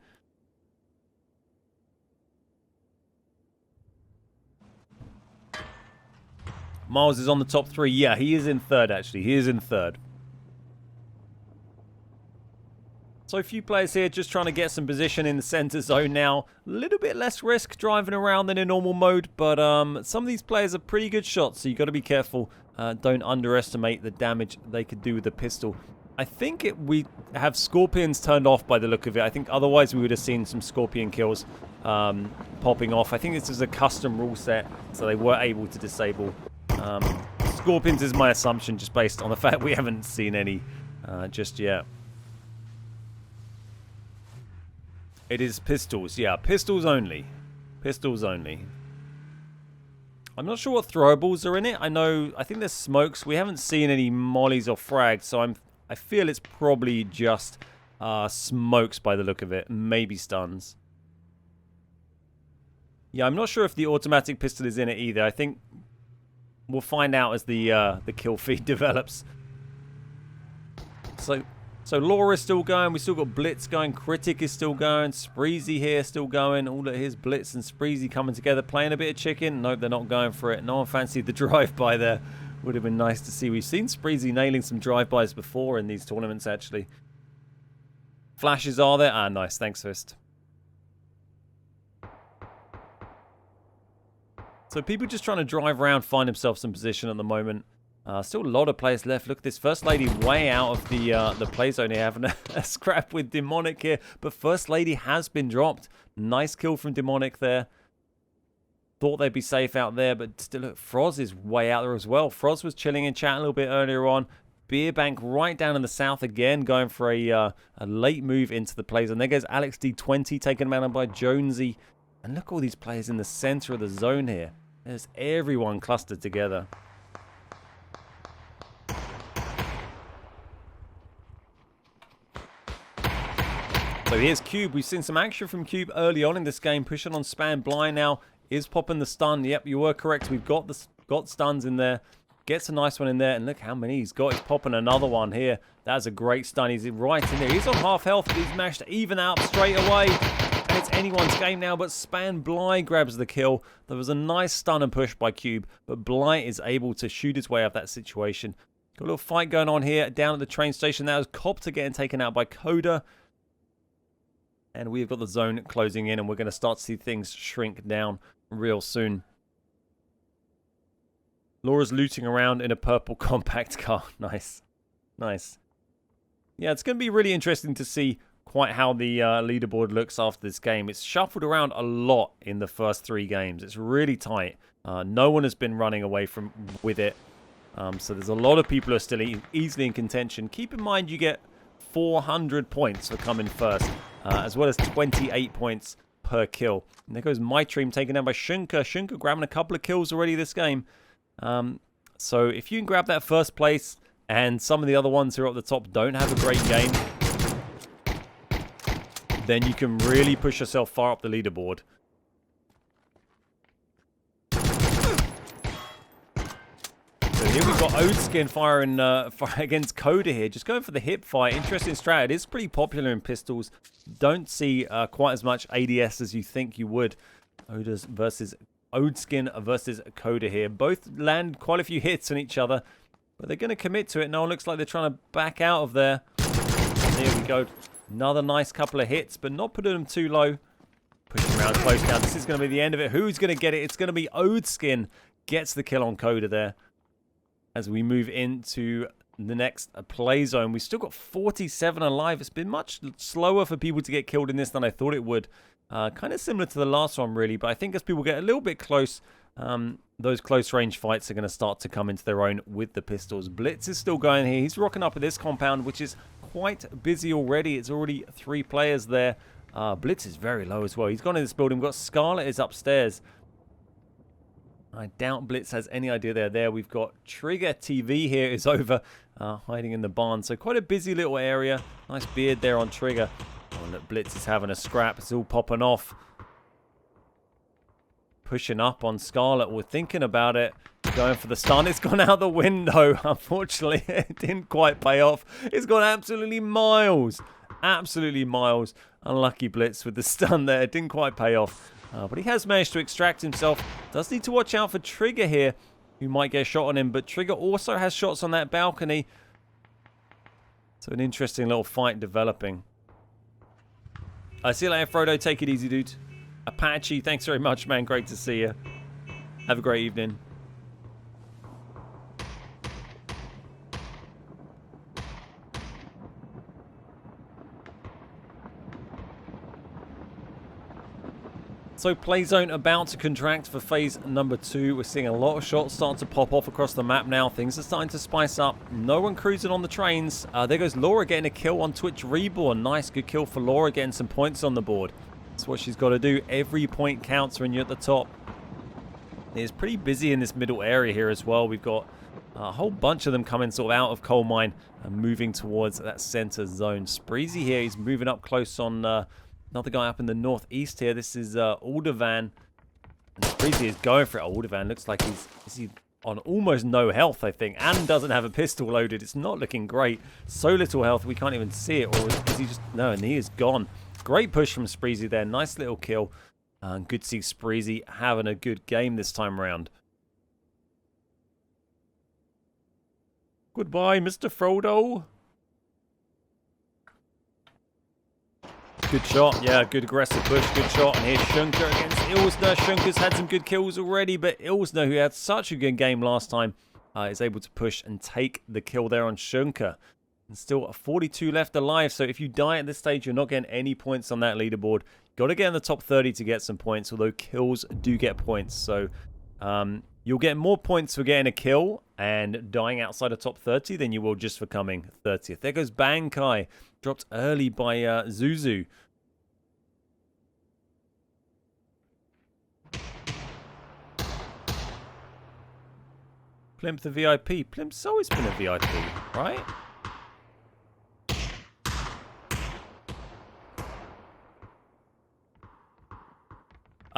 Miles is on the top 3. Yeah, he is in 3rd, actually. He is in 3rd. So a few players here just trying to get some position in the center zone now. A little bit less risk driving around than in normal mode, but some of these players are pretty good shots, so you got to be careful. Don't underestimate the damage they could do with the pistol. I think we have Scorpions turned off by the look of it. I think otherwise we would have seen some Scorpion kills popping off. I think this is a custom rule set, so they were able to disable Scorpions is my assumption, just based on the fact we haven't seen any just yet. It is pistols, yeah, pistols only. Pistols only. I'm not sure what throwables are in it. I think there's smokes. We haven't seen any mollies or frags, so I feel it's probably just smokes by the look of it. Maybe stuns. Yeah, I'm not sure if the automatic pistol is in it either. I think we'll find out as the kill feed develops. So Laura's still going. We still got Blitz going. Critic is still going. Spreezy here still going. All of his Blitz and Spreezy coming together, playing a bit of chicken. Nope, they're not going for it. No one fancied the drive-by there. Would have been nice to see. We've seen Spreezy nailing some drive-bys before in these tournaments, actually. Flashes are there? Ah, nice. Thanks, Fist. So people just trying to drive around, find themselves some position at the moment. Still a lot of players left. Look at this. First Lady way out of the play zone here, having a scrap with Demonic here. But First Lady has been dropped. Nice kill from Demonic there. Thought they'd be safe out there, but still, look, Froz is way out there as well. Froz was chilling in chat a little bit earlier on. Beerbank right down in the south again, going for a late move into the play zone. There goes Alex D20, taken out by Jonesy. And look at all these players in the center of the zone here. There's everyone clustered together. So here's Cube. We've seen some action from Cube early on in this game. Pushing on Span. Blind now is popping the stun. Yep, you were correct. We've got stuns in there. Gets a nice one in there. And look how many he's got. He's popping another one here. That's a great stun. He's right in there. He's on half health. He's managed to even out straight away. And it's anyone's game now. But Span Blight grabs the kill. There was a nice stun and push by Cube. But Blight is able to shoot his way out of that situation. Got a little fight going on here down at the train station. That was Copter getting taken out by Coda. And we've got the zone closing in, and we're going to start to see things shrink down real soon. Laura's looting around in a purple compact car. Nice. Nice. Yeah, it's going to be really interesting to see quite how the leaderboard looks after this game. It's shuffled around a lot in the first 3 games. It's really tight. No one has been running away with it. So there's a lot of people who are still easily in contention. Keep in mind you get 400 points for coming first. As well as 28 points per kill. And there goes Mytream taken down by Shunka. Shunka grabbing a couple of kills already this game. So if you can grab that first place and some of the other ones who are at the top don't have a great game, then you can really push yourself far up the leaderboard. So here we've got Odeskin firing against Coda here. Just going for the hip fight. Interesting strat. It is pretty popular in pistols. Don't see quite as much ADS as you think you would. Odeskin versus Coda here. Both land quite a few hits on each other. But they're going to commit to it. No one looks like they're trying to back out of there. And there we go. Another nice couple of hits, but not putting them too low. Pushing around close now. This is going to be the end of it. Who's going to get it? It's going to be Odeskin. Gets the kill on Coda there. As we move into the next play zone. We've still got 47 alive. It's been much slower for people to get killed in this than I thought it would. Kind of similar to the last one, really. But I think as people get a little bit close, those close range fights are going to start to come into their own with the pistols. Blitz is still going here. He's rocking up at this compound, which is quite busy already. It's already 3 players there. Blitz is very low as well. He's gone in this building. We've got Scarlet is upstairs. I doubt Blitz has any idea they're there. We've got Trigger TV here is over, hiding in the barn. So quite a busy little area. Nice beard there on Trigger. Oh, look, Blitz is having a scrap. It's all popping off. Pushing up on Scarlet. We're thinking about it. Going for the stun. It's gone out the window. Unfortunately, it didn't quite pay off. It's gone absolutely miles. Absolutely miles. Unlucky Blitz with the stun there. It didn't quite pay off. But he has managed to extract himself. Does need to watch out for Trigger here, who might get a shot on him. But Trigger also has shots on that balcony. So an interesting little fight developing. See you later, Frodo. Take it easy, dude. Apache, thanks very much, man. Great to see you. Have a great evening. So play zone about to contract for phase number 2. We're seeing a lot of shots start to pop off across the map now. Things are starting to spice up. No one cruising on the trains. There goes Laura getting a kill on Twitch Reborn. Nice, good kill for Laura, getting some points on the board. That's what she's got to do. Every point counts when you're at the top. It's pretty busy in this middle area here as well. We've got a whole bunch of them coming sort of out of coal mine and moving towards that center zone. Spreezy here, he's moving up close on another guy up in the northeast here. This is Aldervan. And Spreezy is going for it. Aldervan looks like he's on almost no health, I think, and doesn't have a pistol loaded. It's not looking great. So little health, we can't even see it. Or is he just... No, and he is gone. Great push from Spreezy there. Nice little kill. Good to see Spreezy having a good game this time around. Goodbye, Mr. Frodo. Good shot. Yeah, good aggressive push. Good shot. And here's Shunker against Ilsner. Shunker's had some good kills already, but Ilsner, who had such a good game last time, is able to push and take the kill there on Shunker. And still 42 left alive, so if you die at this stage, you're not getting any points on that leaderboard. Got to get in the top 30 to get some points, although kills do get points. So you'll get more points for getting a kill and dying outside of top 30 than you will just for coming 30th. There goes Bankai, dropped early by Zuzu. Plimp the VIP. Plimp's always been a VIP, right?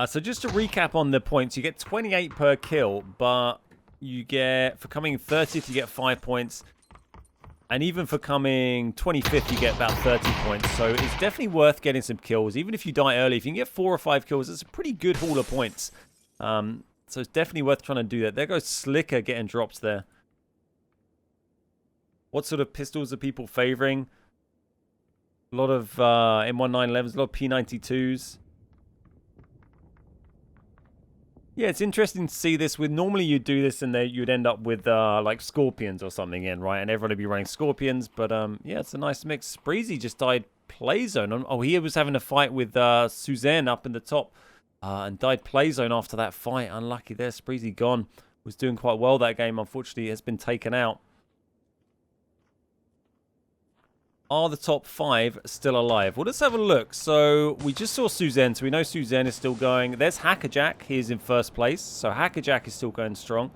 So just to recap on the points, you get 28 per kill, but you get, for coming 30th, you get 5 points. And even for coming 25th, you get about 30 points. So it's definitely worth getting some kills. Even if you die early, if you can get 4 or 5 kills, it's a pretty good haul of points. So it's definitely worth trying to do that. There goes Slicker getting drops there. What sort of pistols are people favoring? A lot of M1911s, a lot of P92s. Yeah, it's interesting to see this. With normally you'd do this and you'd end up with like Scorpions or something in, right? And everyone would be running Scorpions. But yeah, it's a nice mix. Spreezy just died play zone. Oh, he was having a fight with Suzanne up in the top and died play zone after that fight. Unlucky there. Spreezy gone. Was doing quite well that game. Unfortunately, has been taken out. Are the top 5 still alive? Well, let's have a look. So we just saw Suzanne, so we know Suzanne is still going. There's Hackerjack. He is in first place. So Hackerjack is still going strong.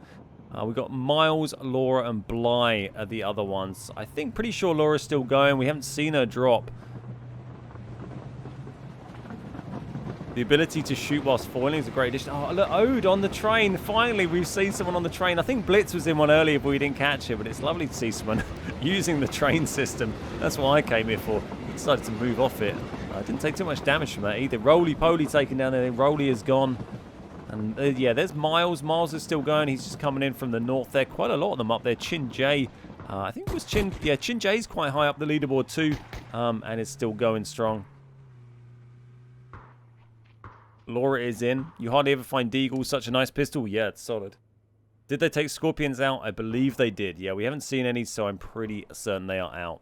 We've got Miles, Laura, and Bly are the other ones. I think pretty sure Laura's still going. We haven't seen her drop. The ability to shoot whilst foiling is a great addition. Oh, look, Ode on the train. Finally, we've seen someone on the train. I think Blitz was in one earlier, but we didn't catch it. But it's lovely to see someone using the train system. That's what I came here for. I decided to move off it. I didn't take too much damage from that either. Roly-Poly taken down there. Roly is gone. And yeah, there's Miles. Miles is still going. He's just coming in from the north there. Quite a lot of them up there. Chin J. I think it was Chin. Yeah, Chin J's quite high up the leaderboard too. And is still going strong. Laura is in. You hardly ever find Deagle, such a nice pistol. Yeah, it's solid. Did they take Scorpions out? I believe they did. Yeah, we haven't seen any, so I'm pretty certain they are out.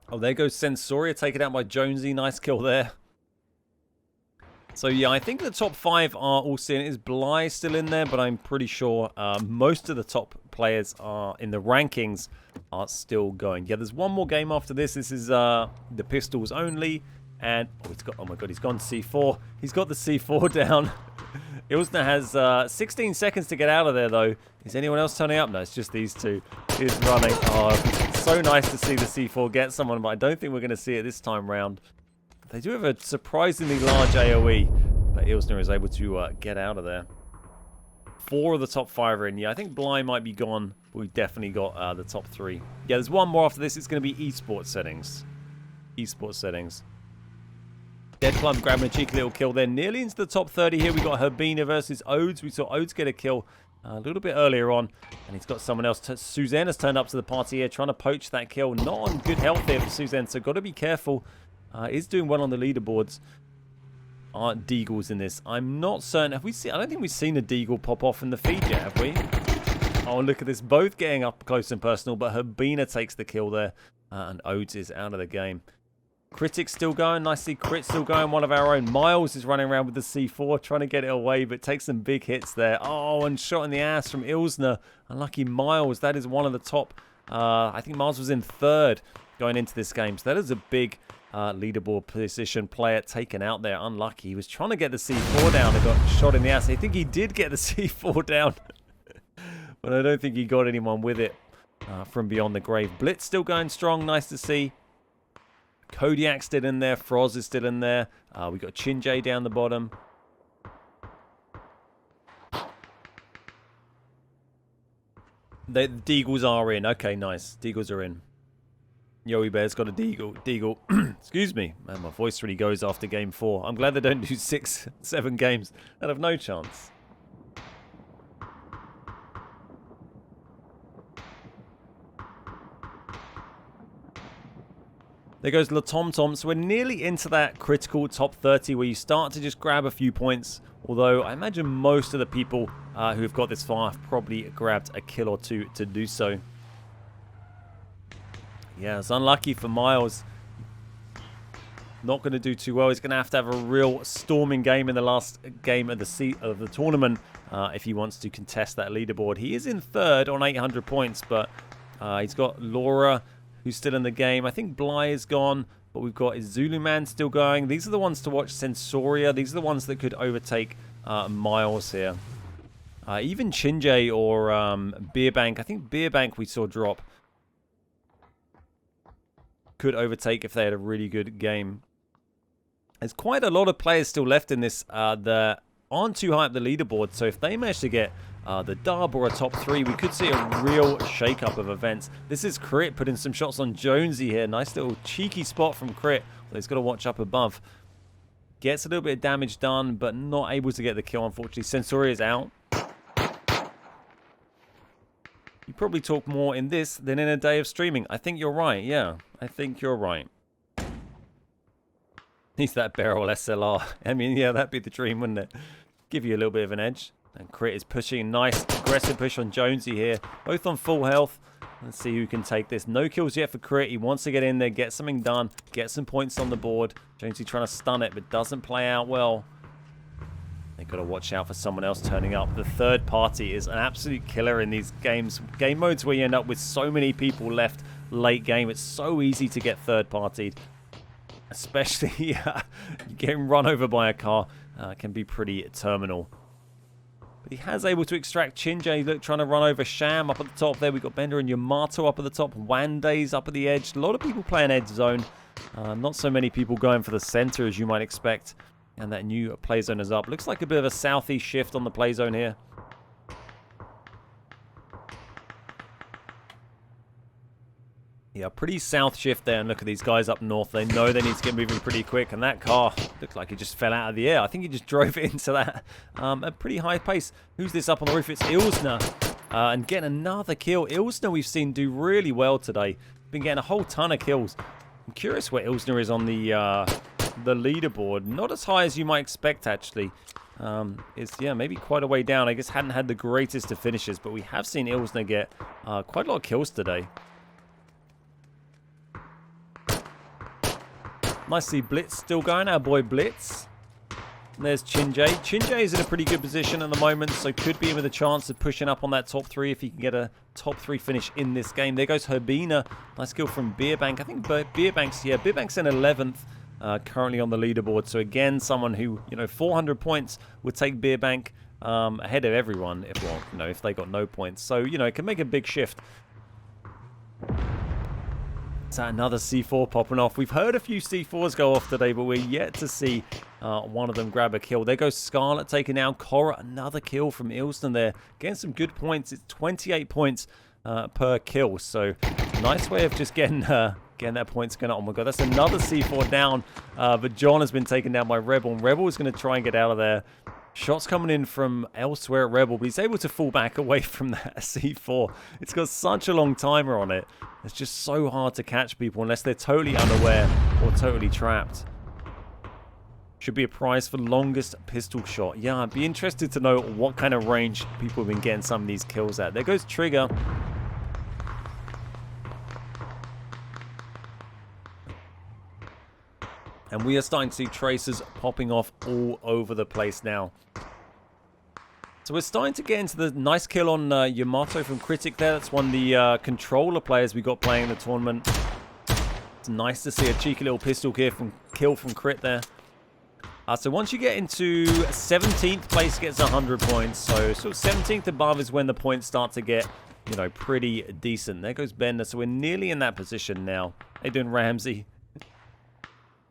Oh, there goes Sensoria, taken out by Jonesy. Nice kill there. So, yeah, I think the top 5 are all seen. Is Bly still in there? But I'm pretty sure most of the top players are in the rankings are still going. Yeah, there's one more game after this. This is the pistols only. And, oh my God, he's gone C4. He's got the C4 down. Ilsner has 16 seconds to get out of there, though. Is anyone else turning up? No, it's just these two. He's running. Oh, it's so nice to see the C4 get someone, but I don't think we're going to see it this time round. They do have a surprisingly large AoE, but Ilsner is able to get out of there. 4 of the top 5 are in. Yeah, I think Bly might be gone, but we definitely got the top 3. Yeah, there's one more after this. It's going to be esports settings. Esports settings. Dead Plum grabbing a cheeky little kill there. Nearly into the top 30 here. We got Herbina versus Odes. We saw Odes get a kill a little bit earlier on. And he's got someone else. Suzanne has turned up to the party here, trying to poach that kill. Not on good health here for Suzanne, so got to be careful. Is doing well on the leaderboards. Aren't Deagles in this? I'm not certain. Have we seen? I don't think we've seen a Deagle pop off in the feed yet, have we? Oh, look at this. Both getting up close and personal, but Herbina takes the kill there. And Odes is out of the game. Critic's still going. Nicely, Crit still going. One of our own. Miles is running around with the C4, trying to get it away, but takes some big hits there. Oh, and shot in the ass from Ilsner. Unlucky Miles. That is one of the top. I think Miles was in 3rd going into this game. So that is a big leaderboard position player taken out there. Unlucky. He was trying to get the C4 down and got shot in the ass. I think he did get the C4 down, but I don't think he got anyone with it from beyond the grave. Blitz still going strong. Nice to see. Kodiak's still in there. Froz is still in there. We got Chinjay down the bottom. The Deagles are in. Okay, nice. Deagles are in. Yowie Bear's got a Deagle. Excuse me. Man, my voice really goes after game 4. I'm glad they don't do 6, 7 games. They'd have no chance. There goes La Tom Tom. So we're nearly into that critical top 30 where you start to just grab a few points. Although I imagine most of the people who have got this far have probably grabbed a kill or 2 to do so. Yeah, it's unlucky for Miles. Not going to do too well. He's going to have a real storming game in the last game of the tournament if he wants to contest that leaderboard. He is in 3rd on 800 points, but he's got Laura, who's still in the game. I think Bly is gone, but we've got Zulu Man still going. These are the ones to watch. Sensoria. These are the ones that could overtake Miles here. Even Chinjay or Beerbank. I think Beerbank we saw drop. Could overtake if they had a really good game. There's quite a lot of players still left in this that aren't too high up the leaderboard. So if they manage to get the dub or a top 3, we could see a real shake-up of events. This is Crit putting some shots on Jonesy here. Nice little cheeky spot from Crit. Well, he's got to watch up above. Gets a little bit of damage done, but not able to get the kill, unfortunately. Sensoria is out. You probably talk more in this than in a day of streaming. I think you're right, yeah. I think you're right. He's that barrel SLR. I mean, yeah, that'd be the dream, wouldn't it? Give you a little bit of an edge. And Crit is pushing. Nice aggressive push on Jonesy here. Both on full health. Let's see who can take this. No kills yet for Crit. He wants to get in there, get something done, get some points on the board. Jonesy trying to stun it, but doesn't play out well. They've got to watch out for someone else turning up. The third party is an absolute killer in these games. Game modes where you end up with so many people left late game. It's so easy to get third partied. Especially getting run over by a car can be pretty terminal. But he has able to extract Chinjay. Look, trying to run over Sham up at the top there. We've got Bender and Yamato up at the top. Wande's up at the edge. A lot of people playing edge zone. Not so many people going for the center as you might expect. And that new play zone is up. Looks like a bit of a southeast shift on the play zone here. Yeah, pretty south shift there. And look at these guys up north. They know they need to get moving pretty quick. And that car looked like it just fell out of the air. I think he just drove it into that at pretty high pace. Who's this up on the roof? It's Ilsner. And getting another kill. Ilsner we've seen do really well today. Been getting a whole ton of kills. I'm curious where Ilsner is on the leaderboard. Not as high as you might expect, actually. It's, yeah, maybe quite a way down. I guess hadn't had the greatest of finishes, but we have seen Ilsner get quite a lot of kills today. Nice to see Blitz still going. Our boy Blitz. And there's Chinjay. Chinjay is in a pretty good position at the moment, so could be in with a chance of pushing up on that top 3 if he can get a top 3 finish in this game. There goes Herbina. Nice kill from Beerbank. I think Beerbank's in 11th. Currently on the leaderboard. So again, someone who, 400 points would take Beerbank ahead of everyone if they got no points. So, it can make a big shift. Is that another C4 popping off? We've heard a few C4s go off today, but we're yet to see one of them grab a kill. There goes Scarlet taking down Cora. Another kill from Ilston there. Getting some good points. It's 28 points per kill. So nice way of just getting that points going. Oh my god, that's another C4 down. But John has been taken down by Rebel. And Rebel is going to try and get out of there. Shots coming in from elsewhere at Rebel, but he's able to fall back away from that C4. It's got such a long timer on it. It's just so hard to catch people unless they're totally unaware or totally trapped. Should be a prize for longest pistol shot. Yeah, I'd be interested to know what kind of range people have been getting some of these kills at. There goes Trigger. And we are starting to see tracers popping off all over the place now. So we're starting to get into the nice kill on Yamato from Critic there. That's one of the controller players we got playing in the tournament. It's nice to see a cheeky little pistol kill from Crit there. So once you get into 17th place gets 100 points. So sort of 17th above is when the points start to get, pretty decent. There goes Bender. So we're nearly in that position now. How you doing, Ramsey?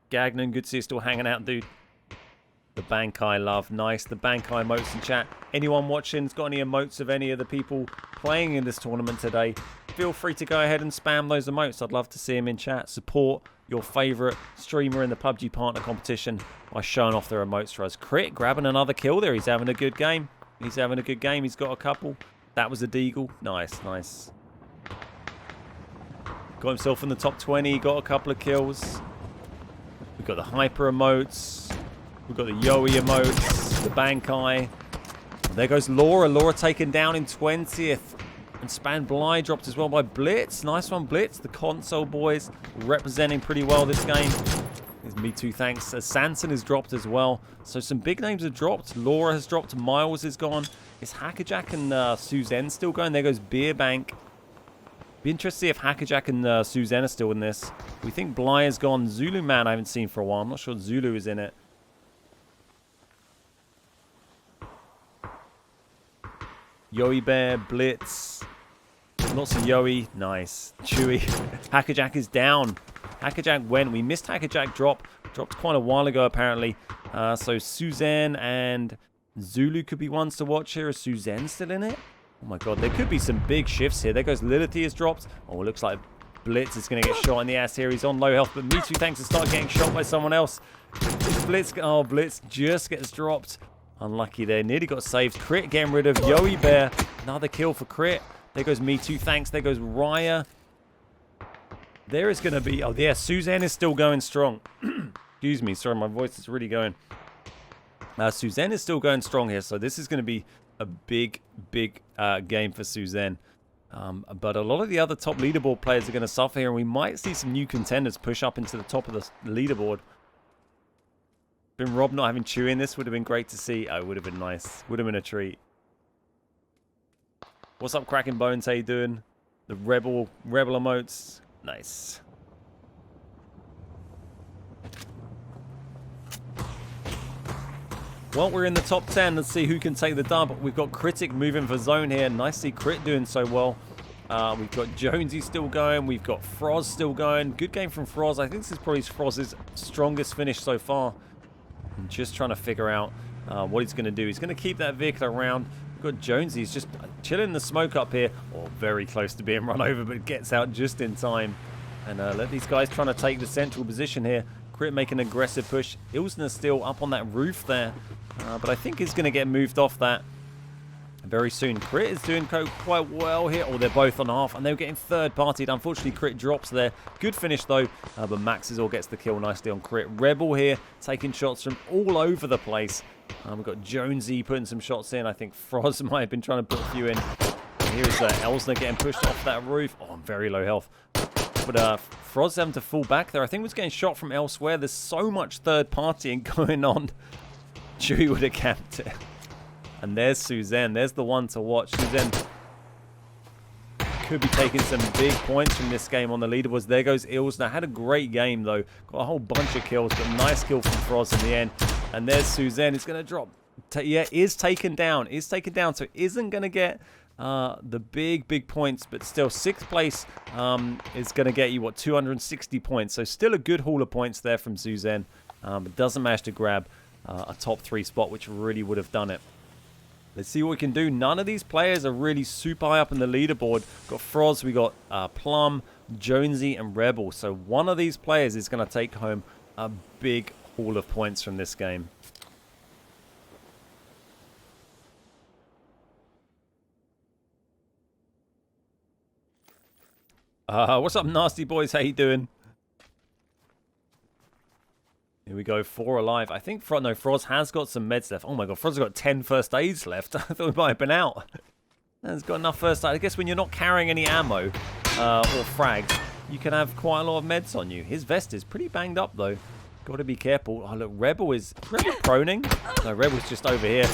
Gagnon, good to see you still hanging out, dude. The Bankai love, nice. The Bankai emotes in chat. Anyone watching's got any emotes of any of the people playing in this tournament today? Feel free to go ahead and spam those emotes. I'd love to see them in chat. Support your favorite streamer in the PUBG partner competition by showing off their emotes for us. Crit grabbing another kill there. He's having a good game. He's having a good game. He's got a couple. That was a deagle. Nice, nice. Got himself in the top 20. Got a couple of kills. We've got the Hyper emotes. We've got the Yoey emotes. The Bankai. There goes Laura. Laura taken down in 20th. And Span Bly dropped as well by Blitz. Nice one, Blitz. The console boys representing pretty well this game. There's Me Too, thanks. Sanson has dropped as well. So some big names have dropped. Laura has dropped. Miles is gone. Is Hackerjack and Suzanne still going? There goes Beerbank. Be interested to see if Hackerjack and Suzanne are still in this. We think Bly is gone. Zulu Man I haven't seen for a while. I'm not sure Zulu is in it. Yoey Bear, Blitz. Not so Yoey. Nice. Chewy. Hackerjack is down. Hackerjack went. We missed Hackerjack drop. Dropped quite a while ago apparently. So Suzanne and Zulu could be ones to watch here. Is Suzanne still in it? Oh my god, there could be some big shifts here. There goes Lilith, he has dropped. Oh, it looks like Blitz is going to get shot in the ass here. He's on low health, but Me Too thanks to start getting shot by someone else. Blitz, oh, Blitz just gets dropped. Unlucky there. Nearly got saved. Crit getting rid of Yoey Bear. Another kill for Crit. There goes Me Too thanks. There goes Raya. There is going to be... Oh, yeah, Suzanne is still going strong. Excuse me. Sorry, my voice is really going. Suzanne is still going strong here, so this is going to be a big game for Suzanne. But a lot of the other top leaderboard players are going to suffer here, and we might see some new contenders push up into the top of the leaderboard. Been Rob not having Chewy in this would have been great to see. Oh, it would have been nice. Would have been a treat. What's up, Cracking Bones? How you doing? The Rebel emotes. Nice. Well, we're in the top 10. Let's see who can take the dub. We've got Critic moving for zone here. Nice to see Crit doing so well. We've got Jonesy still going. We've got Froz still going. Good game from Froz. I think this is probably Froz's strongest finish so far. I'm just trying to figure out what he's going to do. He's going to keep that vehicle around. We've got Jonesy. He's just chilling the smoke up here. Or very close to being run over, but gets out just in time. And let these guys trying to take the central position here. Crit making an aggressive push. Ilsner still up on that roof there. But I think he's going to get moved off that very soon. Crit is doing quite well here. Oh, they're both on half, and they're getting third-partied. Unfortunately, Crit drops there. Good finish, though. But Maxizor gets the kill nicely on Crit. Rebel here taking shots from all over the place. We've got Jonesy putting some shots in. I think Froz might have been trying to put a few in. And here is Elsner getting pushed off that roof. Oh, I'm very low health. but Froz having to fall back there. I think he was getting shot from elsewhere. There's so much third partying going on. Chewy would have camped it. And there's Suzanne. There's the one to watch. Suzanne could be taking some big points from this game on the leaderboards. There goes Ilsner. Had a great game, though. Got a whole bunch of kills, but nice kill from Froz in the end. And there's Suzanne. It's going to drop. Yeah, is taken down. Is taken down, so isn't going to get the big points, but still 6th place is going to get you, what, 260 points. So still a good haul of points there from Suzanne. But doesn't manage to grab a top 3 spot, which really would have done it. Let's see what we can do. None of these players are really super high up in the leaderboard. Got Froz, we got Plum, Jonesy, and Rebel. So one of these players is going to take home a big haul of points from this game. What's up, nasty boys? How you doing? Here we go, 4 alive. I think Froz has got some meds left. Oh my god, Froz has got 10 first aids left. I thought we might have been out. He's got enough first aid. I guess when you're not carrying any ammo or frags, you can have quite a lot of meds on you. His vest is pretty banged up though. Got to be careful. Oh look, Rebel proning? No, Rebel's just over here.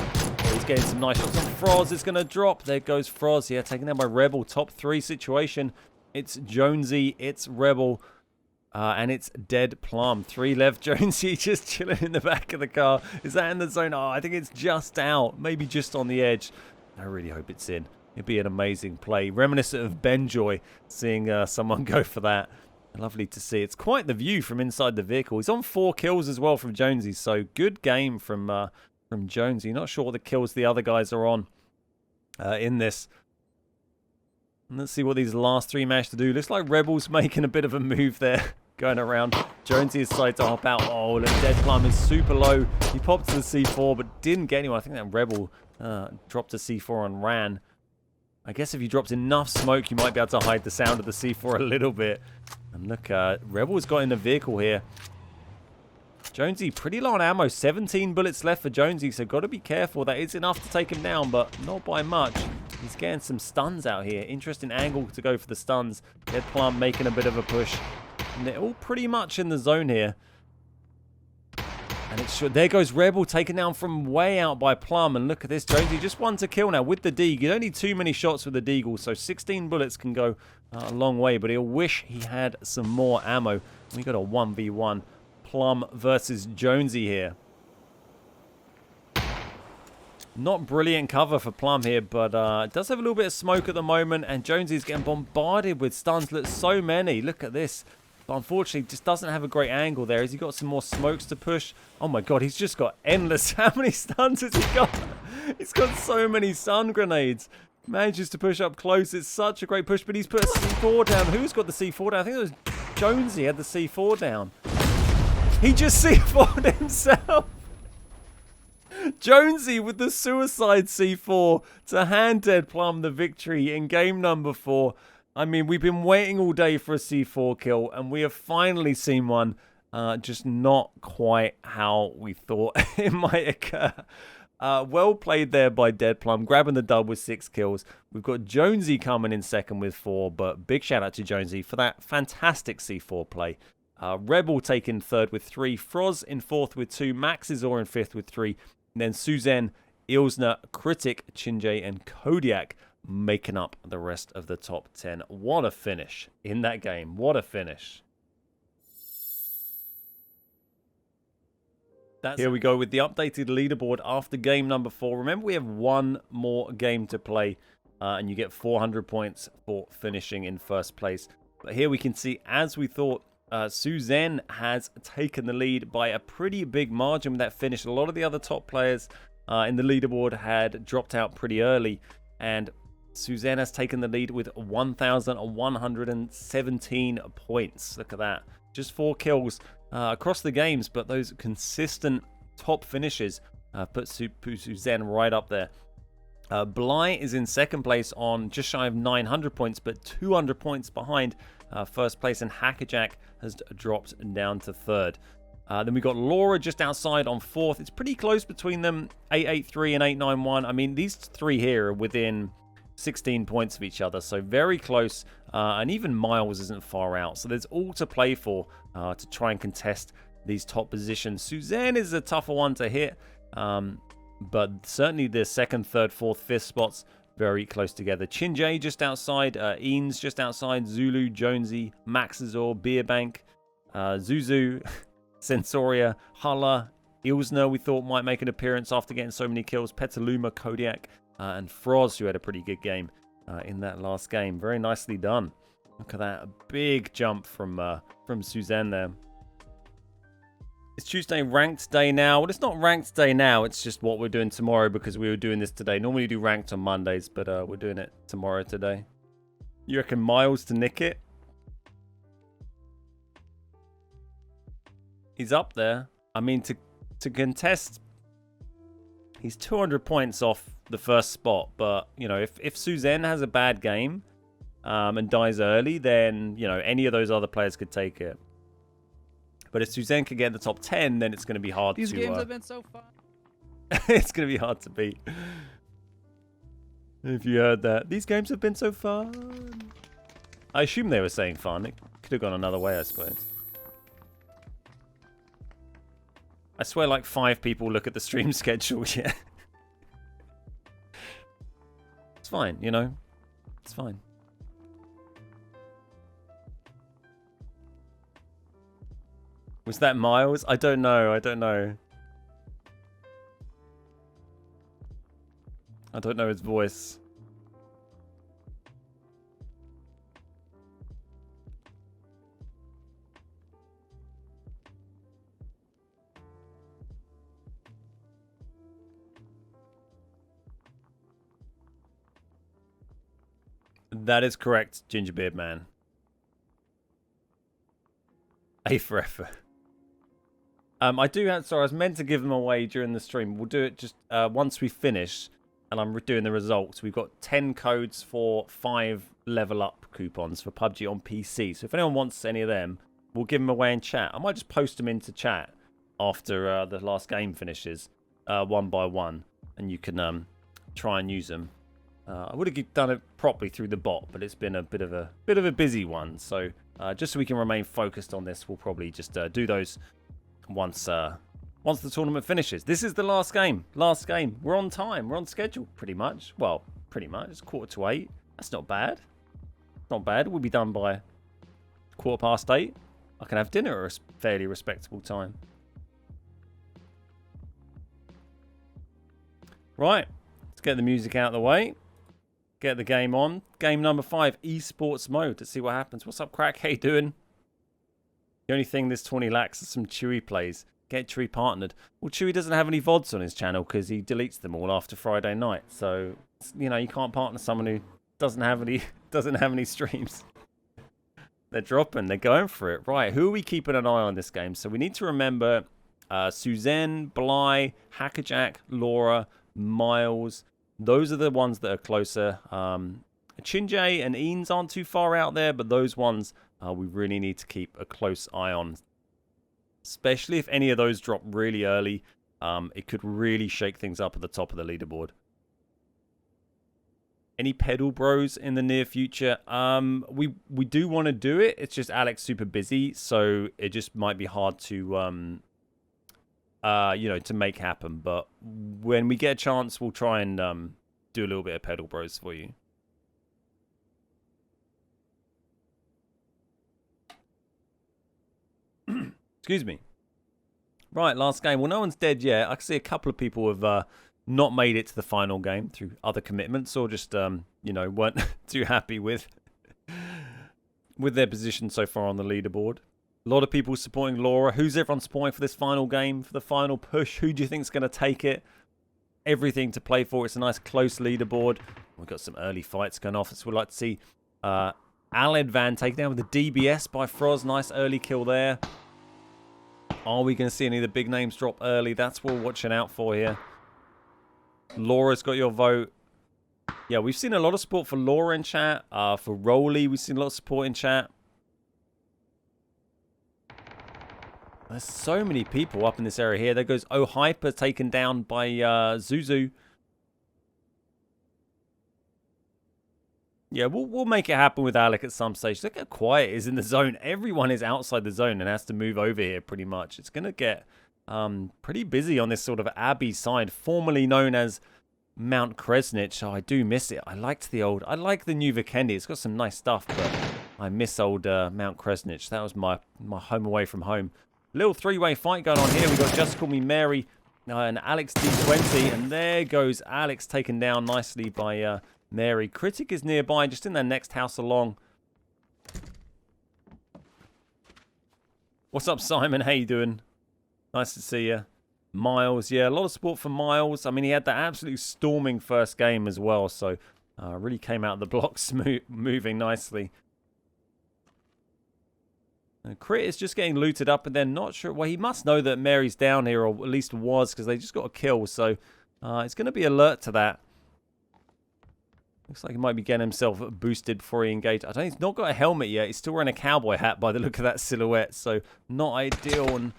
He's getting some nice shots on Froz. It's going to drop. There goes Froz. Yeah, taken down by Rebel. Top 3 situation. It's Jonesy, it's Rebel, and it's Dead Plum. 3 left. Jonesy just chilling in the back of the car. Is that in the zone? Oh, I think it's just out. Maybe just on the edge. I really hope it's in. It'd be an amazing play. Reminiscent of Benjoy, seeing someone go for that. Lovely to see. It's quite the view from inside the vehicle. He's on 4 kills as well from Jonesy, so good game from Jonesy. Not sure what the kills the other guys are on in this. Let's see what these last 3 managed to do. Looks like Rebel's making a bit of a move there. Going around. Jonesy is decided to hop out. Oh, look, Dead Plum is super low. He popped to the C4, but didn't get anyone. I think that Rebel dropped a C4 and ran. I guess if you dropped enough smoke, you might be able to hide the sound of the C4 a little bit. And look, Rebel's got in the vehicle here. Jonesy, pretty low on ammo. 17 bullets left for Jonesy, so got to be careful. That is enough to take him down, but not by much. He's getting some stuns out here. Interesting angle to go for the stuns. Dead Plum making a bit of a push. And they're all pretty much in the zone here. And it's there goes Rebel, taken down from way out by Plum. And look at this, Jonesy just one to kill now with the Deagle. You don't need too many shots with the Deagle, so 16 bullets can go a long way. But he'll wish he had some more ammo. We got a 1v1 Plum versus Jonesy here. Not brilliant cover for Plum here, but it does have a little bit of smoke at the moment, and Jonesy's getting bombarded with stuns. Look, so many. Look at this. But unfortunately, just doesn't have a great angle there. Has he got some more smokes to push? Oh my god, he's just got endless. How many stuns has he got? He's got so many stun grenades. Manages to push up close. It's such a great push, but he's put a C4 down. Who's got the C4 down? I think it was Jonesy had the C4 down. He just C4'd himself. Jonesy with the suicide C4 to hand Dead Plum the victory in game number 4. I mean, we've been waiting all day for a C4 kill, and we have finally seen one. Just not quite how we thought it might occur. Well played there by Dead Plum, grabbing the dub with 6 kills. We've got Jonesy coming in second with 4, but big shout out to Jonesy for that fantastic C4 play. Rebel taking third with 3, Froz in fourth with 2, Max Izor in fifth with 3, and then Suzanne, Ilsner, Critic, Chinjay, and Kodiak making up the rest of the top 10. What a finish in that game. What a finish. Here we go with the updated leaderboard after game number 4. Remember, we have one more game to play, and you get 400 points for finishing in first place. But here we can see, as we thought, Suzanne has taken the lead by a pretty big margin with that finish. A lot of the other top players in the leaderboard had dropped out pretty early, and Suzanne has taken the lead with 1,117 points. Look at that. Just 4 kills across the games, but those consistent top finishes put Suzanne right up there. Bly is in second place on just shy of 900 points, but 200 points behind first place, and Hackerjack has dropped down to third. Then we got Laura just outside on fourth. It's pretty close between them, 883 and 891. I mean, these 3 here are within 16 points of each other, so very close, and even Miles isn't far out. So there's all to play for to try and contest these top positions. Suzanne is a tougher one to hit, but certainly the second, third, fourth, fifth spots very close together. Chinjay just outside, Eanes just outside, Zulu, Jonesy, Maxazor, Beerbank, Zuzu, Sensoria, Hulla, Ilsner we thought might make an appearance after getting so many kills, Petaluma, Kodiak, and Froz, who had a pretty good game in that last game. Very nicely done. Look at that, a big jump from Suzanne there. It's Tuesday ranked day now. Well, it's not ranked day now. It's just what we're doing tomorrow because we were doing this today. Normally we do ranked on Mondays, but we're doing it tomorrow today. You reckon Miles to nick it? He's up there. I mean, to contest, he's 200 points off the first spot. But, you know, if Suzanne has a bad game and dies early, then, you know, any of those other players could take it. But if Suzanne can get in the top 10, then it's going to be hard to... These games have been so fun. It's going to be hard to beat. If you heard that. These games have been so fun. I assume they were saying fun. It could have gone another way, I suppose. I swear like 5 people look at the stream schedule, yeah. It's fine, you know. It's fine. Was that Miles? I don't know. I don't know. I don't know his voice. That is correct, Gingerbeard Man. A for effort. I do have, sorry, I was meant to give them away during the stream. We'll do it just once we finish and I'm doing the results. We've got 10 codes for 5 level up coupons for PUBG on PC. So if anyone wants any of them, we'll give them away in chat. I might just post them into chat after the last game finishes, one by one, and you can try and use them. I would have done it properly through the bot, but it's been a bit of a busy one. So just so we can remain focused on this, we'll probably just do those once the tournament finishes. This is the last game. Last game. We're on time. We're on schedule, pretty much. Well, pretty much. It's 7:45. That's not bad. Not bad. We'll be done by 8:15. I can have dinner at a fairly respectable time. Right. Let's get the music out of the way. Get the game on. Game number 5, esports mode. Let's see what happens. What's up, Crack? How you doing? The only thing this 20 lacks is some Chewy plays. Get Chewy partnered. Well, Chewy doesn't have any VODs on his channel because he deletes them all after Friday night. So, you know, you can't partner someone who doesn't have any streams. They're dropping. They're going for it. Right, who are we keeping an eye on this game? So we need to remember Suzanne, Bly, Hackerjack, Laura, Miles. Those are the ones that are closer. Chinjay and Eanes aren't too far out there, but those ones we really need to keep a close eye on. Especially if any of those drop really early. It could really shake things up at the top of the leaderboard. Any pedal bros in the near future? We do want to do it. It's just Alex super busy, so it just might be hard to you know, to make happen. But when we get a chance, we'll try and do a little bit of pedal bros for you. Excuse me. Right, last game. Well, no one's dead yet. I can see a couple of people have not made it to the final game through other commitments, or just you know, weren't too happy with their position so far on the leaderboard. A lot of people supporting Laura. Who's everyone supporting for this final game, for the final push? Who do you think is going to take it? Everything to play for. It's a nice close leaderboard. We've got some early fights going off. So we'd like to see Aled Van taken down with the DBS by Froz. Nice early kill there. Are we going to see any of the big names drop early? That's what we're watching out for here. Laura's got your vote. Yeah, we've seen a lot of support for Laura in chat. For Rolly, we've seen a lot of support in chat. There's so many people up in this area here. There goes Oh Hyper, taken down by Zuzu. Yeah, we'll make it happen with Alec at some stage. Look how quiet it is in the zone. Everyone is outside the zone and has to move over here pretty much. It's going to get pretty busy on this sort of Abbey side, formerly known as Mount Kresnich. Oh, I do miss it. I like the new Vikendi. It's got some nice stuff, but I miss old Mount Kresnich. That was my home away from home. Little three-way fight going on here. We got Just Call Me Mary and Alex D20, and there goes Alex taken down nicely by Mary. Critic is nearby, just in their next house along. What's up, Simon? How you doing? Nice to see you. Miles, yeah, a lot of support for Miles. I mean, he had that absolute storming first game as well, so really came out of the blocks moving nicely. And Crit is just getting looted up, and they're not sure. Well, he must know that Mary's down here, or at least was, because they just got a kill, so it's going to be alert to that. Looks like he might be getting himself boosted before he engaged. I don't think he's not got a helmet yet. He's still wearing a cowboy hat by the look of that silhouette. So not ideal. And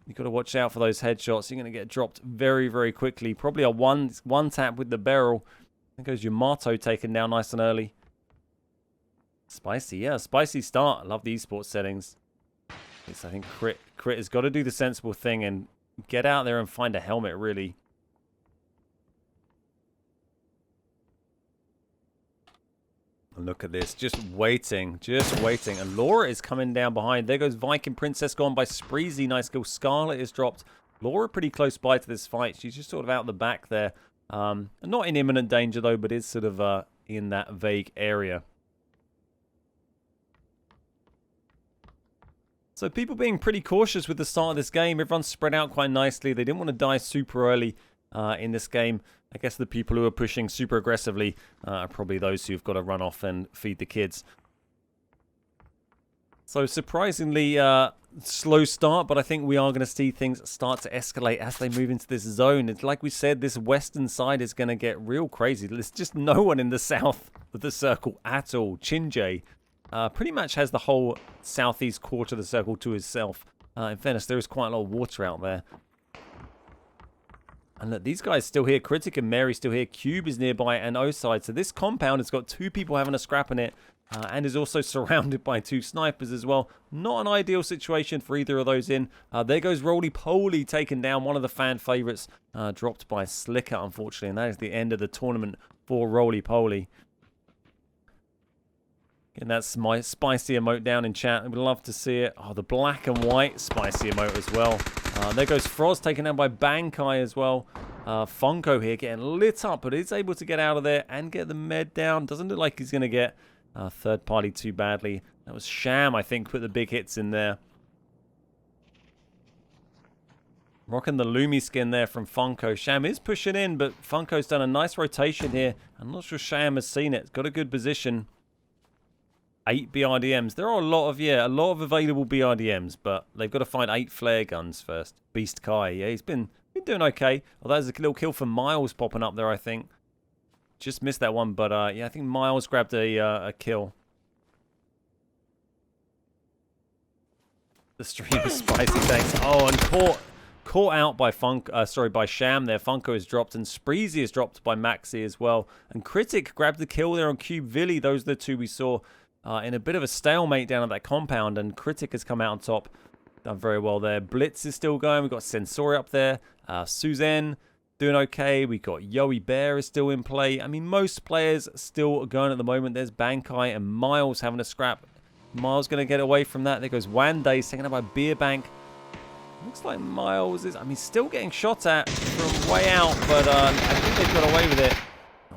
you've got to watch out for those headshots. You're going to get dropped very, very quickly. Probably a one tap with the barrel. There goes Yamato taken down nice and early. Spicy. Yeah, spicy start. I love the esports settings. I think Crit has got to do the sensible thing and get out there and find a helmet, really. Look at this, just waiting. And Laura is coming down behind. There goes Viking Princess gone by Spreezy. Nice kill. Scarlet is dropped. Laura pretty close by to this fight. She's just sort of out the back there. Not in imminent danger though, but is sort of in that vague area. So people being pretty cautious with the start of this game. Everyone's spread out quite nicely. They didn't want to die super early in this game. I guess the people who are pushing super aggressively are probably those who've got to run off and feed the kids. So surprisingly slow start, but I think we are going to see things start to escalate as they move into this zone. It's like we said, this western side is going to get real crazy. There's just no one in the south of the circle at all. Chinjay pretty much has the whole southeast quarter of the circle to himself. In fairness, there is quite a lot of water out there. And look, these guys still here. Critic and Mary still here. Cube is nearby and O-side. So this compound has got two people having a scrap in it. And is also surrounded by two snipers as well. Not an ideal situation for either of those in. There goes Roly Poly taken down. One of the fan favourites dropped by Slicker, unfortunately. And that is the end of the tournament for Roly Poly. Getting that spicy emote down in chat. I would love to see it. Oh, the black and white spicy emote as well. There goes Froz taken down by Bankai as well. Funko here getting lit up, but is able to get out of there and get the med down. Doesn't look like he's going to get third party too badly. That was Sham, I think, put the big hits in there. Rocking the Lumi skin there from Funko. Sham is pushing in, but Funko's done a nice rotation here. I'm not sure Sham has seen it. Got a good position. 8 BRDMs. There are a lot of available BRDMs, but they've got to find 8 flare guns first. Beast Kai, yeah, he's been doing okay. Oh, there's a little kill for Miles popping up there, I think. Just missed that one, but yeah, I think Miles grabbed a kill. The stream is spicy, thanks. Oh, and caught out by by Sham there. Funko is dropped, and Spreezy is dropped by Maxi as well. And Critic grabbed the kill there on Cube Villy. Those are the two we saw. In a bit of a stalemate down at that compound, and Critic has come out on top. Done very well there. Blitz is still going. We've got Sensori up there. Suzanne doing okay. We've got Yoey Bear is still in play. I mean, most players still going at the moment. There's Bankai and Miles having a scrap. Miles going to get away from that. There goes Wande, taken out by Beer Bank. Looks like Miles is, I mean, still getting shot at from way out, but I think they've got away with it.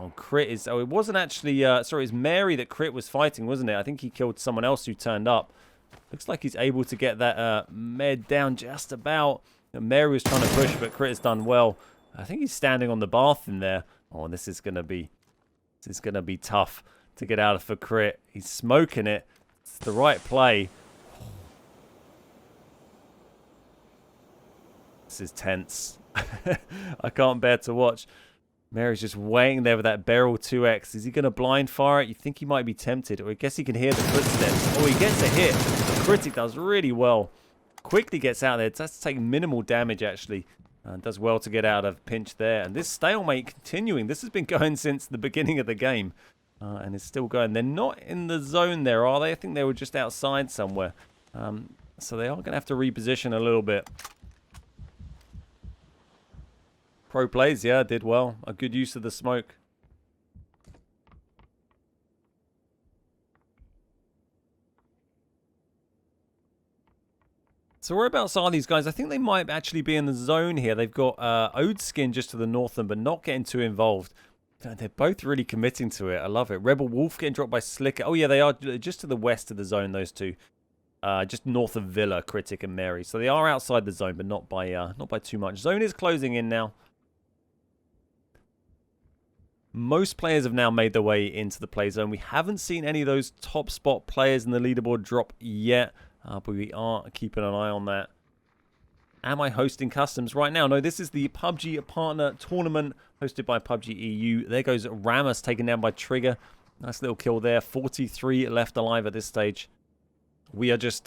Oh, Crit is... Oh, it wasn't actually... sorry, it's Mary that Crit was fighting, wasn't it? I think he killed someone else who turned up. Looks like he's able to get that med down just about. Mary was trying to push, but Crit has done well. I think he's standing on the bath in there. Oh, this is going to be tough to get out of for Crit. He's smoking it. It's the right play. This is tense. I can't bear to watch. Mary's just waiting there with that barrel 2x. Is he going to blind fire it? You think he might be tempted. Or I guess he can hear the footsteps. Oh, he gets a hit. The Critic does really well. Quickly gets out there. It does take minimal damage, actually. Does well to get out of pinch there. And this stalemate continuing. This has been going since the beginning of the game. and is still going. They're not in the zone there, are they? I think they were just outside somewhere. So they are going to have to reposition a little bit. Pro plays, yeah, did well. A good use of the smoke. So whereabouts are these guys? I think they might actually be in the zone here. They've got Odeskin just to the north of them, but not getting too involved. They're both really committing to it. I love it. Rebel Wolf getting dropped by Slicker. Oh, yeah, they are just to the west of the zone, those two. Just north of Villa, Critic and Mary. So they are outside the zone, but not by too much. Zone is closing in now. Most players have now made their way into the play zone. We haven't seen any of those top spot players in the leaderboard drop yet, but we are keeping an eye on that. Am I hosting customs right now? No, this is the PUBG partner tournament hosted by PUBG EU. There goes Ramus taken down by Trigger. Nice little kill there. 43 left alive at this stage. We are just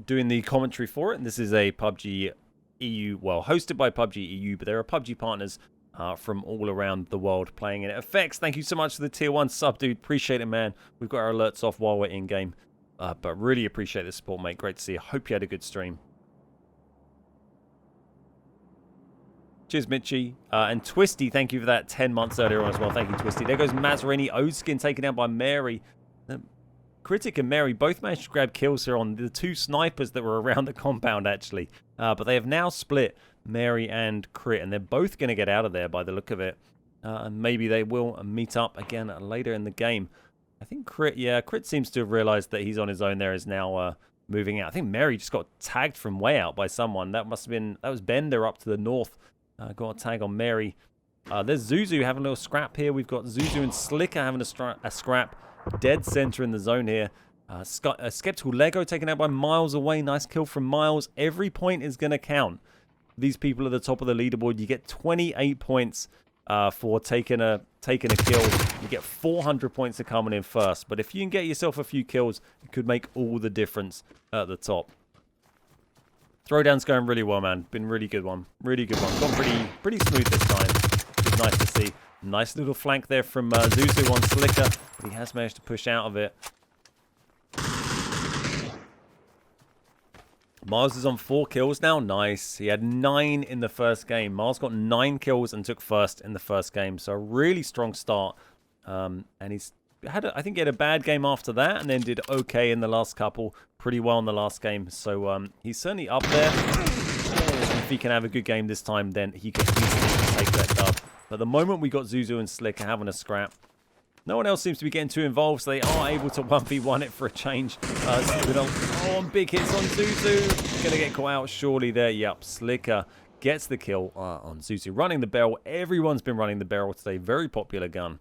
doing the commentary for it, and this is a PUBG EU, well, hosted by PUBG EU, but there are PUBG partners from all around the world playing in it. Effects, thank you so much for the tier 1 sub, dude. Appreciate it, man. We've got our alerts off while we're in game, but really appreciate the support, mate. Great to see you. Hope you had a good stream. Cheers, Mitchie. And Twisty, thank you for that 10 months earlier on as well. Thank you, Twisty. There goes Mazarini. Odeskin taken down by Mary. Critic and Mary both managed to grab kills here on the two snipers that were around the compound, actually. But they have now split, Mary and Crit, and they're both going to get out of there by the look of it. And maybe they will meet up again later in the game. I think Crit, yeah, Crit seems to have realized that he's on his own there, is now moving out. I think Mary just got tagged from way out by someone. That must have been, that was Bender up to the north. Got a tag on Mary. There's Zuzu having a little scrap here. We've got Zuzu and Slicker having a scrap. Dead center in the zone here. Skeptical Lego taken out by Miles away. Nice kill from Miles. Every point is going to count. These people at the top of the leaderboard, you get 28 points for taking a kill. You get 400 points for coming in first. But if you can get yourself a few kills, it could make all the difference at the top. Throwdown's going really well, man. Been really good one. Really good one. Gone pretty smooth this time. It's nice to see. Nice little flank there from Zuzu on Slicker. He has managed to push out of it. Miles is on 4 kills now. Nice. He had 9 in the first game. Miles got 9 kills and took first in the first game. So a really strong start. And he's had, I think he had a bad game after that and then did okay in the last couple. Pretty well in the last game. So he's certainly up there. If he can have a good game this time, then he can easily take that dub. But the moment we got Zuzu and Slicker having a scrap, no one else seems to be getting too involved, so they are able to 1v1 it for a change. On big hits on Zuzu. Gonna get caught out surely there. Yep, Slicker gets the kill on Zuzu. Running the barrel. Everyone's been running the barrel today. Very popular gun.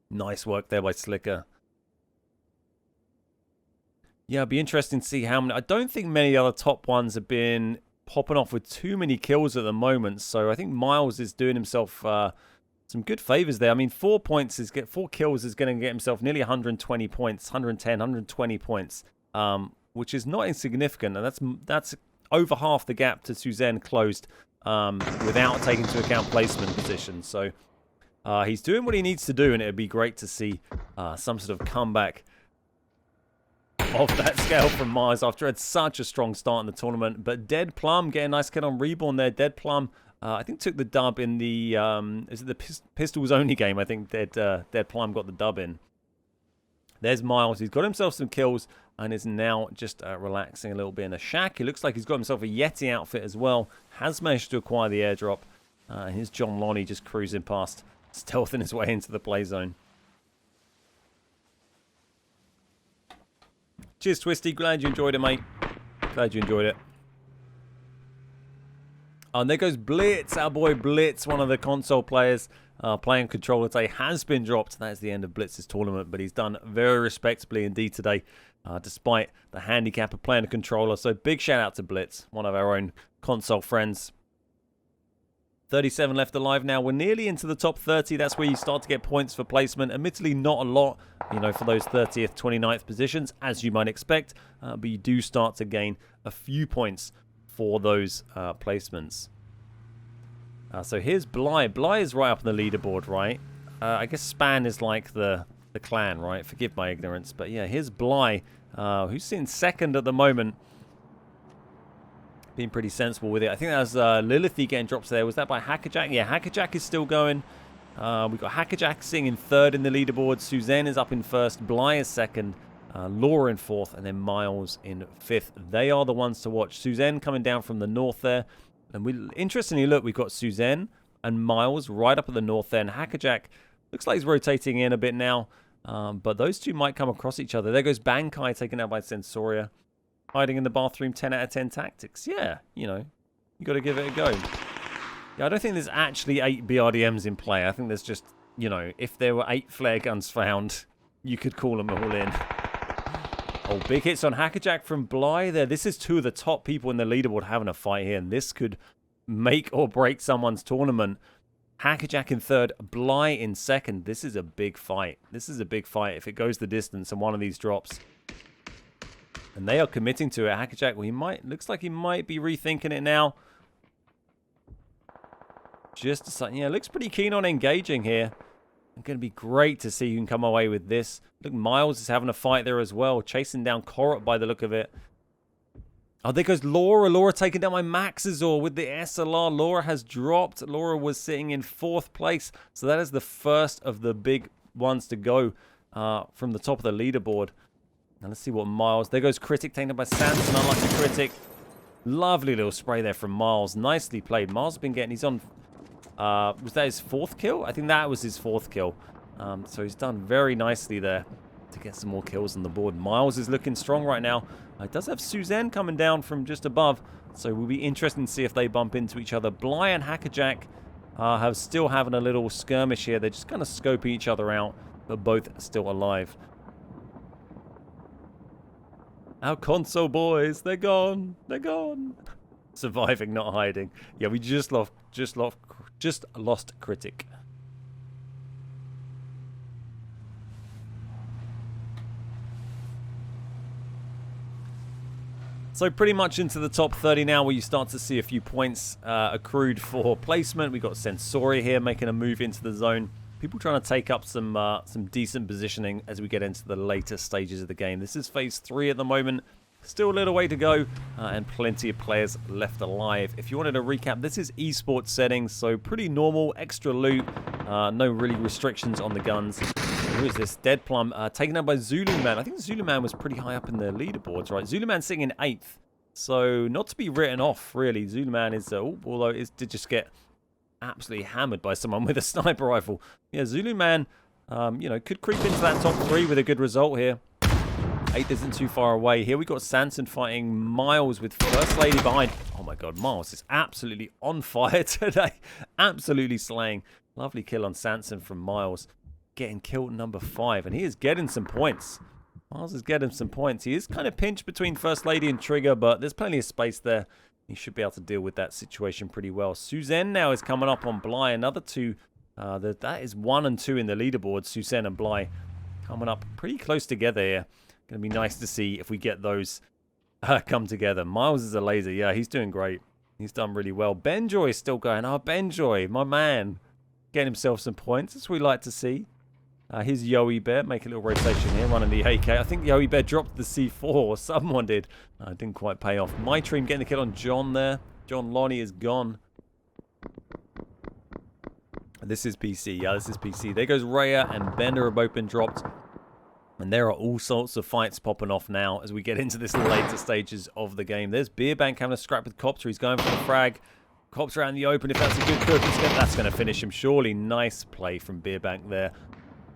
Nice work there by Slicker. Yeah, it'd be interesting to see how many. I don't think many other top ones have been popping off with too many kills at the moment. So I think Miles is doing himself some good favors there. I mean, 4 kills is going to get himself nearly 120 points, 110, 120 points, which is not insignificant. And that's over half the gap to Suzanne closed without taking into account placement position. So he's doing what he needs to do, and it would be great to see some sort of comeback of that scale from Mars after had such a strong start in the tournament. But Dead Plum getting a nice kill on Reborn there. Dead Plum, I think, took the dub in the is it the pistols only game? I think Dead Plum got the dub in. There's Miles. He's got himself some kills and is now just relaxing a little bit in a shack. He looks like he's got himself a Yeti outfit as well. Has managed to acquire the airdrop. And here's John Lonnie just cruising past, stealthing his way into the play zone. Cheers, Twisty. Glad you enjoyed it, mate. Glad you enjoyed it. And there goes Blitz. Our boy Blitz, one of the console players playing controller today, has been dropped. That is the end of Blitz's tournament, but he's done very respectably indeed today, despite the handicap of playing a controller. So big shout out to Blitz, one of our own console friends. 37 left alive now. We're nearly into the top 30. That's where you start to get points for placement. Admittedly, not a lot, you know, for those 30th, 29th positions, as you might expect. But you do start to gain a few points for those placements. So here's Bly. Bly is right up on the leaderboard, right? I guess Span is like the the clan, right? Forgive my ignorance. But yeah, here's Bly, who's sitting second at the moment. Being pretty sensible with it. I think that was Lilithy getting drops there. Was that by Hackerjack? Yeah, Hackerjack is still going. We've got Hackerjack sitting in third in the leaderboard. Suzanne is up in first. Bly is second. Laura in fourth. And then Miles in fifth. They are the ones to watch. Suzanne coming down from the north there. And interestingly, look, we've got Suzanne and Miles right up at the north there. And Hackerjack looks like he's rotating in a bit now. But those two might come across each other. There goes Bankai taken out by Sensoria. Hiding in the bathroom, 10 out of 10 tactics. Yeah, you know, you got to give it a go. Yeah, I don't think there's actually 8 BRDMs in play. I think there's just, you know, if there were 8 flare guns found, you could call them all in. Oh, big hits on Hackerjack from Bly there. This is two of the top people in the leaderboard having a fight here, and this could make or break someone's tournament. Hackerjack in third, Bly in second. This is a big fight. This is a big fight if it goes the distance and one of these drops. And they are committing to it. Hackerjack, well, looks like he might be rethinking it now. Yeah, looks pretty keen on engaging here. It's going to be great to see who can come away with this. Look, Miles is having a fight there as well. Chasing down Korot by the look of it. Oh, there goes Laura. Laura taking down my Maxazor with the SLR. Laura has dropped. Laura was sitting in 4th place. So that is the first of the big ones to go from the top of the leaderboard. Now let's see what Miles... There goes Critic, taken by Sanson. Unlucky Critic. Lovely little spray there from Miles. Nicely played. Miles has been getting... He's on... was that his 4th kill? I think that was his 4th kill. So he's done very nicely there to get some more kills on the board. Miles is looking strong right now. It does have Suzanne coming down from just above. So we'll be interested to see if they bump into each other. Bly and Hackerjack have still having a little skirmish here. They're just kind of scoping each other out. But both are still alive. Our console boys, they're gone. They're gone. Surviving, not hiding. Yeah, we just lost Critic. So pretty much into the top 30 now, where you start to see a few points accrued for placement. We've got Sensoria here making a move into the zone. People trying to take up some decent positioning as we get into the later stages of the game. This is phase 3 at the moment. Still a little way to go, and plenty of players left alive. If you wanted to recap, this is esports settings, so pretty normal, extra loot, no really restrictions on the guns. Who is this? Dead Plum, taken out by Zulu Man. I think Zulu Man was pretty high up in the leaderboards, right? Zulu Man sitting in 8th, so not to be written off, really. Zulu Man is, although it did just get absolutely hammered by someone with a sniper rifle. Yeah, Zulu Man, you know, could creep into that top 3 with a good result here. 8th isn't too far away. Here we got Sanson fighting Miles with First Lady behind. Oh my god, Miles is absolutely on fire today. Absolutely slaying. Lovely kill on Sanson from Miles. Getting killed number 5, and he is getting some points. Miles is getting some points. He is kind of pinched between First Lady and Trigger, but there's plenty of space there. He should be able to deal with that situation pretty well. Suzanne now is coming up on Bly. Another 2. That is 1 and 2 in the leaderboard. Suzanne and Bly coming up pretty close together here. Going to be nice to see if we get those come together. Miles is a laser. Yeah, he's doing great. He's done really well. Benjoy is still going. Oh, Benjoy, my man. Getting himself some points. That's what we like to see. Here's Yowie Bear. Make a little rotation here. Running the AK. I think Yowie Bear dropped the C4. Or someone did. Didn't quite pay off. My Dream getting the kill on John there. John Lonnie is gone. This is PC. Yeah, this is PC. There goes Raya and Bender have both been dropped. And there are all sorts of fights popping off now as we get into this later stages of the game. There's Beerbank having a scrap with Copter. He's going for the frag. Copter out in the open. If that's a good cook, that's going to finish him. Surely. Nice play from Beerbank there.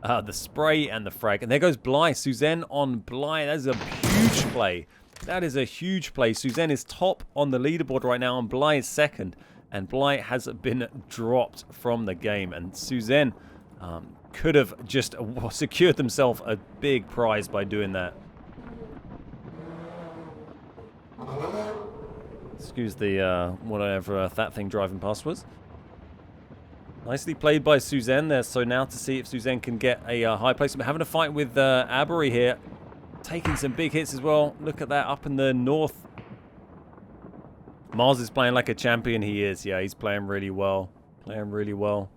The spray and the frag. And there goes Bly. Suzanne on Bly. That is a huge play. That is a huge play. Suzanne is top on the leaderboard right now, and Bly is second. And Bly has been dropped from the game. And Suzanne could have just secured themselves a big prize by doing that. Excuse the whatever that thing driving past was. Nicely played by Suzanne there. So now to see if Suzanne can get a high placement. Having a fight with Abery here. Taking some big hits as well. Look at that up in the north. Mars is playing like a champion. He is. Yeah, he's playing really well. Playing really well.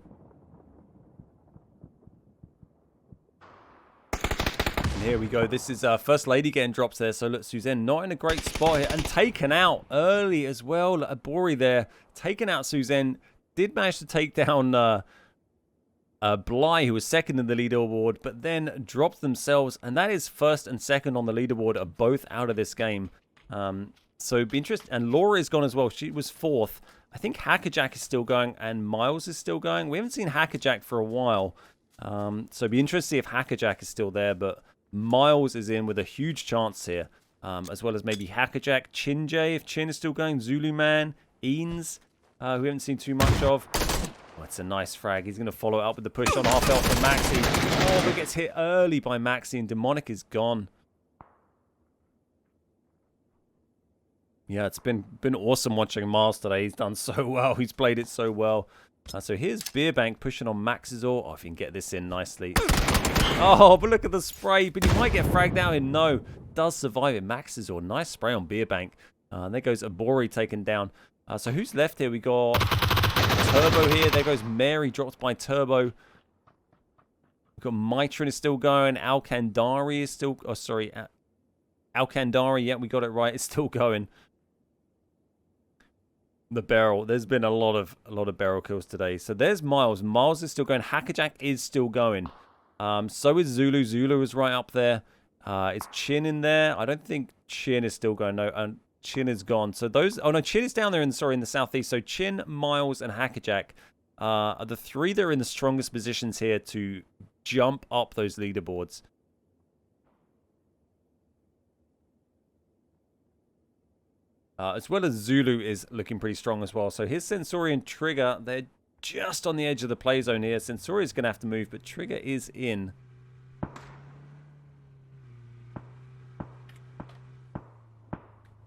And here we go. This is First Lady getting dropped there. So look, Suzanne not in a great spot here. And taken out early as well. Abori there. Taken out Suzanne. Did manage to take down Bly, who was second in the leaderboard. But then dropped themselves. And that is first and second on the leaderboard are both out of this game. So it'd be interesting. And Laura is gone as well. She was fourth. I think Hackerjack is still going. And Miles is still going. We haven't seen Hackerjack for a while. So it'd be interesting to see if Hackerjack is still there. But Miles is in with a huge chance here, as well as maybe Hackerjack, Chin J, if Chin is still going, Zulu Man, Eanes, who we haven't seen too much of. Oh, it's a nice frag. He's going to follow it up with the push on half health from Maxi. Oh, but gets hit early by Maxi, and Demonic is gone. Yeah, it's been awesome watching Miles today. He's done so well. He's played it so well. So here's Beerbank pushing on Maxizor. Oh, if he can get this in nicely. Oh, but look at the spray. But he might get fragged out in no. Does survive it. Maxizor. Nice spray on Beerbank. And there goes Abori taken down. So who's left here? We got Turbo here. There goes Mary. Dropped by Turbo. We've got Mitron is still going. Alkandari is still... Oh, sorry. Alkandari. Yeah, we got it right. It's still going. The barrel. There's been a lot of barrel kills today. So there's Miles. Miles is still going. Hackerjack is still going. So is Zulu. Zulu is right up there. Is Chin in there? I don't think Chin is still going. No, Chin is gone. So those... Oh, no, Chin is down there in the southeast. So Chin, Miles, and Hackerjack are the three that are in the strongest positions here to jump up those leaderboards. As well as Zulu is looking pretty strong as well. So here's Sensori and Trigger. They're just on the edge of the play zone here. Sensori is going to have to move, but Trigger is in.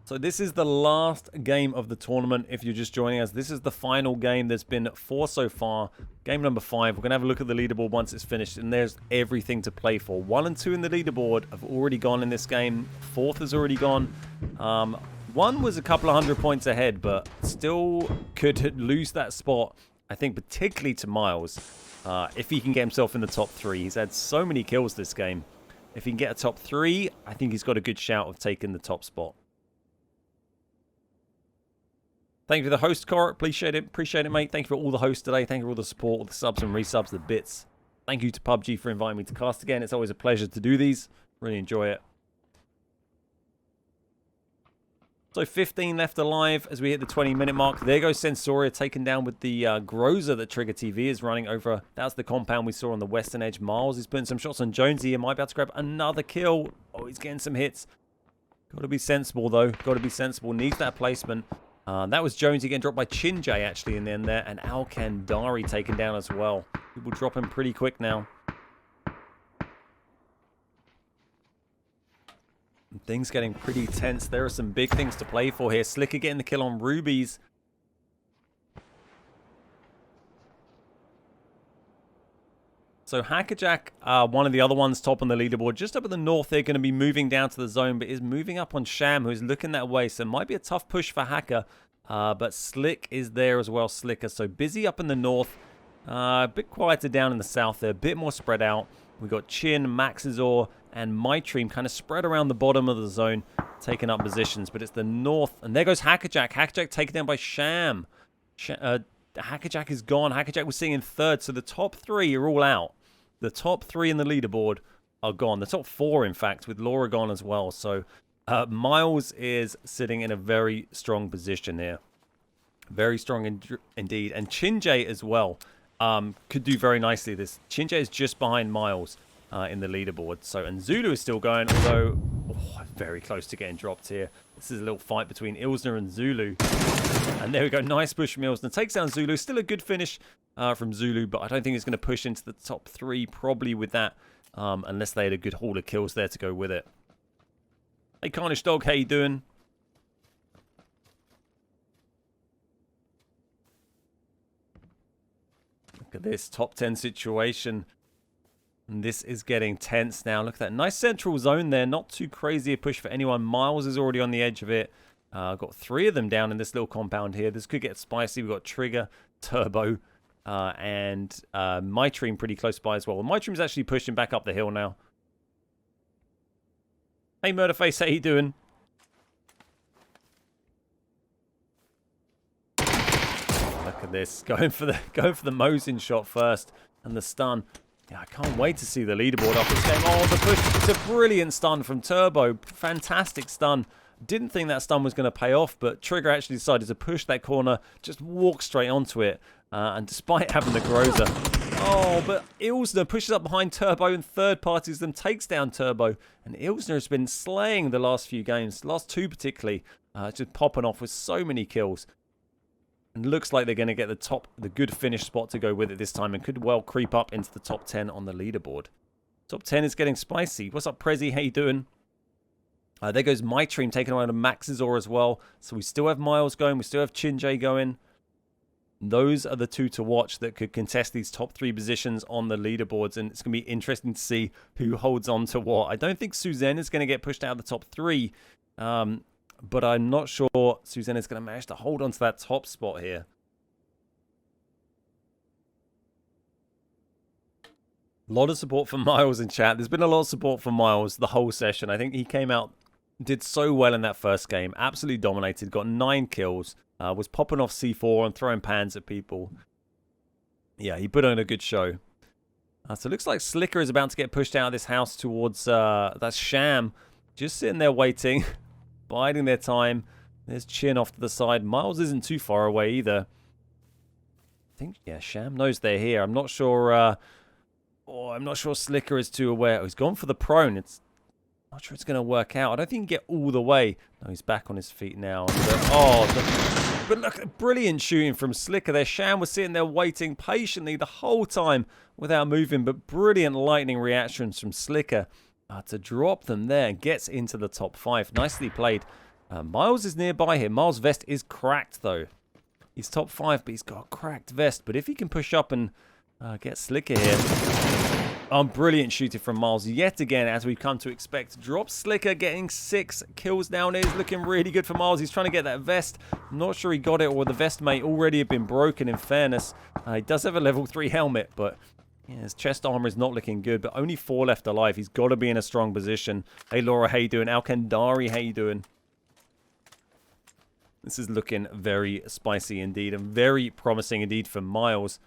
So this is the last game of the tournament. If you're just joining us, this is the final game. There's been 4 so far. Game number 5. We're going to have a look at the leaderboard once it's finished, and there's everything to play for. 1 and 2 in the leaderboard have already gone in this game. 4th has already gone. 1 was a couple of 100 points ahead, but still could lose that spot, I think, particularly to Miles, if he can get himself in the top 3. He's had so many kills this game. If he can get a top 3, I think he's got a good shout of taking the top spot. Thank you for the host, Cor. Appreciate it, mate. Thank you for all the hosts today. Thank you for all the support, all the subs and resubs, the bits. Thank you to PUBG for inviting me to cast again. It's always a pleasure to do these. Really enjoy it. So 15 left alive as we hit the 20-minute mark. There goes Sensoria taken down with the Groza that Trigger TV is running over. That's the compound we saw on the western edge. Miles is putting some shots on Jonesy and might be able to grab another kill. Oh, he's getting some hits. Got to be sensible, though. Got to be sensible. Needs that placement. That was Jonesy getting dropped by Chinjay, actually, in the end there. And Alkandari taken down as well. People dropping pretty quick now. Things getting pretty tense. There are some big things to play for here. Slicker getting the kill on Rubies. So Hackerjack, one of the other ones top on the leaderboard. Just up in the north, they're going to be moving down to the zone, but is moving up on Sham, who's looking that way. So it might be a tough push for Hacker, but Slick is there as well, Slicker. So busy up in the north. A bit quieter down in the south there. A bit more spread out. We've got Chin, Maxizor, and Mytream kind of spread around the bottom of the zone, taking up positions. But it's the north. And there goes Hackerjack. Hackerjack taken down by Sham. Hackerjack is gone. Hackerjack was sitting in third. So the top 3 are all out. The top 3 in the leaderboard are gone. The top 4, in fact, with Laura gone as well. So Miles is sitting in a very strong position here. Very strong indeed. And Chinjay as well could do very nicely. This Chinjay is just behind Miles in the leaderboard. So, and Zulu is still going, although very close to getting dropped here. This is a little fight between Ilsner and Zulu. And there we go. Nice push from Ilsner. Takes down Zulu. Still a good finish from Zulu, but I don't think it's going to push into the top 3 probably with that, unless they had a good haul of kills there to go with it. Hey, Carnage Dog, how you doing? Look at this top 10 situation. And this is getting tense now. Look at that. Nice central zone there. Not too crazy a push for anyone. Miles is already on the edge of it. Got 3 of them down in this little compound here. This could get spicy. We've got Trigger, Turbo, and Mytream pretty close by as well. Mytream's actually pushing back up the hill now. Hey, Murderface, how you doing? Look at this. Going for the Mosin shot first. And the stun. Yeah, I can't wait to see the leaderboard off this game. Oh, the push. It's a brilliant stun from Turbo. Fantastic stun. Didn't think that stun was going to pay off, but Trigger actually decided to push that corner, just walk straight onto it. And despite having the Groza. Oh, but Ilsner pushes up behind Turbo and third parties them, takes down Turbo. And Ilsner has been slaying the last few games, last two particularly. Just popping off with so many kills. And looks like they're going to get the good finish spot to go with it this time and could well creep up into the top 10 on the leaderboard. Top 10 is getting spicy. What's up, Prezi? How you doing? There goes My Dream taking away to Maxizor as well. So we still have Miles going. We still have Chinjay going. Those are the two to watch that could contest these top 3 positions on the leaderboards. And it's going to be interesting to see who holds on to what. I don't think Suzanne is going to get pushed out of the top 3. But I'm not sure Suzanne is going to manage to hold on to that top spot here. A lot of support for Miles in chat. There's been a lot of support for Miles the whole session. I think he came out, did so well in that first game. Absolutely dominated. Got 9 kills. Was popping off C4 and throwing pans at people. Yeah, he put on a good show. So it looks like Slicker is about to get pushed out of this house towards... that's Sham. Just sitting there waiting. Biding their time. There's Chin off to the side. Miles isn't too far away either. I think, yeah, Sham knows they're here. I'm not sure... I'm not sure Slicker is too aware. Oh, he's gone for the prone. It's not sure it's going to work out. I don't think he can get all the way. No, he's back on his feet now. But look, brilliant shooting from Slicker there. Sham was sitting there waiting patiently the whole time without moving. But brilliant lightning reactions from Slicker. To drop them there and gets into the top 5. Nicely played. Miles is nearby here. Miles' vest is cracked, though. He's top 5, but he's got a cracked vest. But if he can push up and get Slicker here. Brilliant shooting from Miles yet again, as we've come to expect. Drops Slicker, getting 6 kills now. It's looking really good for Miles. He's trying to get that vest. I'm not sure he got it, or the vest may already have been broken, in fairness. He does have a level 3 helmet, but... yeah, his chest armor is not looking good, but only 4 left alive. He's got to be in a strong position. Hey, Laura, how you doing? Alkandari, how you doing? This is looking very spicy indeed, and very promising indeed for Miles.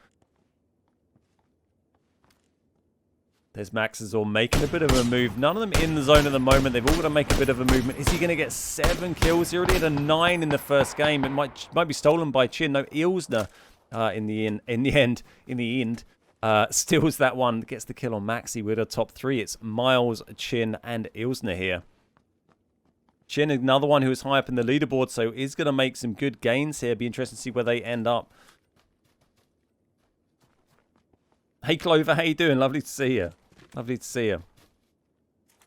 There's Maxizor making a bit of a move. None of them in the zone at the moment. They've all got to make a bit of a movement. Is he going to get 7 kills? He already had a 9 in the first game. It might be stolen by Chin. No, Ilsner in the end. Steals that one, gets the kill on Maxi with a top 3. It's Miles, Chin, and Ilsner here. Chin, another one who is high up in the leaderboard, so is going to make some good gains here. Be interested to see where they end up. Hey, Clover, how you doing? Lovely to see you. Lovely to see you.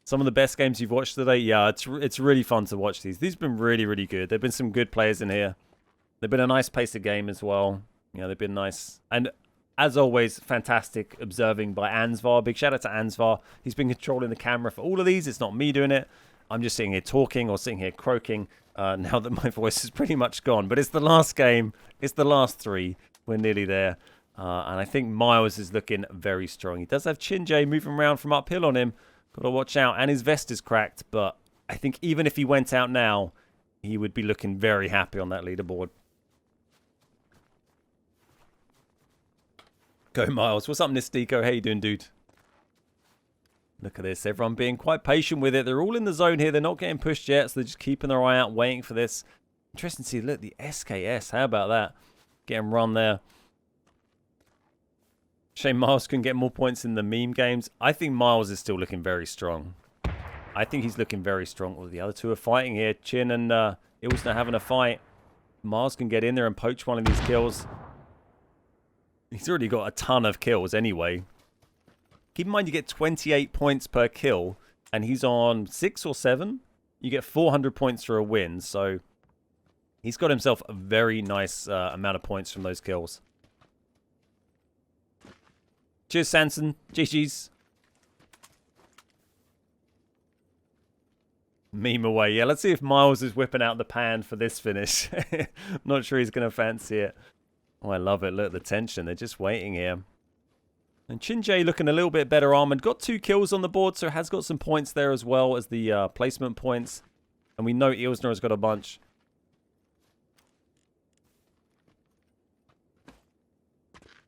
Some of the best games you've watched today? Yeah, it's really fun to watch these. These have been really, really good. There have been some good players in here. They've been a nice pace of game as well. Yeah, they've been nice. And... as always, fantastic observing by Ansvar. Big shout out to Ansvar. He's been controlling the camera for all of these. It's not me doing it. I'm just sitting here talking or sitting here croaking now that my voice is pretty much gone. But it's the last game. It's the last 3. We're nearly there. And I think Miles is looking very strong. He does have Chinjay moving around from uphill on him. Got to watch out. And his vest is cracked. But I think even if he went out now, he would be looking very happy on that leaderboard. Go Miles. What's up, Nistico? How you doing, dude? Look at this. Everyone being quite patient with it. They're all in the zone here. They're not getting pushed yet, so they're just keeping their eye out, waiting for this. Interesting to see. Look, the SKS. How about that? Getting run there. Shame Miles couldn't get more points in the meme games. I think Miles is still looking very strong. I think he's looking very strong. Well, the other two are fighting here. Chin and Ilsner having a fight. Miles can get in there and poach one of these kills. He's already got a ton of kills anyway. Keep in mind you get 28 points per kill. And he's on 6 or 7. You get 400 points for a win. So he's got himself a very nice amount of points from those kills. Cheers, Sanson. GG's. Meme away. Yeah, let's see if Miles is whipping out the pan for this finish. Not sure he's going to fancy it. Oh, I love it. Look at the tension. They're just waiting here. And Chinjay looking a little bit better armored. Got 2 kills on the board, so has got some points there as well as the placement points. And we know Ilsner has got a bunch.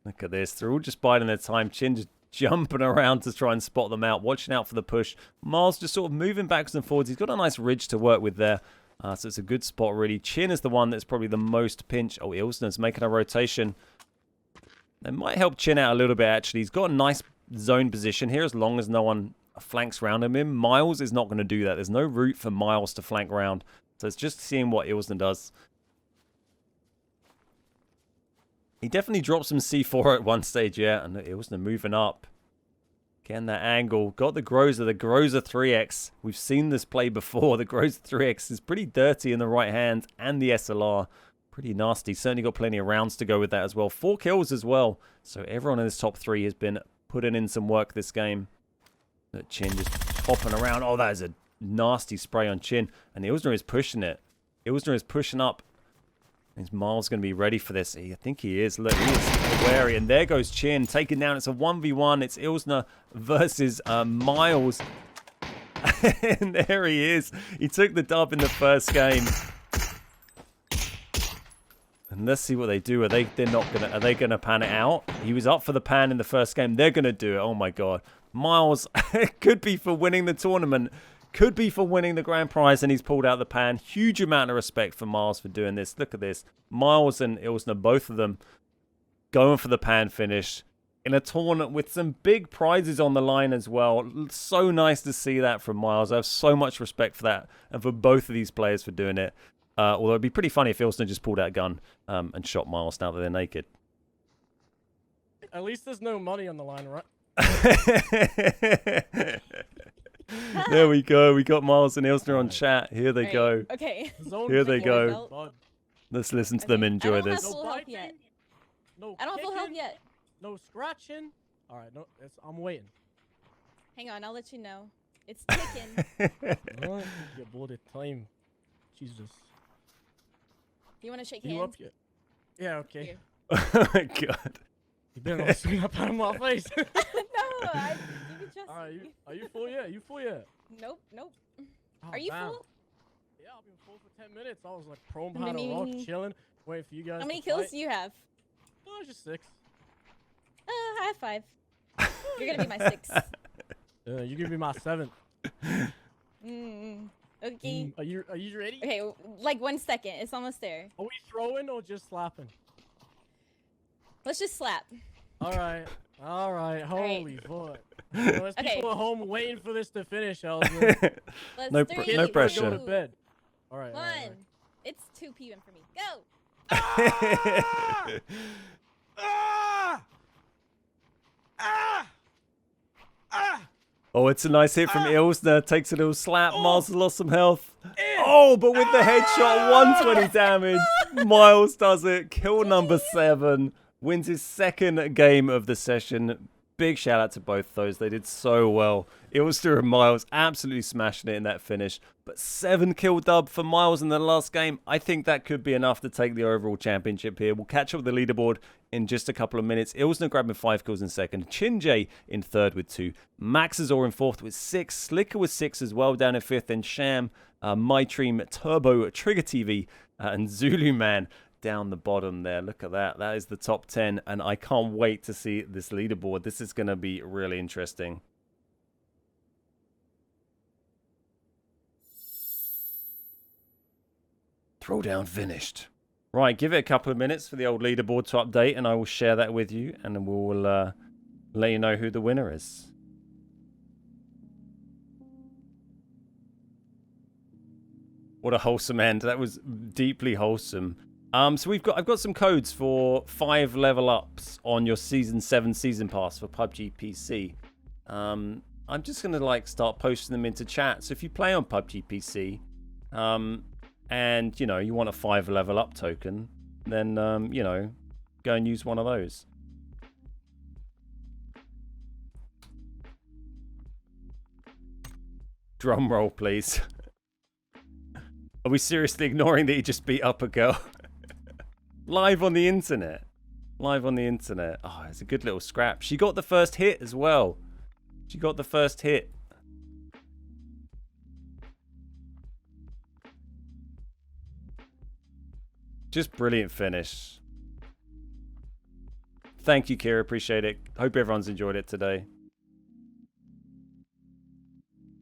Look at this. They're all just biding their time. Chin just jumping around to try and spot them out. Watching out for the push. Miles just sort of moving backwards and forwards. He's got a nice ridge to work with there. So it's a good spot, really. Chin is the one that's probably the most pinch. Oh, Ilsner's making a rotation. It might help Chin out a little bit, actually. He's got a nice zone position here as long as no one flanks round him. Miles is not going to do that. There's no route for Miles to flank round. So it's just seeing what Ilsner does. He definitely dropped some C4 at one stage, yeah. And Ilsner moving up. Getting that angle. Got the Groza 3X. We've seen this play before. The Groza 3X is pretty dirty in the right hand. And the SLR. Pretty nasty. Certainly got plenty of rounds to go with that as well. 4 kills as well. So everyone in this top 3 has been putting in some work this game. That Chin just hopping around. Oh, that is a nasty spray on Chin. And Ilsner is pushing it. Ilsner is pushing up. Is Miles going to be ready for this? I think he is. Look, he is wary. And there goes Chin. Taken down. It's a 1v1. It's Ilsner versus Miles. And there he is. He took the dub in the first game. And let's see what they do. Are they gonna pan it out? He was up for the pan in the first game. They're gonna do it. Oh my god. Miles could be for winning the tournament. Could be for winning the grand prize, and he's pulled out the pan. Huge amount of respect for Miles for doing this. Look at this. Miles and Ilsner, both of them, going for the pan finish in a tournament with some big prizes on the line as well. So nice to see that from Miles. I have so much respect for that and for both of these players for doing it. Although it'd be pretty funny if Ilsner just pulled out a gun and shot Miles now that they're naked. At least there's no money on the line, right? There we go. We got Miles and Ilsner on chat. Here they go. Okay. Here they go. Let's listen to them enjoy this. I don't have full health yet. No I don't have full health yet. No scratching. All right, no, I'm waiting. Hang on, I'll let you know. It's ticking. Get bullet time. Jesus. You want to shake You hands? up yet? Yeah, okay. Here. Oh my god. You better not swing up out of my face. No, you can trust All right, me. are you full yet? You full yet? Nope, nope. Oh, Are you damn. full? Yeah, I've been full for 10 minutes. I was like prone behind a rock, chilling, waiting for you guys. How many to kills fight. do you have? Oh, just 6. I have 5. You're gonna be my 6. You give me my 7th. Okay. Are you ready? Okay, like 1 second. It's almost there. Are we throwing or just slapping? Let's just slap. All right. Holy fuck. There's Okay. people at home waiting for this to finish, Elton. Let's No 3, no pressure. Go to bed. All right. 1. all right. It's 2 p.m. for me. Go. Oh, it's a nice hit from Ilsner. Takes a little slap. Miles has lost some health. Oh, but with the headshot, 120 damage. Miles does it. Kill number 7. Wins his 2nd game of the session. Big shout out to both those. They did so well. Ilsner and Miles absolutely smashing it in that finish. But 7 kill dub for Miles in the last game. I think that could be enough to take the overall championship here. We'll catch up with the leaderboard in just a couple of minutes. Ilsner grabbing 5 kills in 2nd. Chinjay in 3rd with 2. Maxazor in 4th with 6. Slicker with 6 as well down in 5th. And Sham, MyTream, Turbo, Trigger TV, and Zulu Man down the bottom there. Look at that. That is the top 10. And I can't wait to see this leaderboard. This is going to be really interesting. Throwdown finished. Right, give it a couple of minutes for the old leaderboard to update, and I will share that with you, and then we'll let you know who the winner is. What a wholesome end. That was deeply wholesome. So I've got some codes for 5 level ups on your Season 7 Season Pass for PUBG PC. I'm just going to start posting them into chat. So if you play on PUBG PC, and you want a 5 level up token, then go and use one of those. Drum roll, please. Are we seriously ignoring that he just beat up a girl live on the internet? Live on the internet. Oh, it's a good little scrap. She got the first hit as well. She got the first hit. Just brilliant finish. Thank you, Kira. Appreciate it. Hope everyone's enjoyed it today.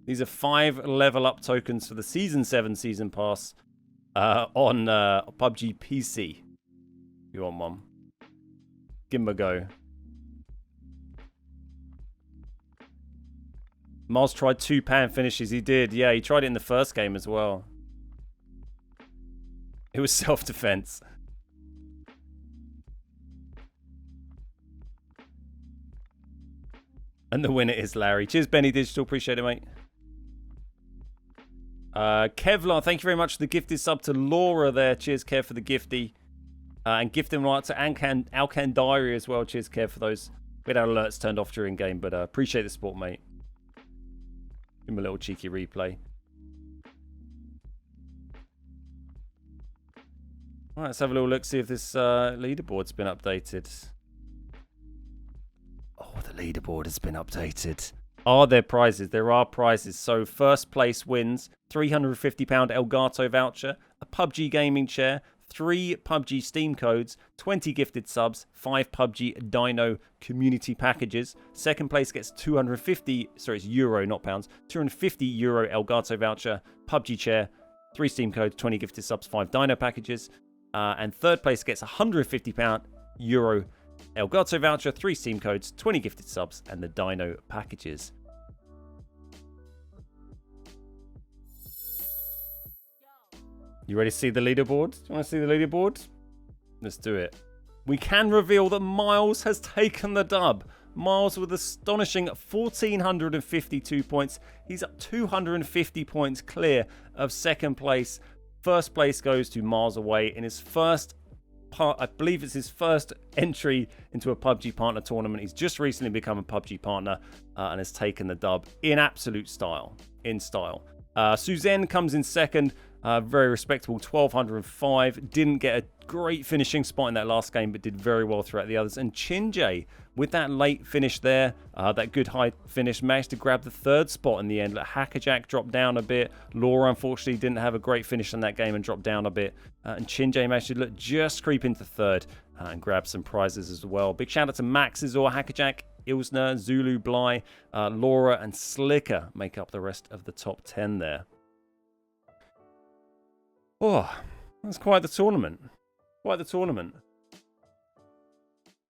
These are 5 level up tokens for the Season 7 Season Pass on PUBG PC. If you want one, give them a go. Miles tried 2 pan finishes. He did. Yeah, he tried it in the first game as well. It was self-defense. And the winner is Larry. Cheers, Benny Digital. Appreciate it, mate. Kevlar, thank you very much for the gifted sub to Laura there. Cheers, Kev, for the gifty. And gifting right to Alcan Diary as well. Cheers, Kev, for those. We had our alerts turned off during game, but appreciate the support, mate. Give him a little cheeky replay. All right, let's have a little look, see if this leaderboard's been updated. Oh, the leaderboard has been updated. Are there prizes? There are prizes. So first place wins £350 Elgato voucher, a PUBG gaming chair, 3 PUBG Steam codes, 20 gifted subs, 5 PUBG Dino community packages. Second place gets it's euro, not pounds, €250 Elgato voucher, PUBG chair, 3 Steam codes, 20 gifted subs, 5 Dino packages. And third place gets £150 euro Elgato voucher, 3 Steam codes, 20 gifted subs, and the Dino packages. You ready to see the leaderboard? Do you want to see the leaderboard? Let's do it. We can reveal that Miles has taken the dub. Miles with astonishing 1,452 points. He's up 250 points clear of second place. First place goes to Miles Away in his first part. I believe it's his first entry into a PUBG partner tournament. He's just recently become a PUBG partner and has taken the dub in absolute style. In style. Suzanne comes in second. Very respectable 1,205. Didn't get a great finishing spot in that last game, but did very well throughout the others. And Chinjay, with that late finish there, that good high finish, managed to grab the third spot in the end. Hackerjack dropped down a bit. Laura, unfortunately, didn't have a great finish in that game and dropped down a bit. And Chinjay managed to just creep into third and grab some prizes as well. Big shout out to Max, Azor, Hackerjack, Ilsner, Zulu, Bly, Laura, and Slicker make up the rest of the top 10 there. Oh, that's quite the tournament. Quite the tournament.